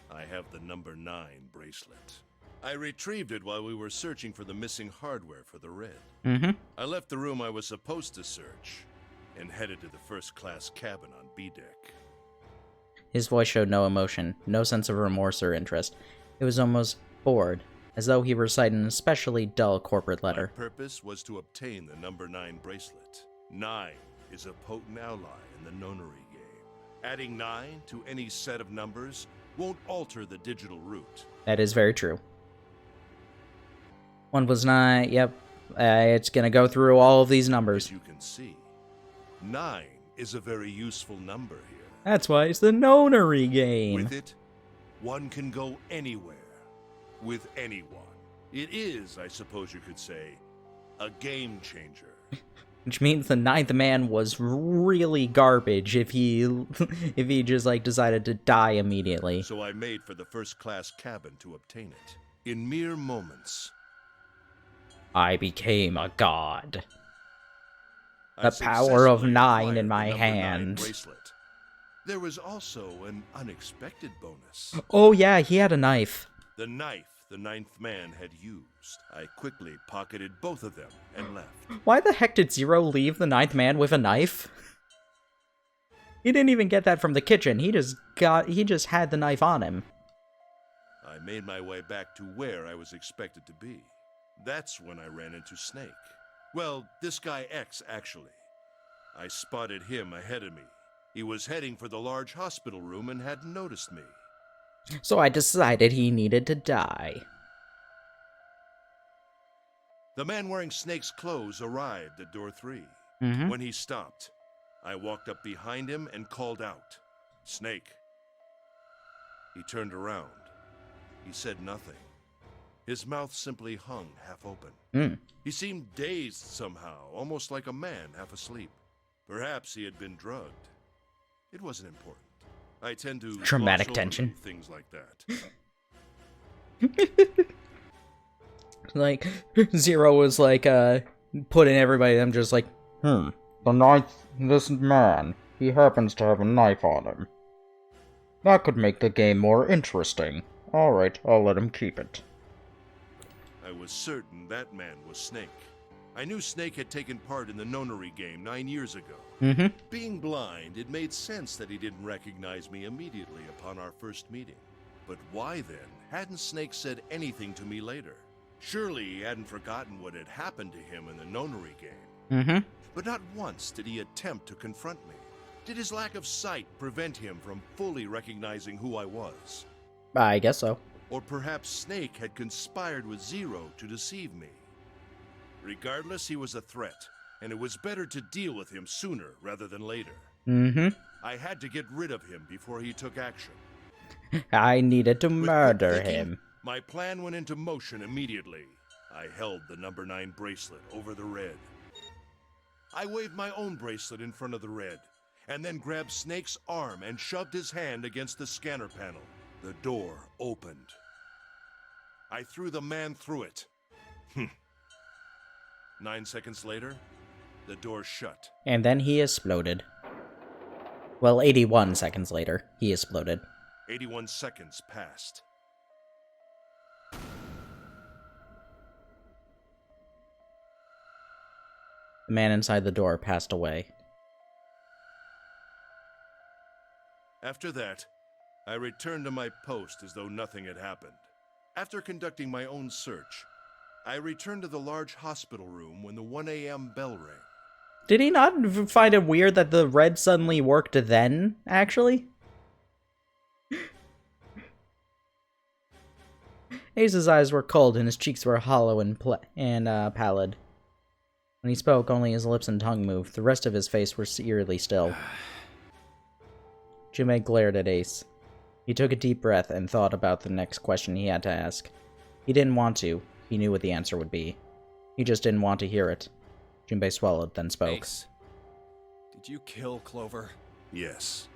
I have the number 9 bracelet. I retrieved it while we were searching for the missing hardware for the Red. Mm-hmm. I left the room I was supposed to search and headed to the first-class cabin on B-deck. His voice showed no emotion, no sense of remorse or interest. It was almost bored, as though he were reciting an especially dull corporate letter. My purpose was to obtain the number 9 bracelet. 9 is a potent ally in the nonary game. Adding 9 to any set of numbers won't alter the digital root. That is very true. 1 plus 9, yep. It's gonna go through all of these numbers. As you can see, 9 is a very useful number here. That's why it's the nonary game. With it, one can go anywhere, with anyone. It is, I suppose you could say, a game changer. Which means the 9th man was really garbage if he if he just like decided to die immediately. So I made for the first-class cabin to obtain it. In mere moments, I became a god. I The power of successfully 9 acquired in the my number 9 hand. bracelet. There was also an unexpected bonus. Oh yeah, he had a knife. The knife the 9th man had used. I quickly pocketed both of them and left. Why the heck did Zero leave the 9th man with a knife? He didn't even get that from the kitchen. He just had the knife on him. I made my way back to where I was expected to be. That's when I ran into Snake. Well, this guy X, actually. I spotted him ahead of me. He was heading for the large hospital room and hadn't noticed me. So I decided he needed to die. The man wearing Snake's clothes arrived at door 3. When he stopped, I walked up behind him and called out, "Snake." He turned around. He said nothing. His mouth simply hung half open. He seemed dazed somehow, almost like a man half asleep. Perhaps he had been drugged. It wasn't important. I tend to Traumatic gloss over tension. things like that. Like, Zero was like, putting everybody, I'm just like, the 9th, this man, he happens to have a knife on him. That could make the game more interesting. Alright, I'll let him keep it. I was certain that man was Snake. I knew Snake had taken part in the nonary game 9 years ago. Being blind, it made sense that he didn't recognize me immediately upon our first meeting. But why then hadn't Snake said anything to me later? Surely he hadn't forgotten what had happened to him in the nonary game. But not once did he attempt to confront me. Did his lack of sight prevent him from fully recognizing who I was? I guess so. Or perhaps Snake had conspired with Zero to deceive me. Regardless, he was a threat, and it was better to deal with him sooner rather than later. I had to get rid of him before he took action. I needed to With quick murder thinking, him. My plan went into motion immediately. I held the number 9 bracelet over the red. I waved my own bracelet in front of the red, and then grabbed Snake's arm and shoved his hand against the scanner panel. The door opened. I threw the man through it. 9 seconds later, the door shut. And then he exploded. Well, 81 seconds later, he exploded. 81 seconds passed. The man inside the door passed away. After that, I returned to my post as though nothing had happened. After conducting my own search, I returned to the large hospital room when the 1 a.m. bell rang. Did he not find it weird that the red suddenly worked then, actually? Ace's eyes were cold and his cheeks were hollow and pallid. When he spoke, only his lips and tongue moved. The rest of his face was eerily still. Junpei glared at Ace. He took a deep breath and thought about the next question he had to ask. He didn't want to. He knew what the answer would be. He just didn't want to hear it. Junpei swallowed, then spoke. Ace, did you kill Clover? Yes.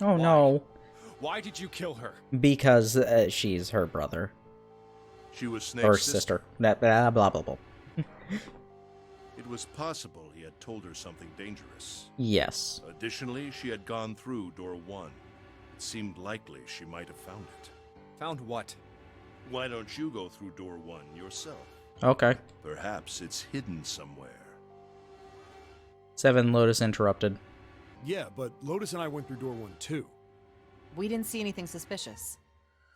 Oh no. Why did you kill her? Because she's her brother. She was Snake's Or sister. Blah, blah, blah, blah. It was possible he had told her something dangerous. Yes. Additionally, she had gone through door 1. It seemed likely she might have found it. Found what? Why don't you go through door 1 yourself? Okay. Perhaps it's hidden somewhere. 7 Lotus interrupted. Yeah, but Lotus and I went through door 1 too. We didn't see anything suspicious.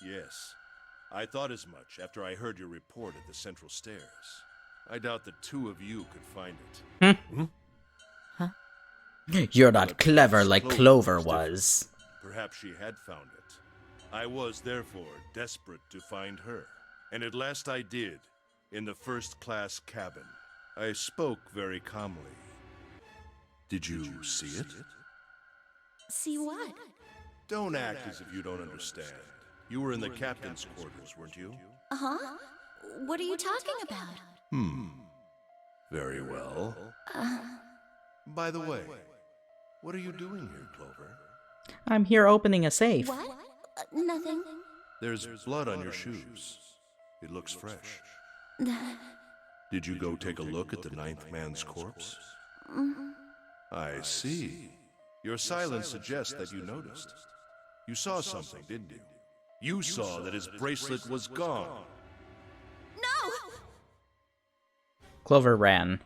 Yes. I thought as much after I heard your report at the central stairs. I doubt the two of you could find it. Huh? You're not clever Perhaps like Clover different. was. Perhaps she had found it. I was, therefore, desperate to find her. And at last I did, in the first-class cabin. I spoke very calmly. Did you see it? See what? Don't act as if you don't understand. You were in the captain's quarters, weren't you? Uh-huh. What are you talking about? Very well. By the way, what are you doing here, Clover? I'm here opening a safe. What? Nothing. There's blood on your shoes. It looks fresh. Did you go take a look at the ninth man's corpse? I see. Your silence suggests that you noticed. You saw something, didn't you? You saw that his bracelet was gone. No! Clover ran.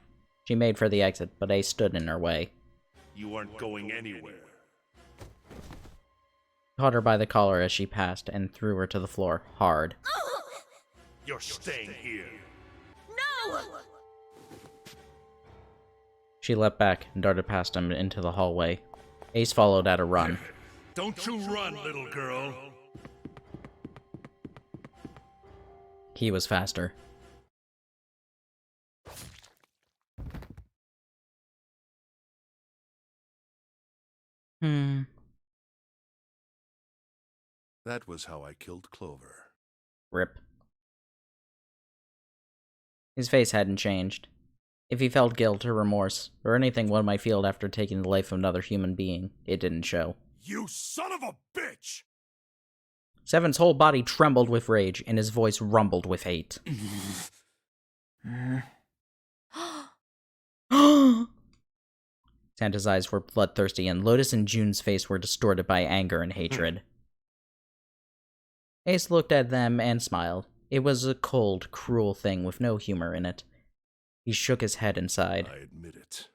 She made for the exit, but Ace stood in her way. You aren't going anywhere. Caught her by the collar as she passed and threw her to the floor, hard. You're staying here. No! She leapt back and darted past him into the hallway. Ace followed at a run. Don't you run, little girl. He was faster. That was how I killed Clover. Rip. His face hadn't changed. If he felt guilt or remorse, or anything one might feel after taking the life of another human being, it didn't show. You son of a bitch! Seven's whole body trembled with rage, and his voice rumbled with hate. Santa's eyes were bloodthirsty, and Lotus and June's face were distorted by anger and hatred. Ace looked at them and smiled. It was a cold, cruel thing with no humor in it. He shook his head and sighed. I admit it.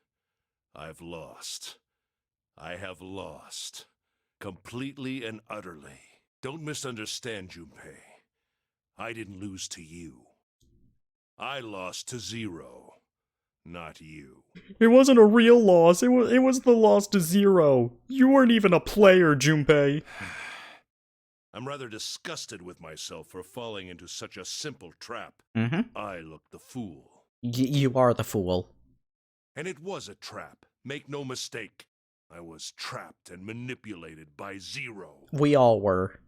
I've lost. I have lost. Completely and utterly. Don't misunderstand, Junpei. I didn't lose to you. I lost to Zero, not you. It wasn't a real loss. It was the loss to Zero. You weren't even a player, Junpei. I'm rather disgusted with myself for falling into such a simple trap. I looked the fool. You are the fool. And it was a trap. Make no mistake. I was trapped and manipulated by Zero. We all were.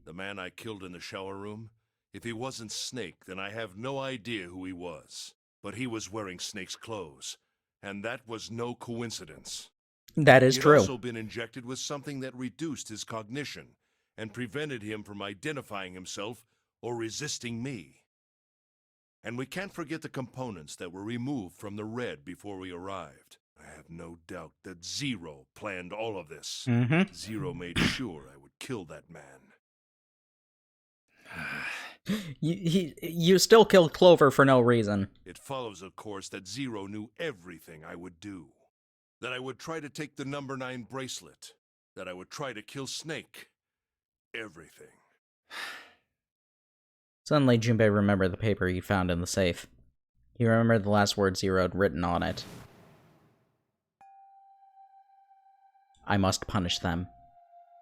The man I killed in the shower room? If he wasn't Snake, then I have no idea who he was. But he was wearing Snake's clothes. And that was no coincidence. That is true. He'd also been injected with something that reduced his cognition and prevented him from identifying himself or resisting me. And we can't forget the components that were removed from the red before we arrived. I have no doubt that Zero planned all of this. Zero made sure I would kill that man. You still killed Clover for no reason. It follows, of course, that Zero knew everything I would do. That I would try to take the number 9 bracelet. That I would try to kill Snake. Everything. Suddenly, Junpei remembered the paper he found in the safe. He remembered the last words Zero had written on it. I must punish them.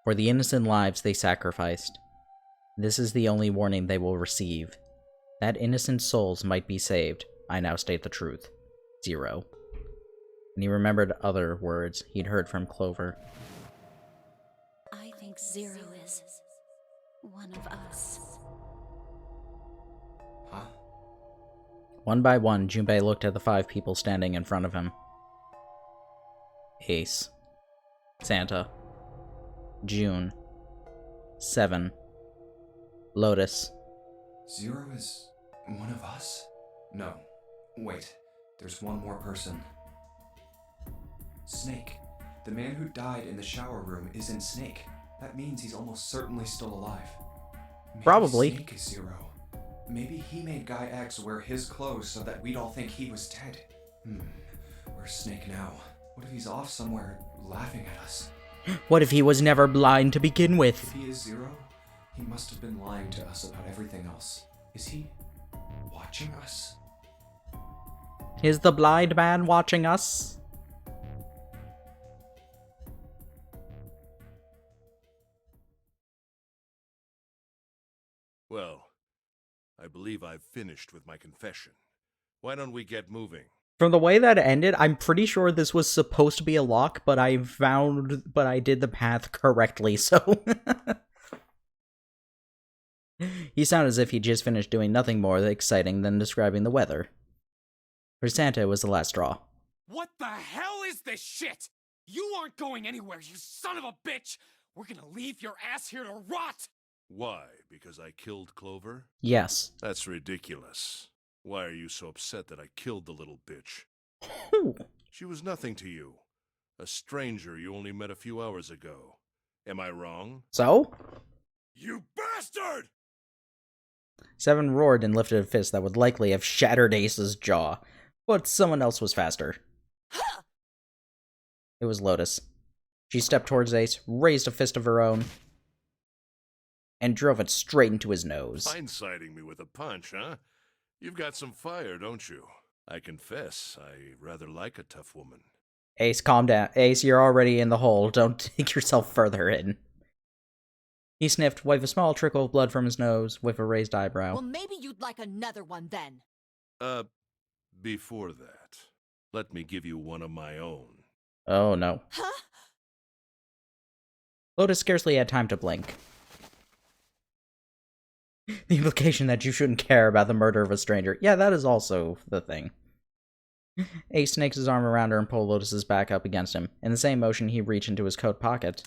For the innocent lives they sacrificed. This is the only warning they will receive. That innocent souls might be saved. I now state the truth. Zero. And he remembered other words he'd heard from Clover. I think Zero is one of us. Huh? One by one, Junpei looked at the 5 people standing in front of him. Ace. Santa. June. 7. Lotus. Zero is one of us? No. Wait. There's one more person. Snake. The man who died in the shower room isn't Snake. That means he's almost certainly still alive. Maybe Probably. Snake is Zero. Maybe he made Guy X wear his clothes so that we'd all think he was dead. Where's Snake now? What if he's off somewhere laughing at us? What if he was never blind to begin with? If he is Zero, he must have been lying to us about everything else. Is he watching us? Is the blind man watching us? Well, I believe I've finished with my confession. Why don't we get moving? From the way that ended, I'm pretty sure this was supposed to be a lock, but I did the path correctly, so... He sounded as if he just finished doing nothing more exciting than describing the weather. For Santa, it was the last straw. What the hell is this shit? You aren't going anywhere, you son of a bitch! We're gonna leave your ass here to rot! Why? Because I killed Clover? Yes. That's ridiculous. Why are you so upset that I killed the little bitch? She was nothing to you. A stranger you only met a few hours ago. Am I wrong? So? You bastard! Seven roared and lifted a fist that would likely have shattered Ace's jaw, but someone else was faster. It was Lotus. She stepped towards Ace, raised a fist of her own, and drove it straight into his nose. Blindsiding me with a punch, huh? You've got some fire, don't you? I confess, I rather like a tough woman. Ace, calm down. Ace, you're already in the hole. Don't take yourself further in. He sniffed, wiped a small trickle of blood from his nose with a raised eyebrow. Well, maybe you'd like another one then. Before that, let me give you one of my own. Oh, no. Huh? Lotus scarcely had time to blink. The implication that you shouldn't care about the murder of a stranger. Yeah, that is also the thing. Ace snakes his arm around her and pulled Lotus's back up against him. In the same motion, he reached into his coat pocket.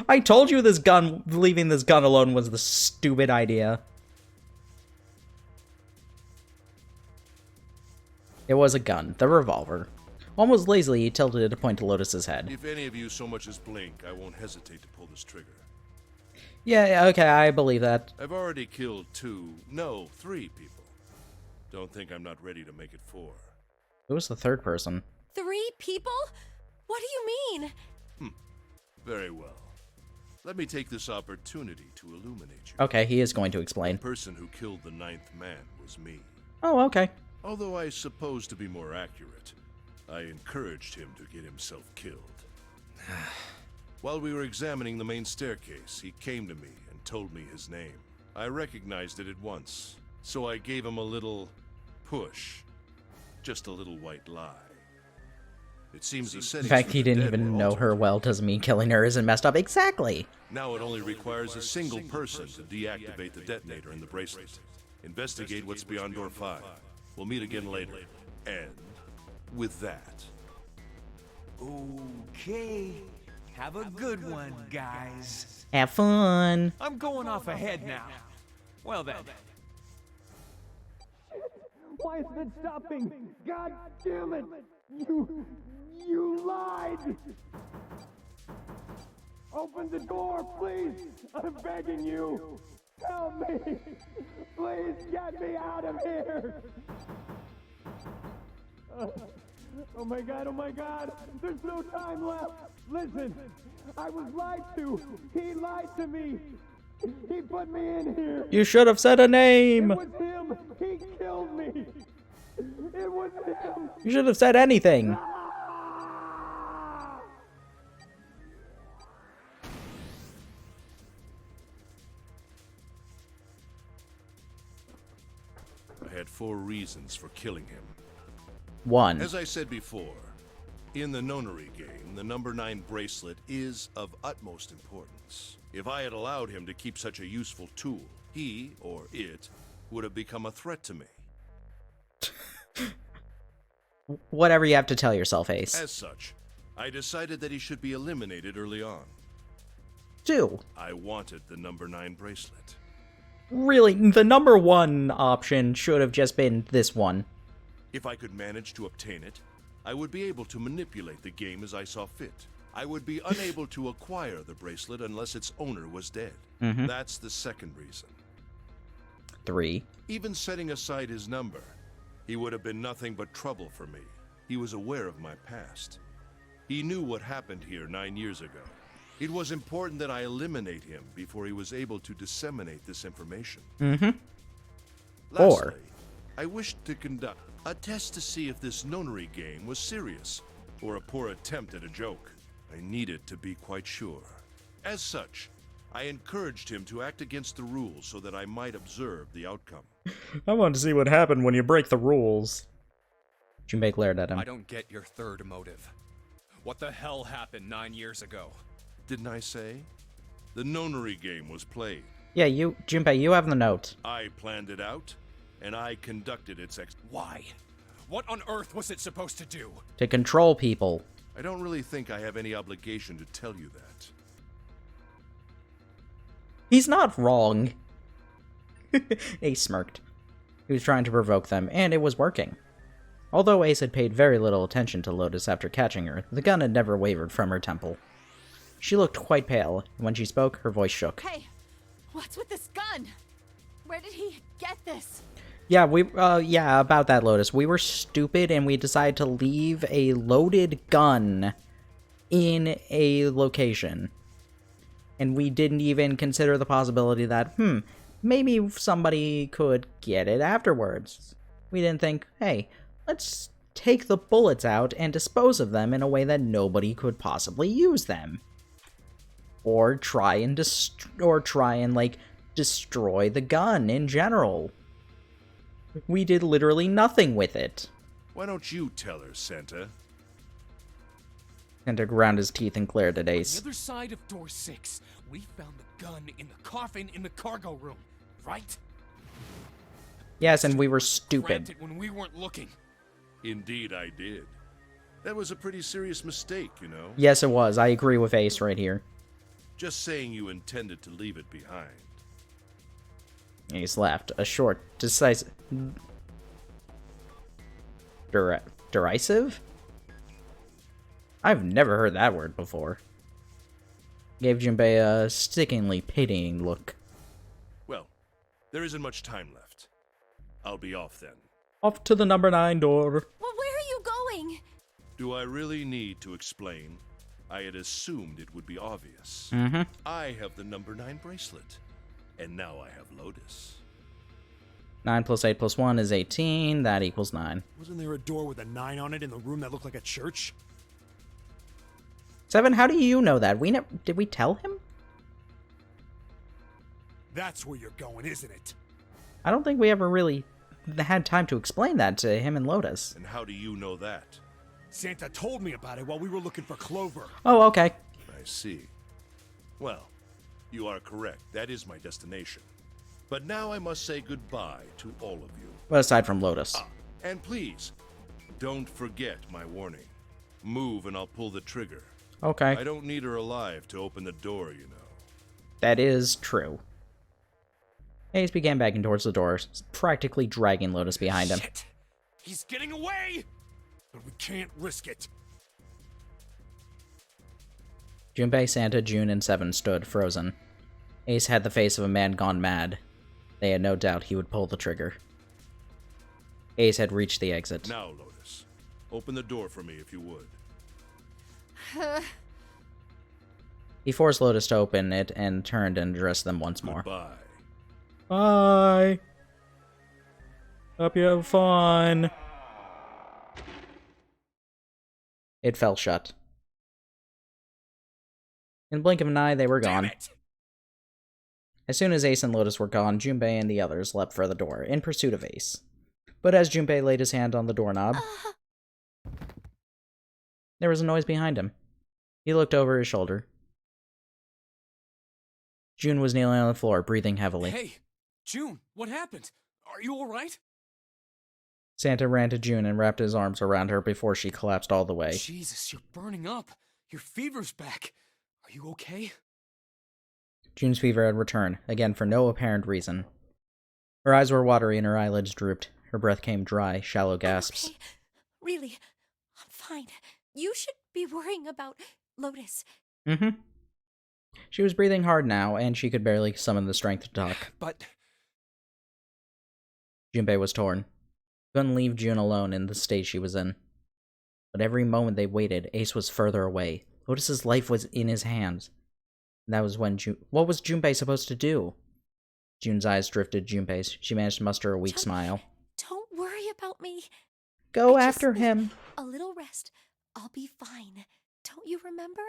I told you leaving this gun alone was the stupid idea. It was a gun, the revolver. Almost lazily, he tilted it to point to Lotus's head. If any of you so much as blink, I won't hesitate to pull this trigger. Yeah, okay, I believe that. I've already killed 3 people. Don't think I'm not ready to make it 4. Who was the third person? 3 people? What do you mean? Very well. Let me take this opportunity to illuminate you. Okay, he is going to explain. The person who killed the 9th man was me. Oh, okay. Although I suppose to be more accurate, I encouraged him to get himself killed. While we were examining the main staircase, he came to me and told me his name. I recognized it at once, so I gave him a little push. Just a little white lie. It seems the The settings fact for he the didn't dead even were know her altered. well doesn't mean killing her isn't messed up. Exactly! Now it only requires a single person to deactivate the detonator in the bracelet. Investigate what's beyond door 5. We'll meet again later. And with that... Okay. Have a good one, guys. Have fun! I'm going off ahead now. Well then. Why is it stopping? God damn it! You lied! Open the door, please! I'm begging you! Help me! Please get me out of here! Oh my god, oh my god! There's no time left! Listen! I was lied to! He lied to me! He put me in here! You should have said a name! It was him! He killed me! It was him! You should have said anything! I had 4 reasons for killing him. 1. As I said before, in the nonary game, the number 9 bracelet is of utmost importance. If I had allowed him to keep such a useful tool, he, or it, would have become a threat to me. Whatever you have to tell yourself, Ace. As such, I decided that he should be eliminated early on. 2. I wanted the number 9 bracelet. Really, the number 1 option should have just been this one. If I could manage to obtain it, I would be able to manipulate the game as I saw fit. I would be unable to acquire the bracelet unless its owner was dead. That's the second reason. 3. Even setting aside his number, he would have been nothing but trouble for me. He was aware of my past. He knew what happened here 9 years ago. It was important that I eliminate him before he was able to disseminate this information. Lastly, I wished to conduct a test to see if this nonary game was serious, or a poor attempt at a joke. I needed to be quite sure. As such, I encouraged him to act against the rules so that I might observe the outcome. I want to see what happened when you break the rules. Junpei glared at him. I don't get your third motive. What the hell happened 9 years ago? Didn't I say? The nonary game was played. Yeah, Junpei, you have the note. I planned it out, and I conducted its Why? What on earth was it supposed to do? To control people. I don't really think I have any obligation to tell you that. He's not wrong. Ace smirked. He was trying to provoke them, and it was working. Although Ace had paid very little attention to Lotus after catching her, the gun had never wavered from her temple. She looked quite pale, and when she spoke, her voice shook. Hey, what's with this gun? Where did he get this? Yeah, yeah, about that, Lotus. We were stupid, and we decided to leave a loaded gun in a location. And we didn't even consider the possibility that, maybe somebody could get it afterwards. We didn't think, hey, let's take the bullets out and dispose of them in a way that nobody could possibly use them. Or try and destroy the gun in general. We did literally nothing with it. Why don't you tell her, Santa? Santa ground his teeth and glared at Ace. On the other side of door 6, we found the gun in the coffin in the cargo room, right? Yes, and we were stupid. Grabbed it when we weren't looking. Indeed I did. That was a pretty serious mistake, you know. Yes, it was. I agree with Ace right here. Just saying you intended to leave it behind. Ace laughed. A short, decisive... derisive? I've never heard that word before. Gave Junpei a stickingly pitying look. Well, there isn't much time left. I'll be off then. Off to the number 9 door. Well, where are you going? Do I really need to explain? I had assumed it would be obvious. I have the number 9 bracelet. And now I have Lotus. 9 plus 8 plus 1 is 18. That equals 9. Wasn't there a door with a 9 on it in the room that looked like a church? 7, how do you know that? Did we tell him? That's where you're going, isn't it? I don't think we ever really had time to explain that to him and Lotus. And how do you know that? Santa told me about it while we were looking for Clover. Oh, okay. I see. Well, you are correct. That is my destination. But now I must say goodbye to all of you. Well, aside from Lotus. And please, don't forget my warning. Move and I'll pull the trigger. Okay. I don't need her alive to open the door, you know. That is true. Ace began backing towards the door, practically dragging Lotus behind him. Shit! He's getting away! But we can't risk it. Junpei, Santa, June, and 7 stood, frozen. Ace had the face of a man gone mad. They had no doubt he would pull the trigger. Ace had reached the exit. Now, Lotus, open the door for me if you would. He forced Lotus to open it and turned and addressed them once more. Goodbye. Bye. Hope you have fun. It fell shut. In the blink of an eye, they were gone. Damn it! As soon as Ace and Lotus were gone, Junpei and the others leapt for the door, in pursuit of Ace. But as Junpei laid his hand on the doorknob, there was a noise behind him. He looked over his shoulder. June was kneeling on the floor, breathing heavily. Hey, June, what happened? Are you all right? Santa ran to June and wrapped his arms around her before she collapsed all the way. Jesus, you're burning up. Your fever's back. Are you okay? June's fever had returned, again for no apparent reason. Her eyes were watery and her eyelids drooped. Her breath came dry, shallow gasps. Okay. Really, I'm fine. You should be worrying about Lotus. She was breathing hard now, and she could barely summon the strength to talk. But... Junpei was torn. Couldn't leave June alone in the state she was in. But every moment they waited, Ace was further away. Lotus's life was in his hands. And that was when what was Junpei supposed to do? June's eyes drifted to Junpei's. She managed to muster a weak smile. Don't worry about me. Go I after just need him. A little rest. I'll be fine. Don't you remember?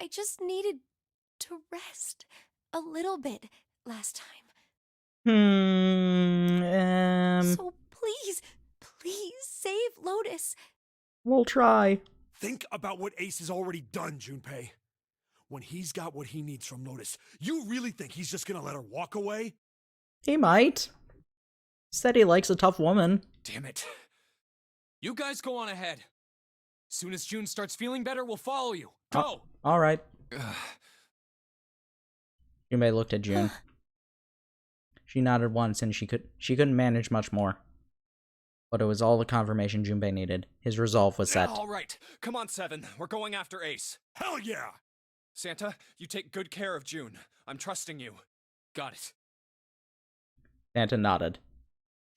I just needed to rest a little bit last time. So please, please save Lotus. We'll try. Think about what Ace has already done, Junpei. When he's got what he needs from Lotus, you really think he's just gonna let her walk away? He might. Said he likes a tough woman. Damn it. You guys go on ahead. Soon as June starts feeling better, we'll follow you. Go! All right. Junpei looked at June. She nodded once, and she couldn't manage much more. But it was all the confirmation Junpei needed. His resolve was set. All right. Come on, Seven. We're going after Ace. Hell yeah! Santa, you take good care of June. I'm trusting you. Got it. Santa nodded.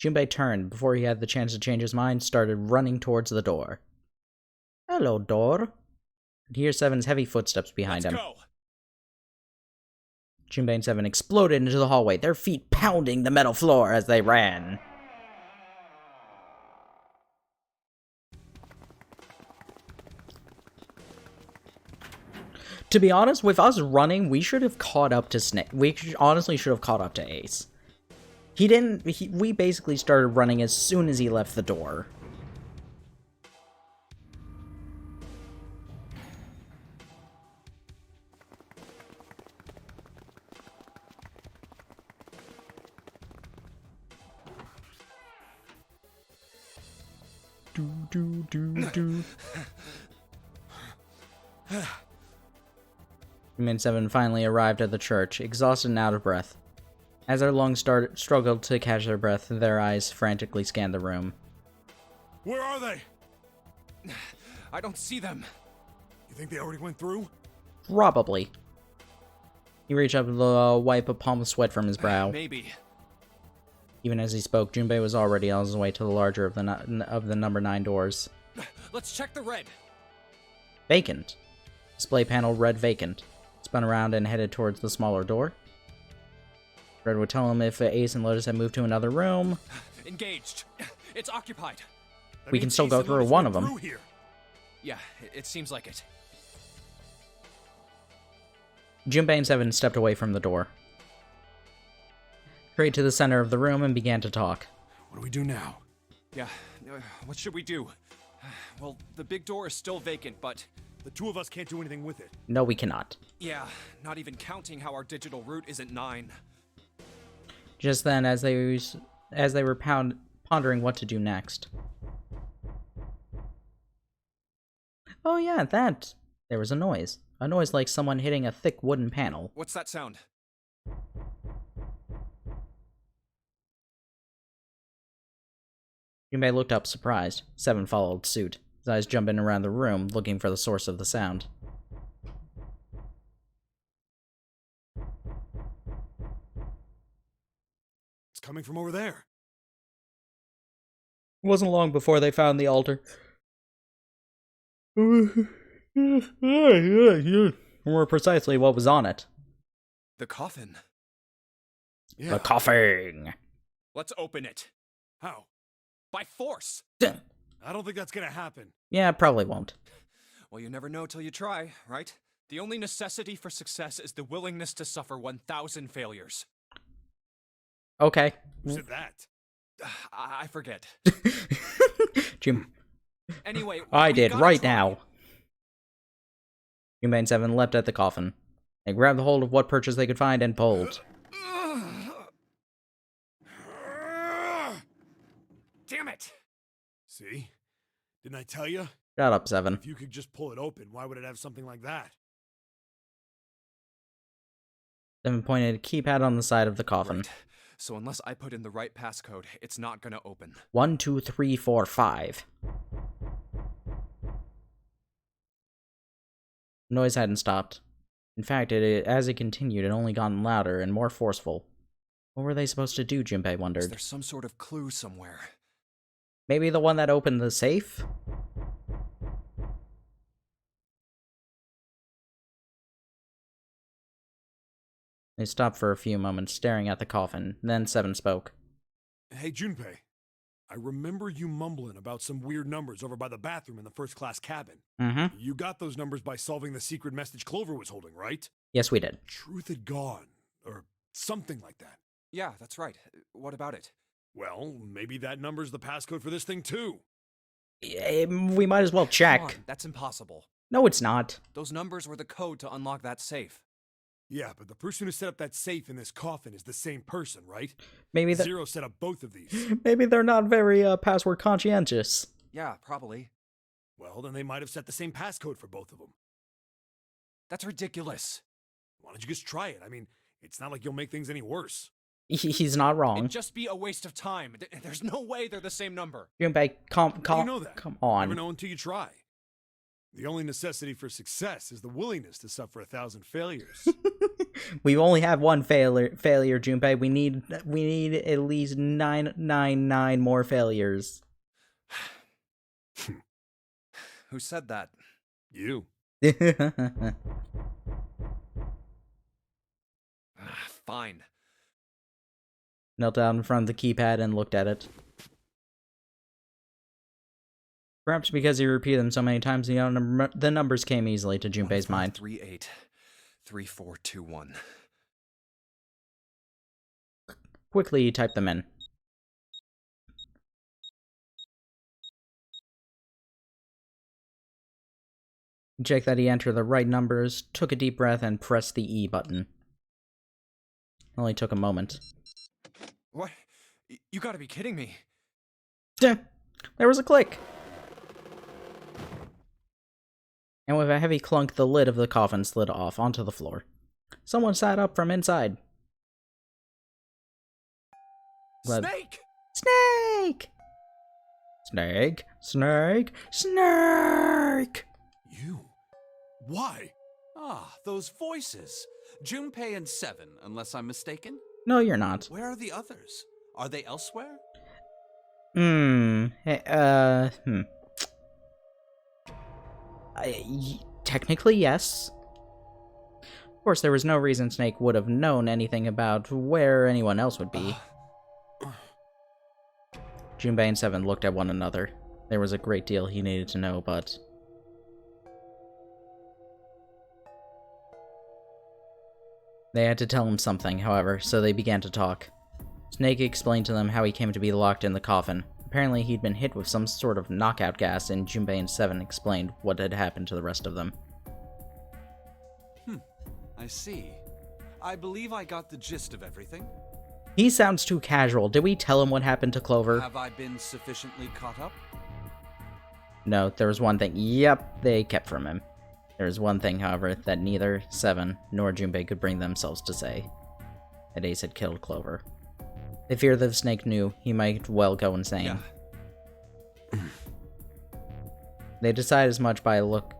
Junpei turned before he had the chance to change his mind, started running towards the door. Hello, door. Could hear Seven's heavy footsteps behind him. Let's go. Junpei and Seven exploded into the hallway, their feet pounding the metal floor as they ran. To be honest, with us running, we should have caught up to Snake. Honestly should have caught up to Ace. We basically started running as soon as he left the door. Min 7 finally arrived at the church, exhausted and out of breath. As their lungs struggled to catch their breath, their eyes frantically scanned the room. Where are they? I don't see them. You think they already went through? Probably. He reached up to wipe a palm of sweat from his brow. Maybe. Even as he spoke, Junpei was already on his way to the larger of the number 9 doors. Let's check the red. Vacant. Display panel read vacant. Spun around and headed towards the smaller door. Red would tell him if Ace and Lotus had moved to another room. Engaged. It's occupied. We can still go through one of them. Yeah, it seems like it. Junpei and 7 stepped away from the door. Straight to the center of the room and began to talk. What do we do now? Yeah, what should we do? Well, the big door is still vacant, but... The two of us can't do anything with it. No, we cannot. Yeah, not even counting how our digital route isn't 9. Just then, as they were pondering what to do next. Oh yeah, that. There was a noise. A noise like someone hitting a thick wooden panel. What's that sound? Junpei looked up, surprised. 7 followed suit, his eyes jumping around the room, looking for the source of the sound. It's coming from over there. It wasn't long before they found the altar. More precisely, what was on it. The coffin. Yeah. The coffin! Let's open it. How? By force! I don't think that's gonna happen. Yeah, probably won't. Well, you never know till you try, right? The only necessity for success is the willingness to suffer 1,000 failures. Okay. Who said that? I forget. Jim. Anyway, I we did, gotta right try. now. Junpei and 7 leapt at the coffin. They grabbed the hold of what purchase they could find and pulled. Damn it! See? Didn't I tell you? Shut up, 7. If you could just pull it open, why would it have something like that? 7 pointed a keypad on the side of the coffin. Right. So unless I put in the right passcode, it's not gonna open. 1, 2, 3, 4, 5. The noise hadn't stopped. In fact, as it continued, it only gotten louder and more forceful. What were they supposed to do, Junpei Is wondered. there some sort of clue somewhere? Maybe the one that opened the safe? They stopped for a few moments, staring at the coffin. Then 7 spoke. Hey, Junpei. I remember you mumbling about some weird numbers over by the bathroom in the first-class cabin. Mm-hmm. You got those numbers by solving the secret message Clover was holding, right? Yes, we did. Truth had gone, or something like that. Yeah, that's right. What about it? Well, maybe that number's the passcode for this thing too. We might as well Come check. on, that's impossible. No, it's not. Those numbers were the code to unlock that safe. Yeah, but the person who set up that safe in this coffin is the same person, right? Maybe Zero set up both of these. maybe they're not very password conscientious. Yeah, probably. Well, then they might have set the same passcode for both of them. That's ridiculous. Why don't you just try it? I mean, it's not like you'll make things any worse. He's not wrong. It'd just be a waste of time. There's no way they're the same number. Junpei, How do you know that? Come You on. never know until you try. The only necessity for success is the willingness to suffer 1,000 failures. We only have one failure, Junpei. We need at least 999 more failures. Who said that? You. Fine. Knelt down in front of the keypad and looked at it. Perhaps because he repeated them so many times, the numbers came easily to Junpei's mind. 38 3421. Quickly, he typed them in. He checked that he entered the right numbers, took a deep breath, and pressed the E button. It only took a moment. What? You gotta be kidding me. There was a click! And with a heavy clunk, the lid of the coffin slid off onto the floor. Someone sat up from inside. Snake! Snake! Snake! Snake! Snake! You? Why? Ah, those voices. Junpei and Seven, unless I'm mistaken. No, you're not. Where are the others? Are they elsewhere? Technically, yes. Of course, there was no reason Snake would have known anything about where anyone else would be. Junpei and Seven looked at one another. There was a great deal he needed to know, but... They had to tell him something, however, so they began to talk. Snake explained to them how he came to be locked in the coffin. Apparently, he'd been hit with some sort of knockout gas, and Junpei and Seven explained what had happened to the rest of them. I see. I believe I got the gist of everything. He sounds too casual. Did we tell him what happened to Clover? Have I been sufficiently caught up? No, there was one thing. Yep, they kept from him. There was one thing, however, that neither Seven nor Junpei could bring themselves to say. That Ace had killed Clover. They feared that if Snake knew, he might well go insane. Yeah. They decided as much by a look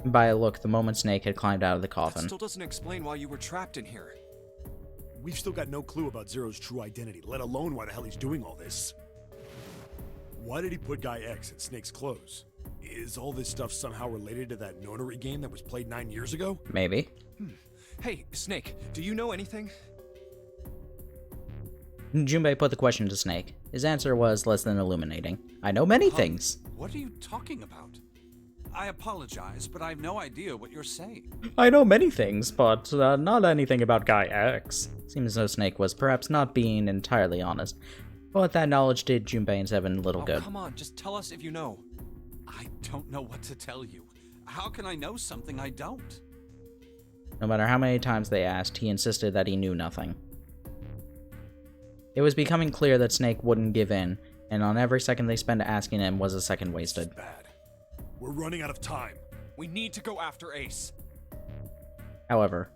the moment Snake had climbed out of the That coffin. still doesn't explain why you were trapped in here. We've still got no clue about Zero's true identity, let alone why the hell he's doing all this. Why did he put Guy X in Snake's clothes? Is all this stuff somehow related to that nonary game that was played 9 years ago? Maybe. Hey, Snake, do you know anything? Junpei put the question to Snake. His answer was less than illuminating. I know many things. What are you talking about? I apologize, but I have no idea what you're saying. I know many things, but not anything about Guy X. Seems as though Snake was perhaps not being entirely honest. But that knowledge did Junpei and Seven little good. Come on, just tell us if you know. I don't know what to tell you. How can I know something I don't? No matter how many times they asked, he insisted that he knew nothing. It was becoming clear that Snake wouldn't give in, and on every second they spent asking him was a second wasted. It's bad. We're running out of time. We need to go after Ace. However,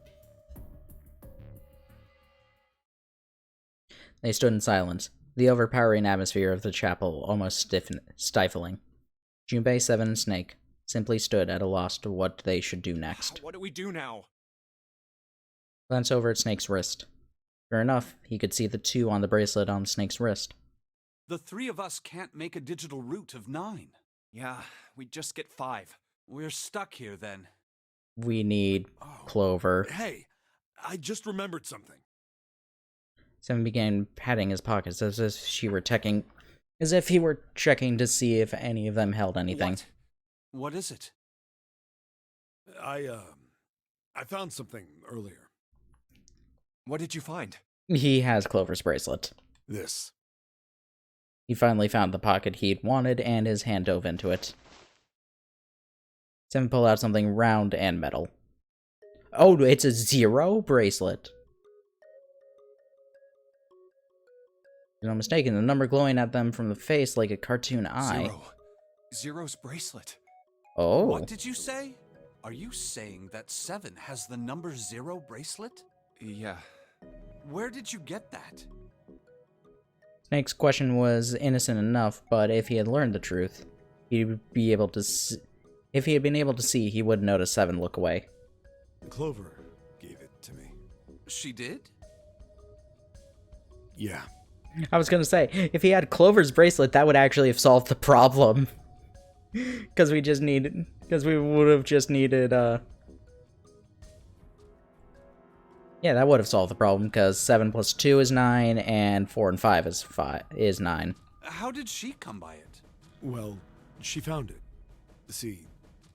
they stood in silence, the overpowering atmosphere of the chapel almost stifling. Junpei, Seven, and Snake simply stood at a loss to what they should do next. What do we do now? Glance over at Snake's wrist. Sure enough, he could see the 2 on the bracelet on Snake's wrist. The three of us can't make a digital route of 9. Yeah, we just get 5. We're stuck here then. We need Clover. Hey, I just remembered something. Seven began patting his pockets as if he were checking to see if any of them held anything. What is it? I I found something earlier. What did you find? He has Clover's bracelet. This. He finally found the pocket he'd wanted, and his hand dove into it. Seven pulled out something round and metal. Oh, it's a 0 bracelet. If I'm not mistaken, the number glowing at them from the face like a cartoon eye. Zero. Zero's bracelet. Oh. What did you say? Are you saying that 7 has the number 0 bracelet? Yeah. Where did you get that? Snake's question was innocent enough, but if he had learned the truth, he'd be able to if he had been able to see, he would notice 7 look away. Clover gave it to me. She did? Yeah. I was gonna say, if he had Clover's bracelet, that would actually have solved the problem. Because we would have just needed, yeah, that would have solved the problem, because 7 plus 2 is 9, and 4 and 5 is 9. How did she come by it? Well, she found it. See,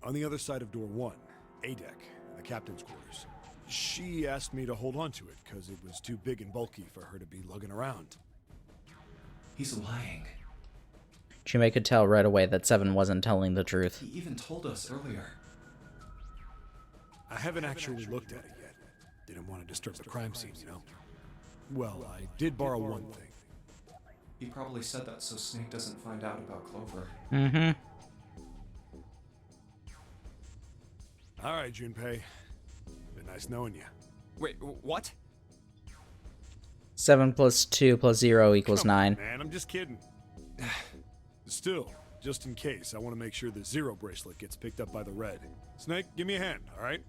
on the other side of door 1, A deck, in the captain's quarters. She asked me to hold on to it, because it was too big and bulky for her to be lugging around. He's lying. Junpei could tell right away that 7 wasn't telling the truth. He even told us earlier. I haven't actually looked at it yet. Didn't want to disturb the crime scene, you know? Well, I did borrow one thing. He probably said that so Snake doesn't find out about Clover. Mm-hmm. All right, Junpei. Been nice knowing you. Wait, what? 7 plus 2 plus 0 equals Come on, 9. man, I'm just kidding. Still, just in case, I want to make sure the 0 bracelet gets picked up by the red. Snake, give me a hand, all right?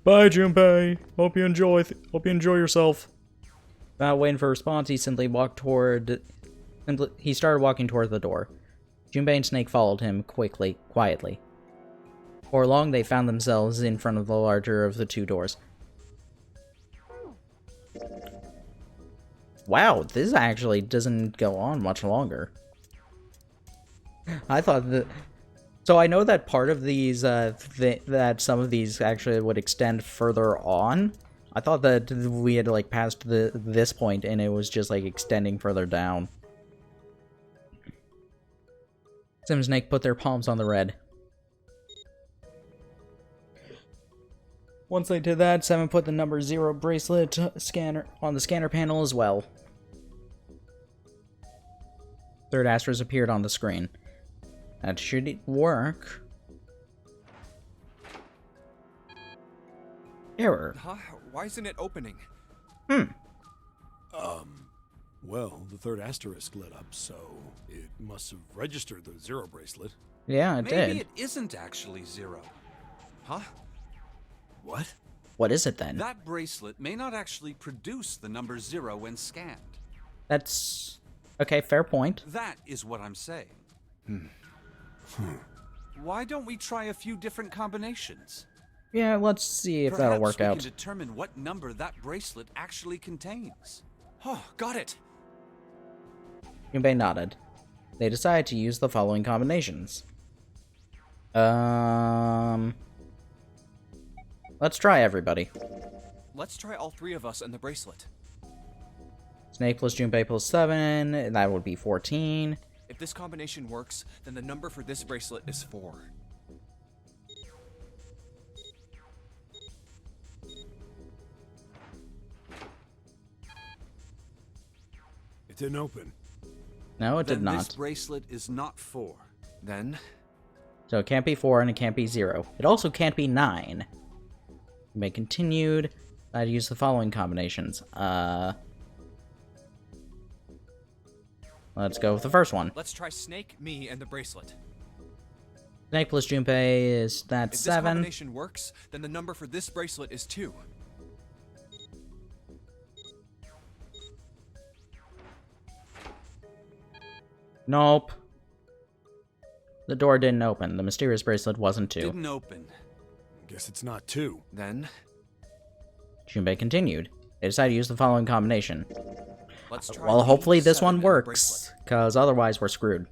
Bye, Junpei. Hope you enjoy yourself. Without waiting for a response, he simply he started walking toward the door. Junpei and Snake followed him quietly. Before long, they found themselves in front of the larger of the two doors. Wow, this actually doesn't go on much longer. I thought that... So I know that part of these, that some of these actually would extend further on. I thought that we had, like, passed this point and it was just, like, extending further down. Sim and Snake put their palms on the red. Once they did that, 7 put the number 0 bracelet scanner on the scanner panel as well. Third asterisk appeared on the screen. That should work. Error. Huh? Why isn't it opening? Well, the third asterisk lit up, so it must have registered the 0 bracelet. Yeah, it did. Maybe it isn't actually 0. Huh? What? What is it then? That bracelet may not actually produce the number 0 when scanned. That's... Okay, fair point. That is what I'm saying. Why don't we try a few different combinations? Yeah, let's see if that'll work Perhaps out. we can determine what number that bracelet actually contains. Oh, got it. Junpei nodded. They decided to use the following combinations. Let's try everybody. Let's try all 3 of us and the bracelet. Snake plus Junpei plus 7, that would be 14. If this combination works, then the number for this bracelet is 4. It didn't open. No, it did Then not. This bracelet is not 4. Then, So it can't be 4 and it can't be 0. It also can't be 9. Junpei continued. I'd use the following combinations. Let's go with the first one. let's try Snake, me, and the bracelet. Snake plus Junpei is If that this 7. combination works, then the number for this bracelet is 2. Nope. The door didn't open. The mysterious bracelet wasn't 2. Didn't open. Guess it's not 2. Then, Junpei continued. They decided to use the following combination. let's try Well, hopefully this 7 one and the works, bracelet. because otherwise we're screwed.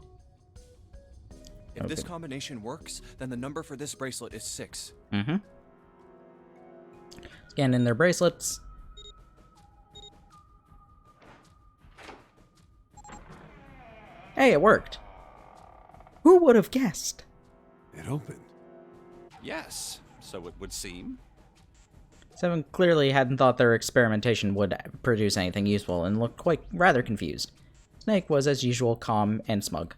If this Okay. combination works, then the number for this bracelet is 6. Mm-hmm. Scan in their bracelets. Hey, it worked. Who would have guessed? It opened. Yes, so it would seem. Seven clearly hadn't thought their experimentation would produce anything useful and looked quite rather confused. Snake was, as usual, calm and smug.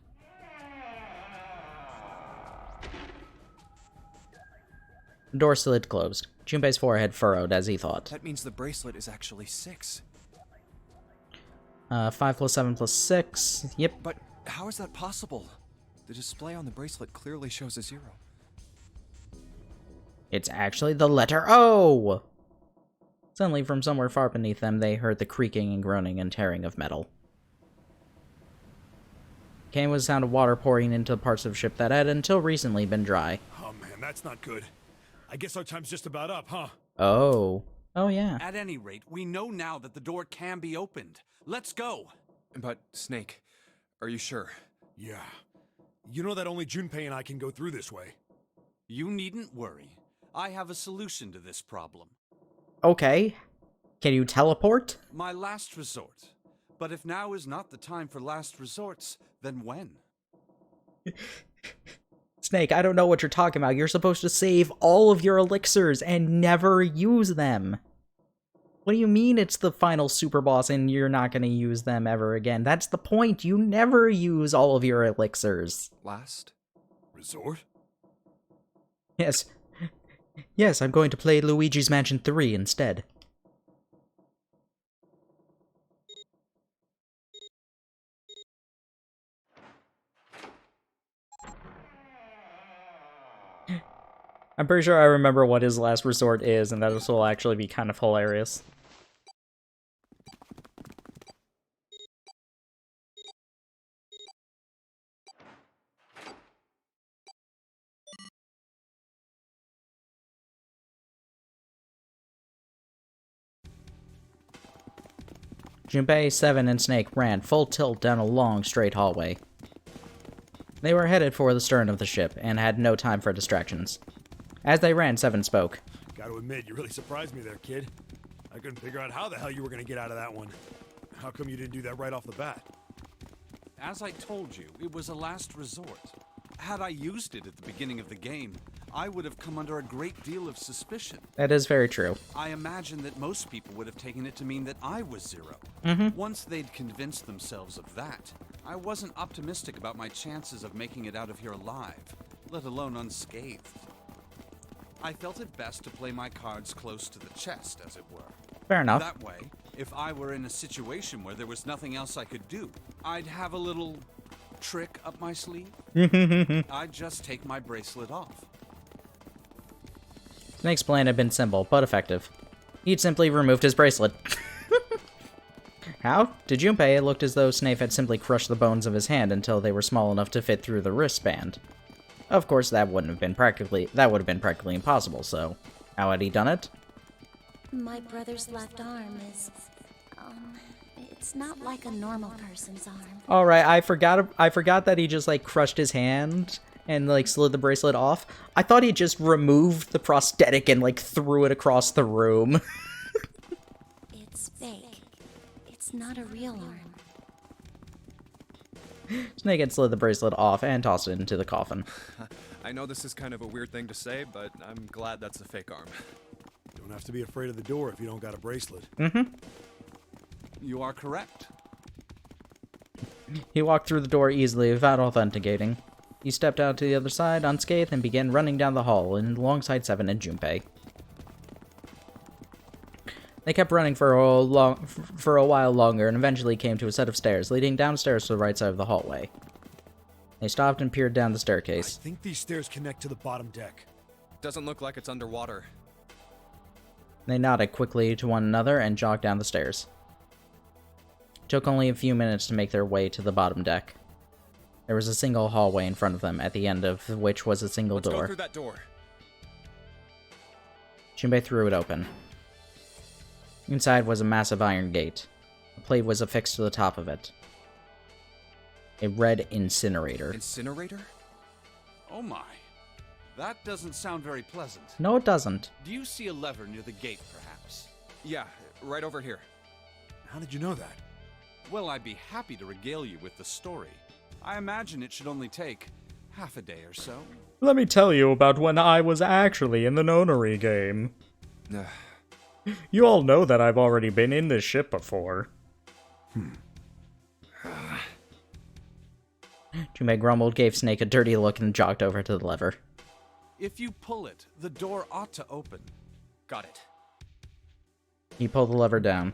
The door slid closed. Junpei's forehead furrowed as he thought. That means the bracelet is actually 6. 5 plus 7 plus 6. Yep. But how is that possible? The display on the bracelet clearly shows a 0. It's actually the letter O! Suddenly, from somewhere far beneath them, they heard the creaking and groaning and tearing of metal. Came with the sound of water pouring into parts of the ship that had until recently been dry. Oh man, that's not good. I guess our time's just about up, huh? Oh. Oh, yeah. At any rate, we know now that the door can be opened. Let's go. But, Snake, are you sure? Yeah. You know that only Junpei and I can go through this way. You needn't worry. I have a solution to this problem. Okay. Can you teleport? My last resort. But if now is not the time for last resorts, then when? Snake, I don't know what you're talking about. You're supposed to save all of your elixirs and never use them. What do you mean it's the final super boss and you're not going to use them ever again? That's the point. You never use all of your elixirs. Last? Resort? Yes. Yes, I'm going to play Luigi's Mansion 3 instead. I'm pretty sure I remember what his last resort is, and that this will actually be kind of hilarious. Junpei, Seven, and Snake ran full tilt down a long, straight hallway. They were headed for the stern of the ship, and had no time for distractions. As they ran, Seven spoke. Gotta admit, you really surprised me there, kid. I couldn't figure out how the hell you were gonna get out of that one. How come you didn't do that right off the bat? As I told you, it was a last resort. Had I used it at the beginning of the game, I would have come under a great deal of suspicion. That is very true. I imagine that most people would have taken it to mean that I was Zero. Once they'd convinced themselves of that, I wasn't optimistic about my chances of making it out of here alive, let alone unscathed. I felt it best to play my cards close to the chest, as it were. Fair enough. That way, if I were in a situation where there was nothing else I could do, I'd have a little trick up my sleeve. I'd just take my bracelet off. Snake's plan had been simple, but effective. He'd simply removed his bracelet. How? To Junpei, it looked as though Snake had simply crushed the bones of his hand until they were small enough to fit through the wristband. Of course, that would have been practically impossible, so how had he done it? My brother's left arm is, it's not like a normal person's arm. Alright, I forgot that he just, like, crushed his hand and, like, slid the bracelet off. I thought he just removed the prosthetic and, like, threw it across the room. It's fake. It's not a real arm. Snake had slid the bracelet off and tossed it into the coffin. I know this is kind of a weird thing to say, but I'm glad that's a fake arm. Don't have to be afraid of the door if you don't got a bracelet. You are correct. He walked through the door easily without authenticating. He stepped out to the other side unscathed and began running down the hall alongside Seven and Junpei. They kept running for a while longer and eventually came to a set of stairs leading downstairs to the right side of the hallway. They stopped and peered down the I staircase. think these stairs connect to the bottom deck. Doesn't look like it's underwater. They nodded quickly to one another and jogged down the stairs. It took only a few minutes to make their way to the bottom deck. There was a single hallway in front of them, at the end of which was a single Let's go door. through that door. Junpei threw it open. Inside was a massive iron gate. A plate was affixed to the top of it. It read incinerator. Incinerator? Oh my. That doesn't sound very pleasant. No, it doesn't. Do you see a lever near the gate, perhaps? Yeah, right over here. How did you know that? Well, I'd be happy to regale you with the story. I imagine it should only take half a day or so. Let me tell you about when I was actually in the nonary game. You all know that I've already been in this ship before. Junpei grumbled, gave Snake a dirty look, and jogged over to the lever. If you pull it, the door ought to open. Got it. He pulled the lever down.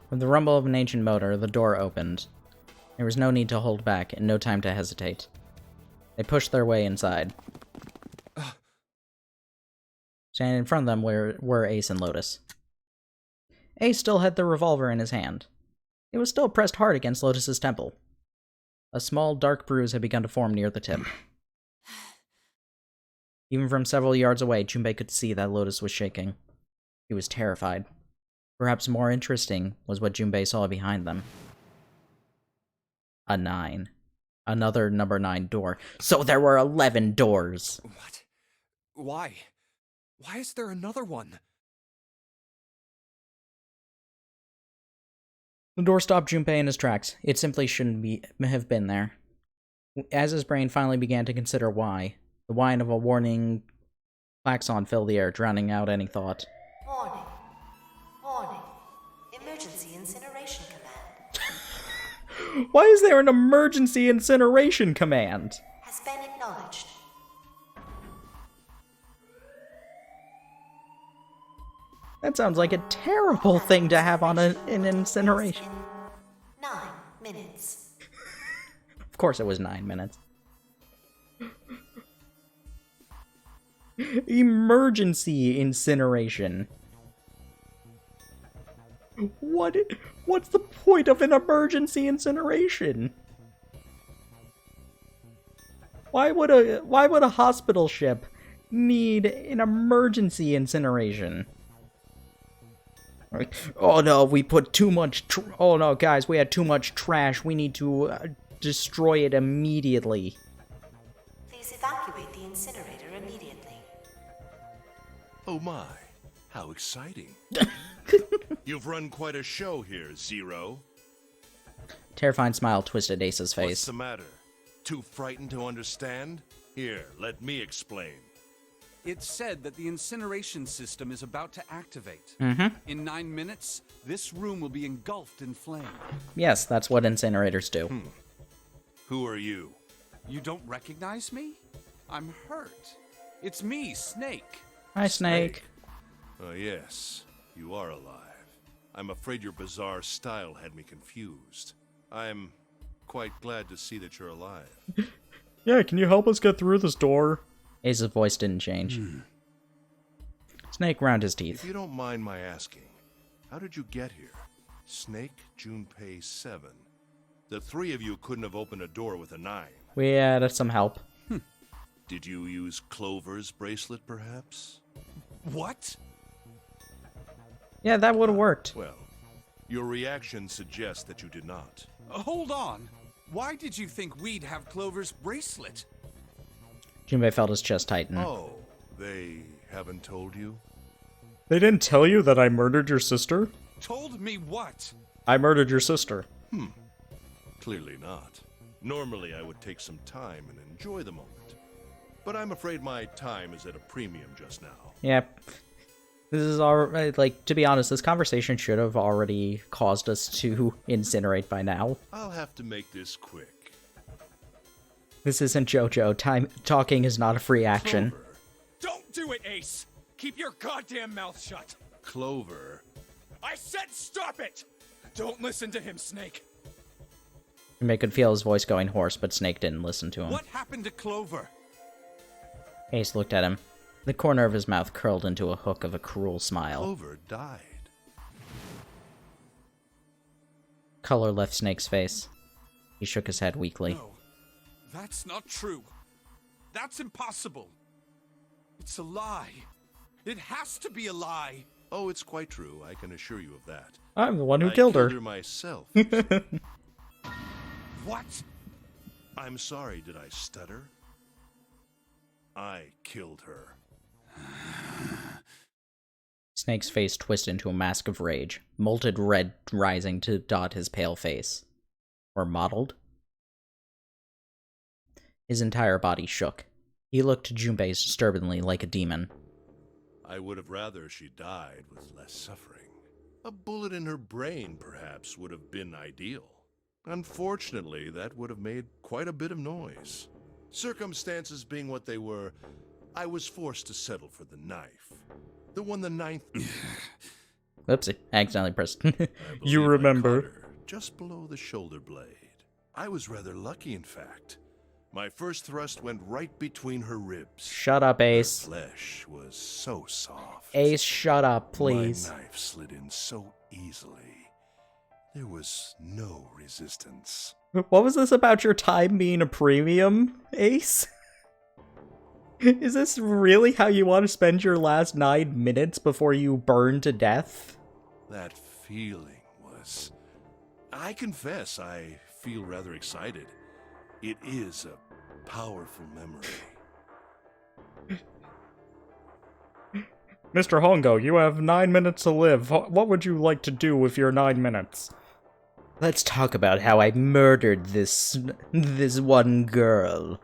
With the rumble of an ancient motor, the door opened. There was no need to hold back, and no time to hesitate. They pushed their way inside. Standing in front of them were Ace and Lotus. Ace still had the revolver in his hand. It was still pressed hard against Lotus's temple. A small, dark bruise had begun to form near the tip. Even from several yards away, Junpei could see that Lotus was shaking. He was terrified. Perhaps more interesting was what Junpei saw behind them. A 9. Another number 9 door. So there were 11 doors! What? Why? Why is there another one? The door stopped Junpei in his tracks. It simply shouldn't have been there. As his brain finally began to consider why, the whine of a warning klaxon filled the air, drowning out any thought. Warning. Warning. Emergency incineration command. Why is there an emergency incineration command? Has been acknowledged. That sounds like a terrible thing to have on an incineration. 9 minutes. Of course it was 9 minutes. Emergency incineration. What's the point of an emergency incineration? Why would a hospital ship need an emergency incineration? Oh no, we put too much oh no, guys, we had too much trash. We need to destroy it immediately. Please evacuate the incinerator immediately. Oh my, how exciting. You've run quite a show here, Zero. Terrifying smile twisted Ace's face. What's the matter? Too frightened to understand? Here, let me explain. It's said that the incineration system is about to activate. In 9 minutes, this room will be engulfed in flame. Yes, that's what incinerators do. Who are you? You don't recognize me? I'm hurt. It's me, Snake. Hi, Snake. Oh, yes. You are alive. I'm afraid your bizarre style had me confused. I'm quite glad to see that you're alive. Yeah, can you help us get through this door? Ace's voice didn't change. Snake ground his teeth. If you don't mind my asking, how did you get here? Snake, Junpei 7. The three of you couldn't have opened a door with a 9. We had some help. Did you use Clover's bracelet, perhaps? What? Yeah, that would have worked. Well, your reaction suggests that you did not. Hold on. Why did you think we'd have Clover's bracelet? Junpei felt his chest tighten. Oh, they haven't told you? They didn't tell you that I murdered your sister? Told me what? I murdered your sister. Clearly not. Normally I would take some time and enjoy the moment. But I'm afraid my time is at a premium just now. Yep. This is already, like, to be honest, this conversation should have already caused us to incinerate by now. I'll have to make this quick. This isn't JoJo. Talking is not a free action. Clover. Don't do it, Ace! Keep your goddamn mouth shut! Clover. I said stop it! Don't listen to him, Snake. Junpei could feel his voice going hoarse, but Snake didn't listen to him. What happened to Clover? Ace looked at him. The corner of his mouth curled into a hook of a cruel smile. Clover died. Color left Snake's face. He shook his head weakly. No, that's not true. That's impossible. It's a lie. It has to be a lie. Oh, it's quite true. I can assure you of that. I'm the one who I killed her. myself. What? I'm sorry, did I stutter? I killed her. Snake's face twisted into a mask of rage, molted red rising to dot his pale face. Or mottled? His entire body shook. He looked to Junpei disturbingly like a demon. I would have rather she died with less suffering. A bullet in her brain, perhaps, would have been ideal. Unfortunately, that would have made quite a bit of noise. Circumstances being what they were, I was forced to settle for the knife. The one the ninth... Oopsie, I accidentally pressed. You remember. Just below the shoulder blade. I was rather lucky, in fact. My first thrust went right between her ribs. Shut up, Ace. Her flesh was so soft. Ace, shut up, please. My knife slid in so easily. There was no resistance. What was this about your time being a premium, Ace? Is this really how you want to spend your last 9 minutes before you burn to death? That feeling was... I confess, I feel rather excited. It is a powerful memory. Mr. Hongo, you have 9 minutes to live. What would you like to do with your 9 minutes? Let's talk about how I murdered this one girl.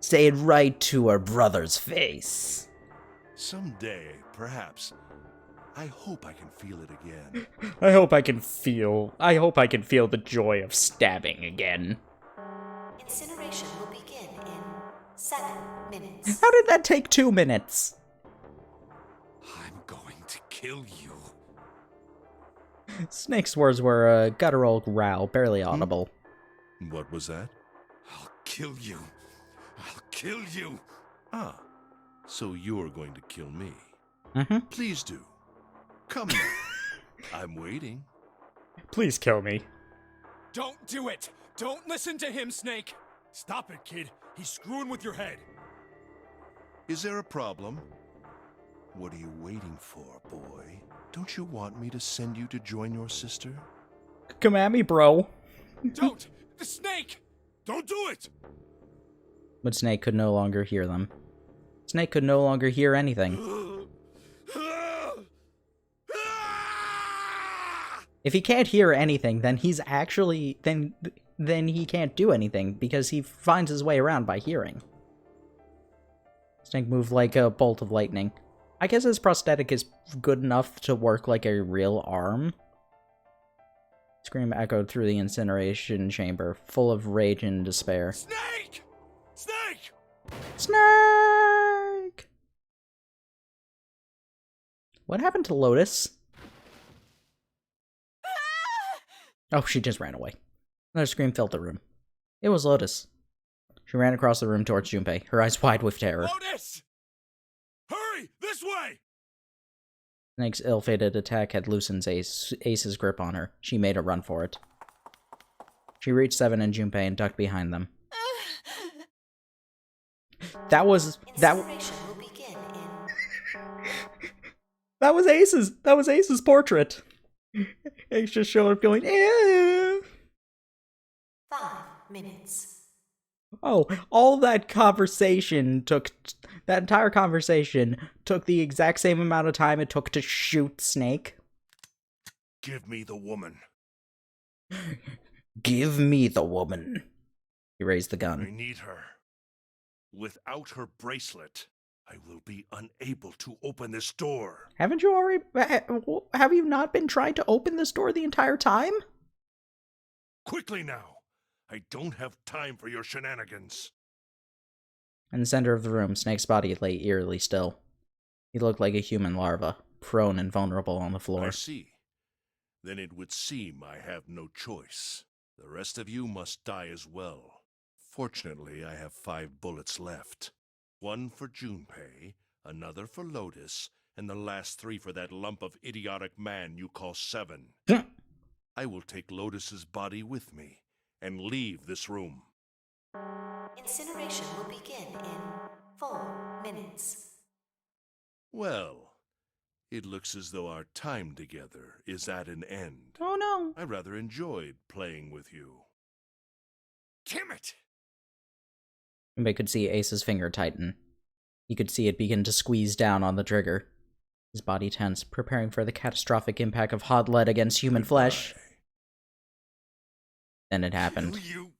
Say it right to her brother's face. Someday, perhaps. I hope I can feel it again. I hope I can feel the joy of stabbing again. Incineration will begin in 7 minutes. How did that take 2 minutes? I'm going to kill you. Snake's words were a guttural growl, barely audible. What was that? I'll kill you. I'll kill you. Ah, so you're going to kill me. Mm-hmm. Please do. Come now. I'm waiting. Please kill me. Don't do it! Don't listen to him, Snake! Stop it, kid. He's screwing with your head. Is there a problem? What are you waiting for, boy? Don't you want me to send you to join your sister? Come at me, bro. Don't! The snake! Don't do it! But Snake could no longer hear them. Snake could no longer hear anything. If he can't hear anything, then he's actually... Then he can't do anything, because he finds his way around by hearing. Snake moved like a bolt of lightning. I guess his prosthetic is good enough to work like a real arm. Scream echoed through the incineration chamber, full of rage and despair. Snake! Snake! Snake! What happened to Lotus? Oh, she just ran away. Another scream filled the room. It was Lotus. She ran across the room towards Junpei, her eyes wide with terror. Lotus! Hurry! This way! Snake's ill-fated attack had loosened Ace's grip on her. She made a run for it. She reached Seven and Junpei and ducked behind them. That was Ace's portrait. Ace just showed up going, eh. 5 minutes. Oh, all that entire conversation took the exact same amount of time it took to shoot Snake. Give me the woman. Give me the woman. He raised the gun. I need her. Without her bracelet, I will be unable to open this door. Haven't you already... Have you not been trying to open this door the entire time? Quickly now! I don't have time for your shenanigans. In the center of the room, Snake's body lay eerily still. He looked like a human larva, prone and vulnerable on the floor. I see. Then it would seem I have no choice. The rest of you must die as well. Fortunately, I have 5 bullets left. 1 for Junpei, another for Lotus, and the last 3 for that lump of idiotic man you call Seven. I will take Lotus's body with me and leave this room. Incineration will begin in 4 minutes. Well, It looks as though our time together is at an end. Oh no. I rather enjoyed playing with you. Damn it! Junpei could see Ace's finger tighten. He could see it begin to squeeze down on the trigger. His body tense, preparing for the catastrophic impact of hot lead against human flesh. Then it happened. Kill you.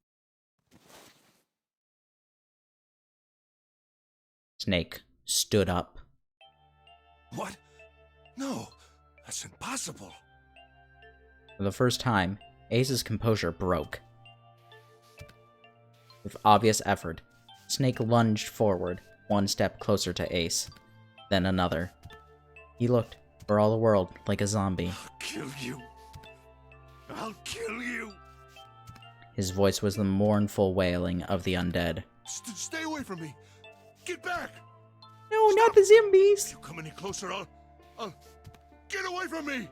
Snake stood up. What? No, that's impossible. For the first time, Ace's composure broke. With obvious effort, Snake lunged forward, one step closer to Ace, then another. He looked, for all the world, like a zombie. I'll kill you. I'll kill you. His voice was the mournful wailing of the undead. Stay away from me. Get back. No, Stop. not the zombies! If you come any closer, I'll... Get away from me!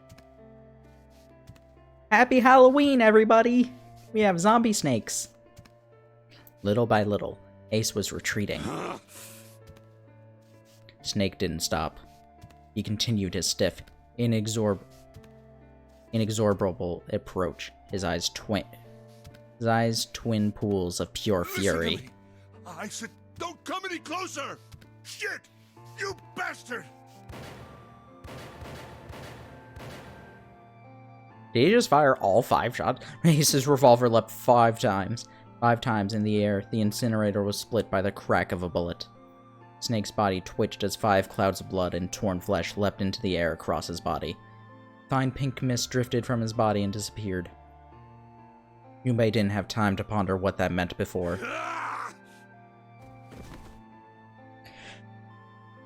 Happy Halloween, everybody! We have zombie snakes. Little by little, Ace was retreating. Snake didn't stop. He continued his stiff, inexorable approach, his eyes twin pools of pure fury. Listen to me. I said, don't come any closer! Shit! You bastard! Did he just fire all 5 shots? Ace's revolver leapt 5 times. 5 times in the air, the incinerator was split by the crack of a bullet. Snake's body twitched as 5 clouds of blood and torn flesh leapt into the air across his body. Fine pink mist drifted from his body and disappeared. Junpei didn't have time to ponder what that meant before.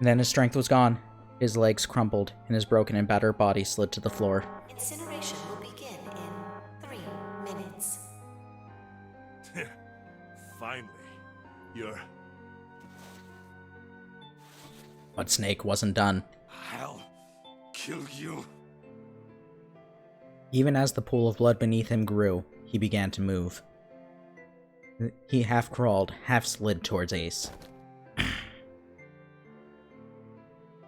Then his strength was gone. His legs crumpled, and his broken and battered body slid to the floor. Incineration will begin in 3 minutes. Finally, you're... But Snake wasn't done. I'll kill you. Even as the pool of blood beneath him grew, he began to move. He half crawled, half slid towards Ace.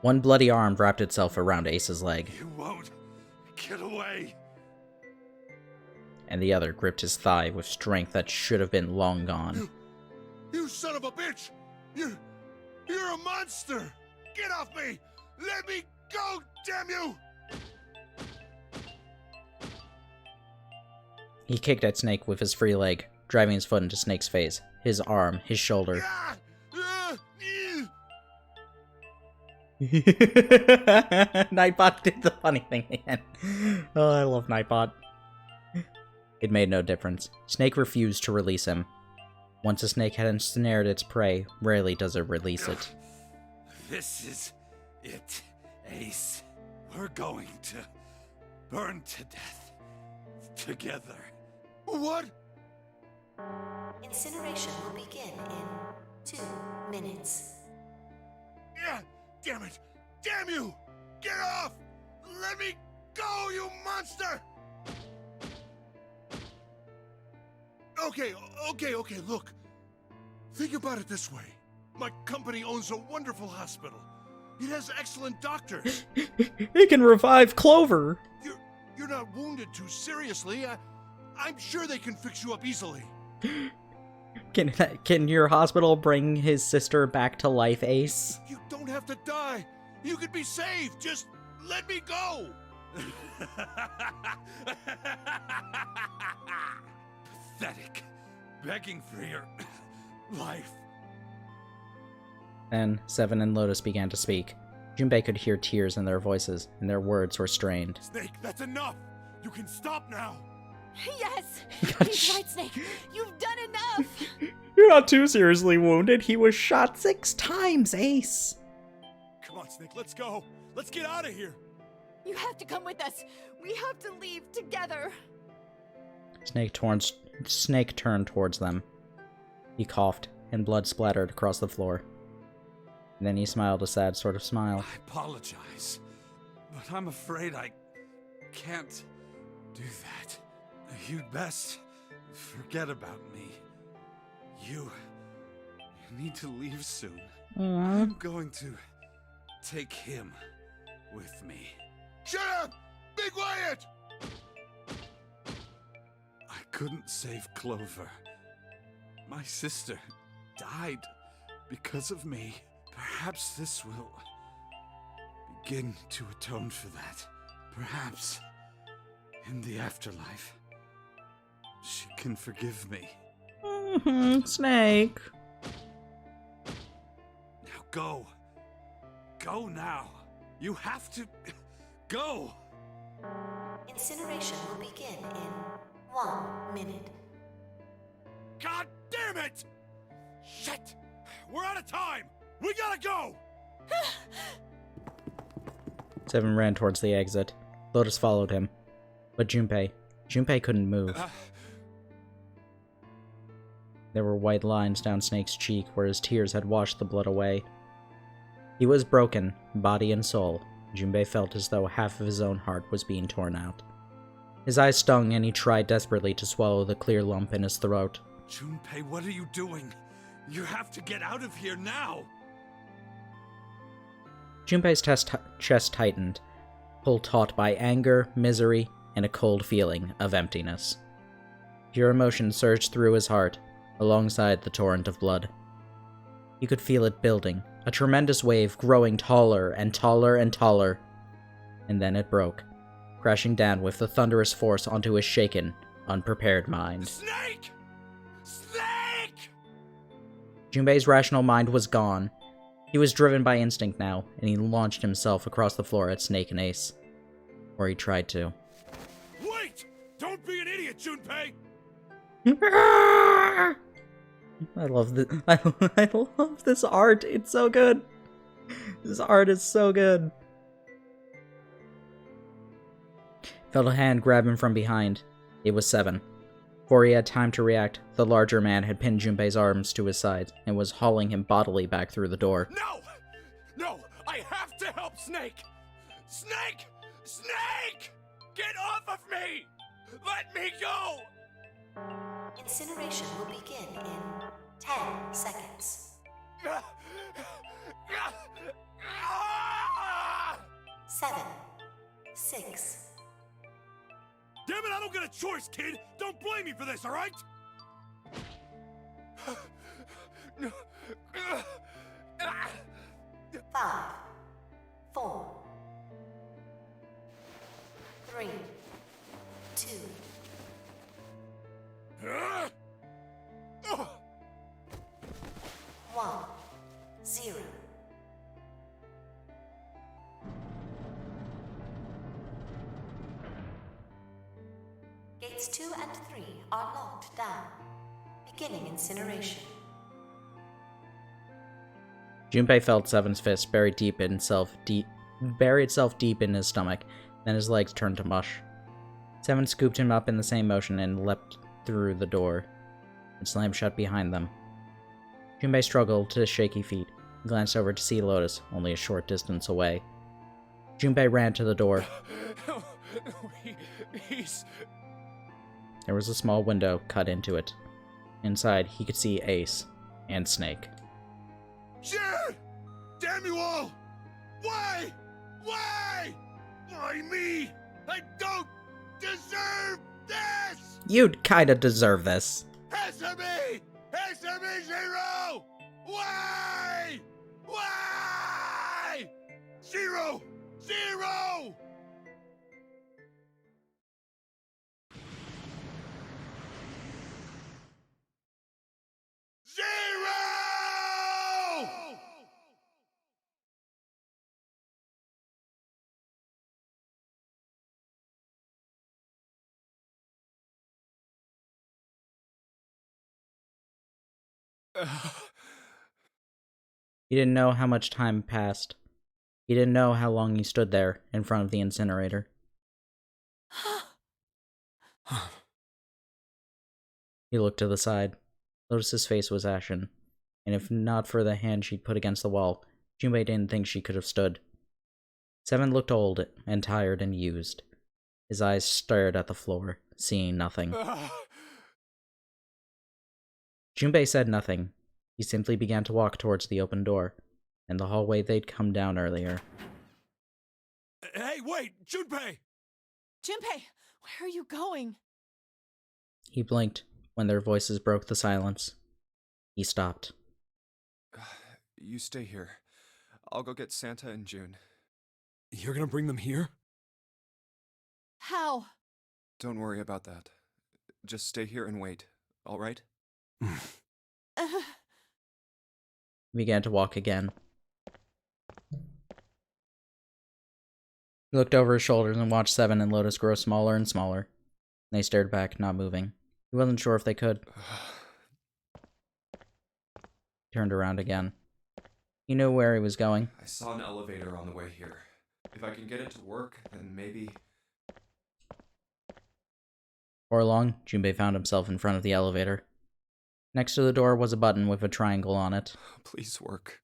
One bloody arm wrapped itself around Ace's leg, You won't get away. and the other gripped his thigh with strength that should have been long gone. You son of a bitch! You're a monster! Get off me! Let me go, damn you! He kicked at Snake with his free leg, driving his foot into Snake's face, his arm, his shoulder. Ah! Ah! Eh! Nightbot did the funny thing again. Oh, I love Nightbot. It made no difference. Snake refused to release him. Once a snake had ensnared its prey, rarely does it release it. This is it, Ace. We're going to burn to death together. What? Incineration will begin in 2 minutes. Yeah! Damn it! Damn you! Get off! Let me go, you monster! Okay, look. Think about it this way. My company owns a wonderful hospital. It has excellent doctors. It can revive Clover! You're not wounded too seriously. I'm sure they can fix you up easily. Can your hospital bring his sister back to life, Ace? You don't have to die. You could be saved. Just let me go. Pathetic. Begging for your life. Then Seven and Lotus began to speak. Junpei could hear tears in their voices, and their words were strained. Snake, that's enough! You can stop now! Yes! God, He's right, Snake. You've done enough! You're not too seriously wounded. He was shot 6 times, Ace. Come on, Snake, let's go! Let's get out of here! You have to come with us. We have to leave together. Snake turned towards them. He coughed, and blood splattered across the floor. And then he smiled a sad sort of smile. I apologize, but I'm afraid I can't do that. You'd best forget about me. You need to leave soon. I'm going to take him with me. Shut up! Be quiet! I couldn't save Clover. My sister died because of me. Perhaps this will begin to atone for that. Perhaps in the afterlife, she can forgive me. Snake. Now go. Go now. You have to go. Incineration will begin in 1 minute. God damn it! Shit! We're out of time! We gotta go! Seven ran towards the exit. Lotus followed him. But Junpei couldn't move. There were white lines down Snake's cheek where his tears had washed the blood away. He was broken, body and soul. Junpei felt as though half of his own heart was being torn out. His eyes stung and he tried desperately to swallow the clear lump in his throat. Junpei, what are you doing? You have to get out of here now! Junpei's chest tightened, pulled taut by anger, misery, and a cold feeling of emptiness. Pure emotion surged through his heart, alongside the torrent of blood. He could feel it building, a tremendous wave growing taller and taller and taller. And then it broke, crashing down with the thunderous force onto his shaken, unprepared mind. Snake! Snake! Junpei's rational mind was gone. He was driven by instinct now, and he launched himself across the floor at Snake and Ace. Or he tried to. Wait! Don't be an idiot, Junpei! I love I love this art. It's so good. This art is so good. Felt a hand grab him from behind. It was Seven. Before he had time to react, the larger man had pinned Junpei's arms to his side and was hauling him bodily back through the door. No! No! I have to help Snake! Snake! Snake! Get off of me! Let me go! Incineration will begin in 10 seconds. 7, 6. Damn it, I don't get a choice, kid! Don't blame me for this, alright? No. 5, 4, 3, 2. 1, 0. Gates 2 and 3 are locked down. Beginning incineration. Junpei felt Seven's fist buried itself deep in his stomach, then his legs turned to mush. Seven scooped him up in the same motion and leapt through the door. It slammed shut behind them. Junpei struggled to his shaky feet, and glanced over to see Lotus, only a short distance away. Junpei ran to the door. He's... There was a small window cut into it. Inside, he could see Ace and Snake. Shit! Damn you all! Why? Why? Why me? I don't deserve this! You'd kinda deserve this. Answer me! Answer me, Zero! Why? Why? Zero! Zero! Zero! He didn't know how much time passed. He didn't know how long he stood there in front of the incinerator. He looked to the side. Lotus's face was ashen, and if not for the hand she'd put against the wall, Junpei didn't think she could have stood. Seven looked old and tired and used. His eyes stared at the floor, seeing nothing. Junpei said nothing. He simply began to walk towards the open door, and the hallway they'd come down earlier. Hey, wait! Junpei! Junpei, where are you going? He blinked when their voices broke the silence. He stopped. You stay here. I'll go get Santa and June. You're gonna bring them here? How? Don't worry about that. Just stay here and wait, alright? He began to walk again. He looked over his shoulders and watched Seven and Lotus grow smaller and smaller. They stared back, not moving. He wasn't sure if they could. He turned around again. He knew where he was going. I saw an elevator on the way here. If I can get it to work, then maybe... Before long, Junpei found himself in front of the elevator. Next to the door was a button with a triangle on it. Please work.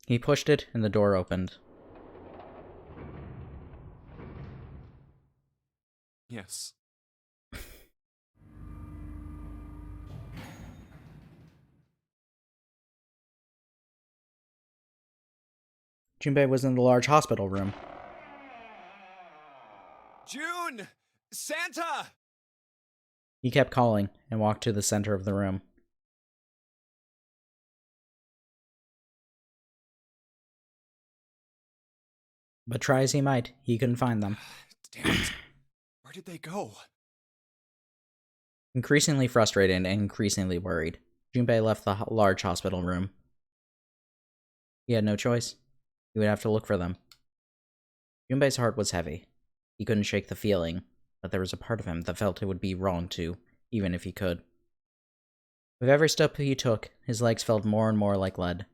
He pushed it, and the door opened. Yes. Junpei was in the large hospital room. June! Santa! He kept calling and walked to the center of the room. But try as he might, he couldn't find them. Damn it. Where did they go? Increasingly frustrated and increasingly worried, Junpei left the large hospital room. He had no choice. He would have to look for them. Junpei's heart was heavy. He couldn't shake the feeling, but there was a part of him that felt it would be wrong to, even if he could. With every step he took, his legs felt more and more like lead.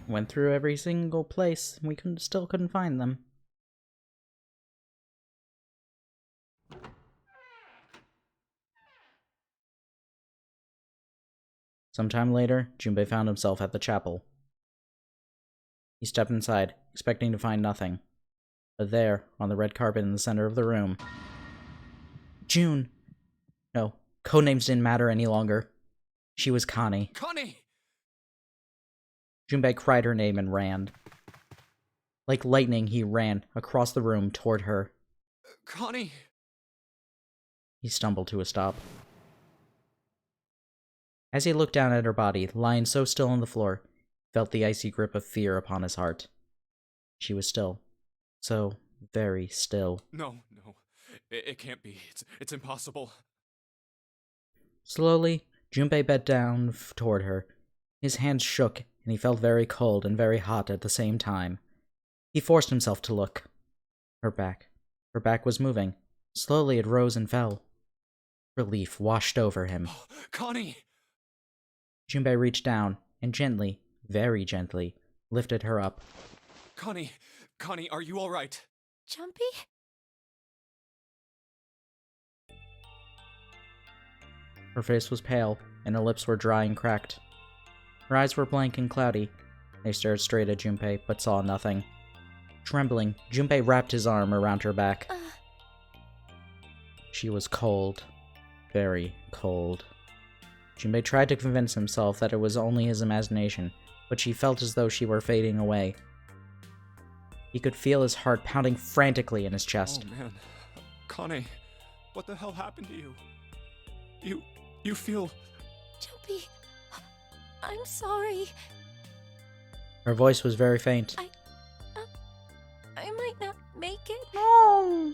Went through every single place, and we still couldn't find them. Sometime later, Junpei found himself at the chapel. He stepped inside, expecting to find nothing. But there, on the red carpet in the center of the room... June! No, codenames didn't matter any longer. She was Connie. Connie! Junpei cried her name and ran. Like lightning, he ran across the room toward her. Connie! He stumbled to a stop. As he looked down at her body, lying so still on the floor, he felt the icy grip of fear upon his heart. She was still. So very still. No. It can't be. It's impossible. Slowly, Junpei bent down toward her. His hands shook, and he felt very cold and very hot at the same time. He forced himself to look. Her back. Her back was moving. Slowly it rose and fell. Relief washed over him. Oh, Connie! Junpei reached down, and gently, very gently, lifted her up. Connie, are you alright? Jumpy? Her face was pale, and her lips were dry and cracked. Her eyes were blank and cloudy. They stared straight at Junpei, but saw nothing. Trembling, Junpei wrapped his arm around her back. She was cold. Very cold. Junpei tried to convince himself that it was only his imagination, but she felt as though she were fading away. He could feel his heart pounding frantically in his chest. Oh man. Connie, what the hell happened to you? You feel... Jumpy, I'm sorry. Her voice was very faint. I might not make it. No!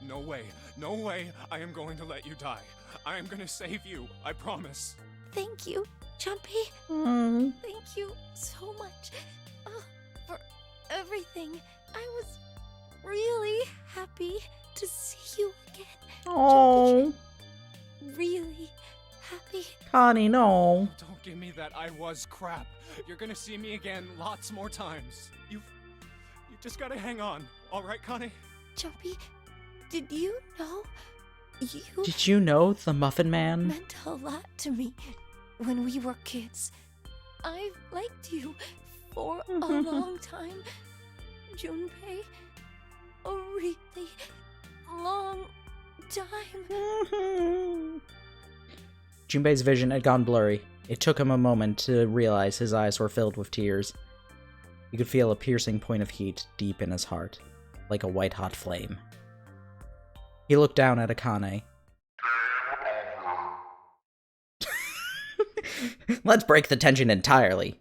No way. No way I am going to let you die. I am going to save you. I promise. Thank you, Jumpy. Mm. Thank you so much for everything. I was really happy to see you again. Oh. Jumpy. Really happy? Connie, no. Don't give me that I was crap. You're gonna see me again lots more times. You just gotta hang on. All right, Connie? Joby, did you know? You Did you know the Muffin Man? meant a lot to me when we were kids. I've liked you for a long time, Junpei. A really long time. Junpei's vision had gone blurry. It took him a moment to realize his eyes were filled with tears. He could feel a piercing point of heat deep in his heart, like a white-hot flame. He looked down at Akane. Let's break the tension entirely.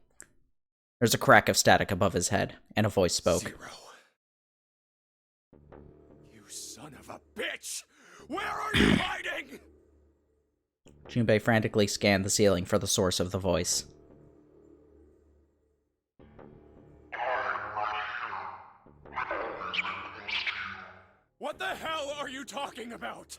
There's a crack of static above his head, and a voice spoke. Zero. You son of a bitch! Where are you hiding? Junpei frantically scanned the ceiling for the source of the voice. What the hell are you talking about?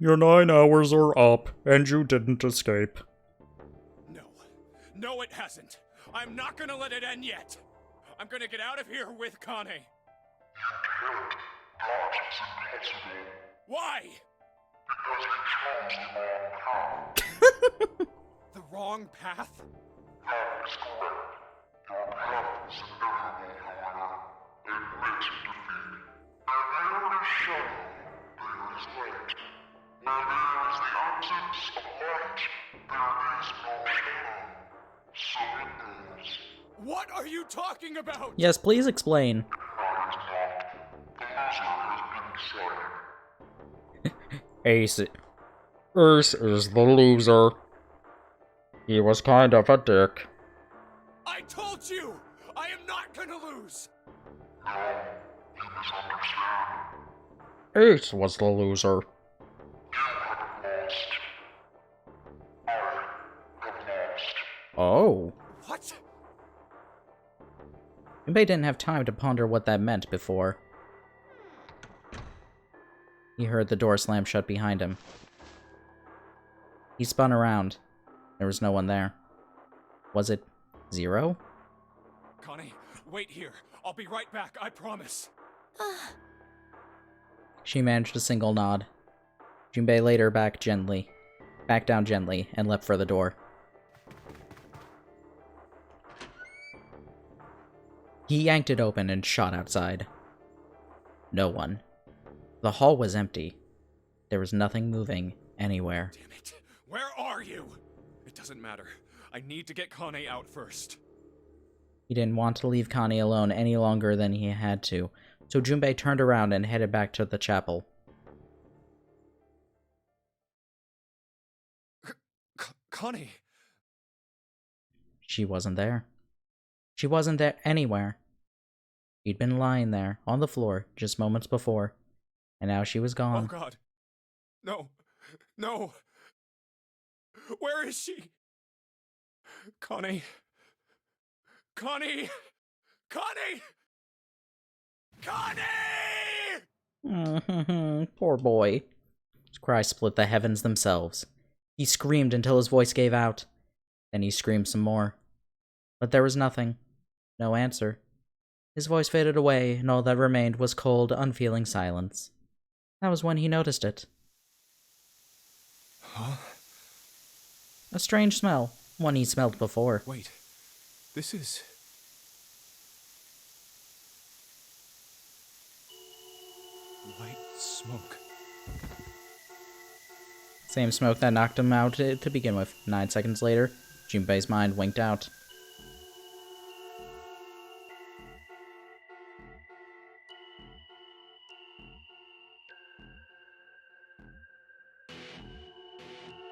Your 9 hours are up, and you didn't escape. No. No, it hasn't. I'm not gonna let it end yet. I'm gonna get out of here with Connie. Why? Because you chose the wrong path. The wrong path? That is correct. Your path is inevitable, however. Admit defeat. And there is shadow, there is light. Where there is the absence of light, there is no shadow. So it is. What are you talking about? Yes, please explain. Ace is the loser. He was kind of a dick. I told you! I am not gonna lose! No, you misunderstand. Ace was the loser. You have lost. I have lost. Oh. What? Junpei didn't have time to ponder what that meant before. He heard the door slam shut behind him. He spun around. There was no one there. Was it Zero? Connie, wait here. I'll be right back, I promise. She managed a single nod. Junpei laid her back down gently, and leapt for the door. He yanked it open and shot outside. No one. The hall was empty. There was nothing moving anywhere. Damn it. Where are you? It doesn't matter. I need to get Connie out first. He didn't want to leave Connie alone any longer than he had to, so Junpei turned around and headed back to the chapel. Connie! She wasn't there. She wasn't there anywhere. She'd been lying there, on the floor, just moments before, and now she was gone. Oh God. No. No. Where is she? Connie. Connie! Connie! Connie! Poor boy. His cry split the heavens themselves. He screamed until his voice gave out. Then he screamed some more. But there was nothing. No answer. His voice faded away, and all that remained was cold, unfeeling silence. That was when he noticed it. Huh? A strange smell. One he smelled before. Wait. This is... white smoke. Same smoke that knocked him out to begin with. 9 seconds later, Junpei's mind winked out.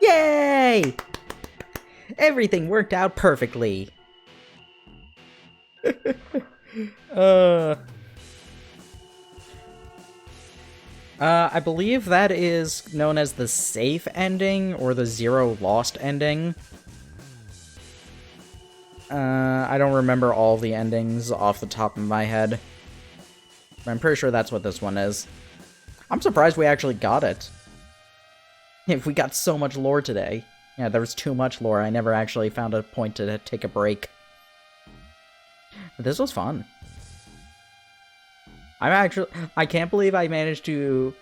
Yay! Everything worked out perfectly. I believe that is known as the safe ending, or the zero lost ending. I don't remember all the endings off the top of my head. I'm pretty sure that's what this one is. I'm surprised we actually got it. If we got so much lore today. Yeah, there was too much lore. I never actually found a point to take a break. But this was fun. I can't believe I managed to...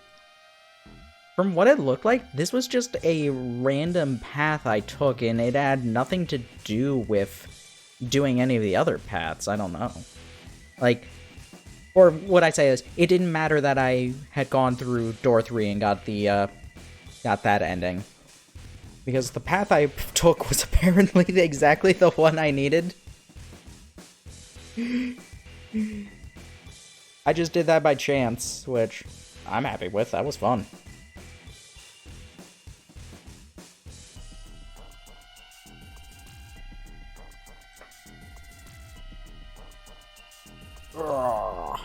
From what it looked like, this was just a random path I took, and it had nothing to do with doing any of the other paths. I don't know. Like, or what I say is, it didn't matter that I had gone through door 3 and got the, got that ending. Because the path I took was apparently exactly the one I needed. I just did that by chance, which I'm happy with. That was fun. Ugh.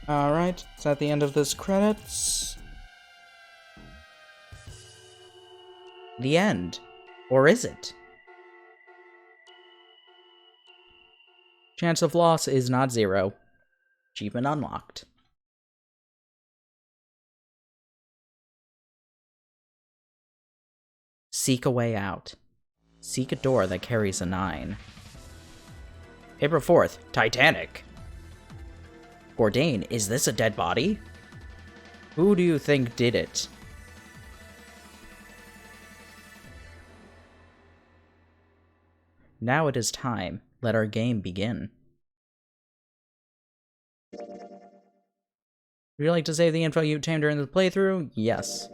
Alright, it's at the end of this credits. The end. Or is it? Chance of loss is not 0. Achievement unlocked. Seek a way out. Seek a door that carries a 9. April 4th, Titanic. Bourdain, is this a dead body? Who do you think did it? Now it is time. Let our game begin. Would you like to save the info you obtained during the playthrough? Yes.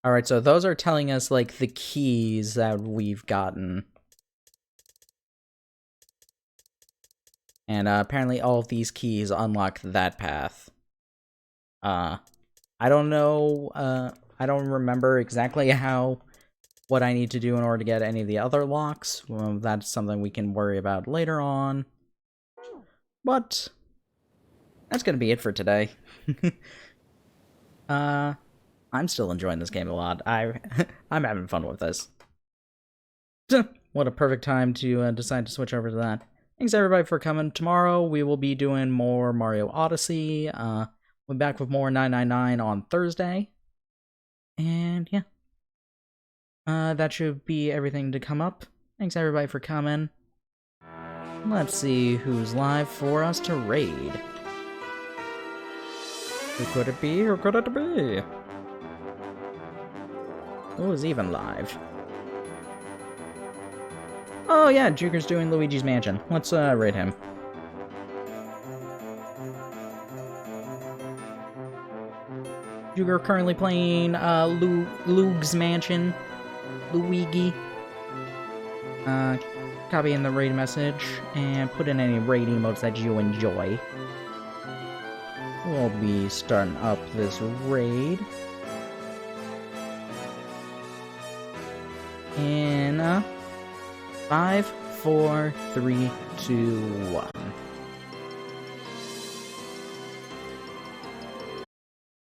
Alright, so those are telling us, like, the keys that we've gotten. And apparently all of these keys unlock that path. I don't know, I don't remember exactly what I need to do in order to get any of the other locks. Well, that's something we can worry about later on. But that's gonna be it for today. I'm still enjoying this game a lot. I'm having fun with this. What a perfect time to decide to switch over to that. Thanks everybody for coming. Tomorrow we will be doing more Mario Odyssey. We'll be back with more 999 on Thursday. And yeah. That should be everything to come up. Thanks everybody for coming. Let's see who's live for us to raid. Who could it be? Who could it be? Who's even live? Oh yeah, Juker's doing Luigi's Mansion. Let's raid him. Juker currently playing Luigi's Mansion. Luigi. Copy in the raid message and put in any raid emotes that you enjoy. We'll be starting up this raid. In 5, 4, 3, 2, 1.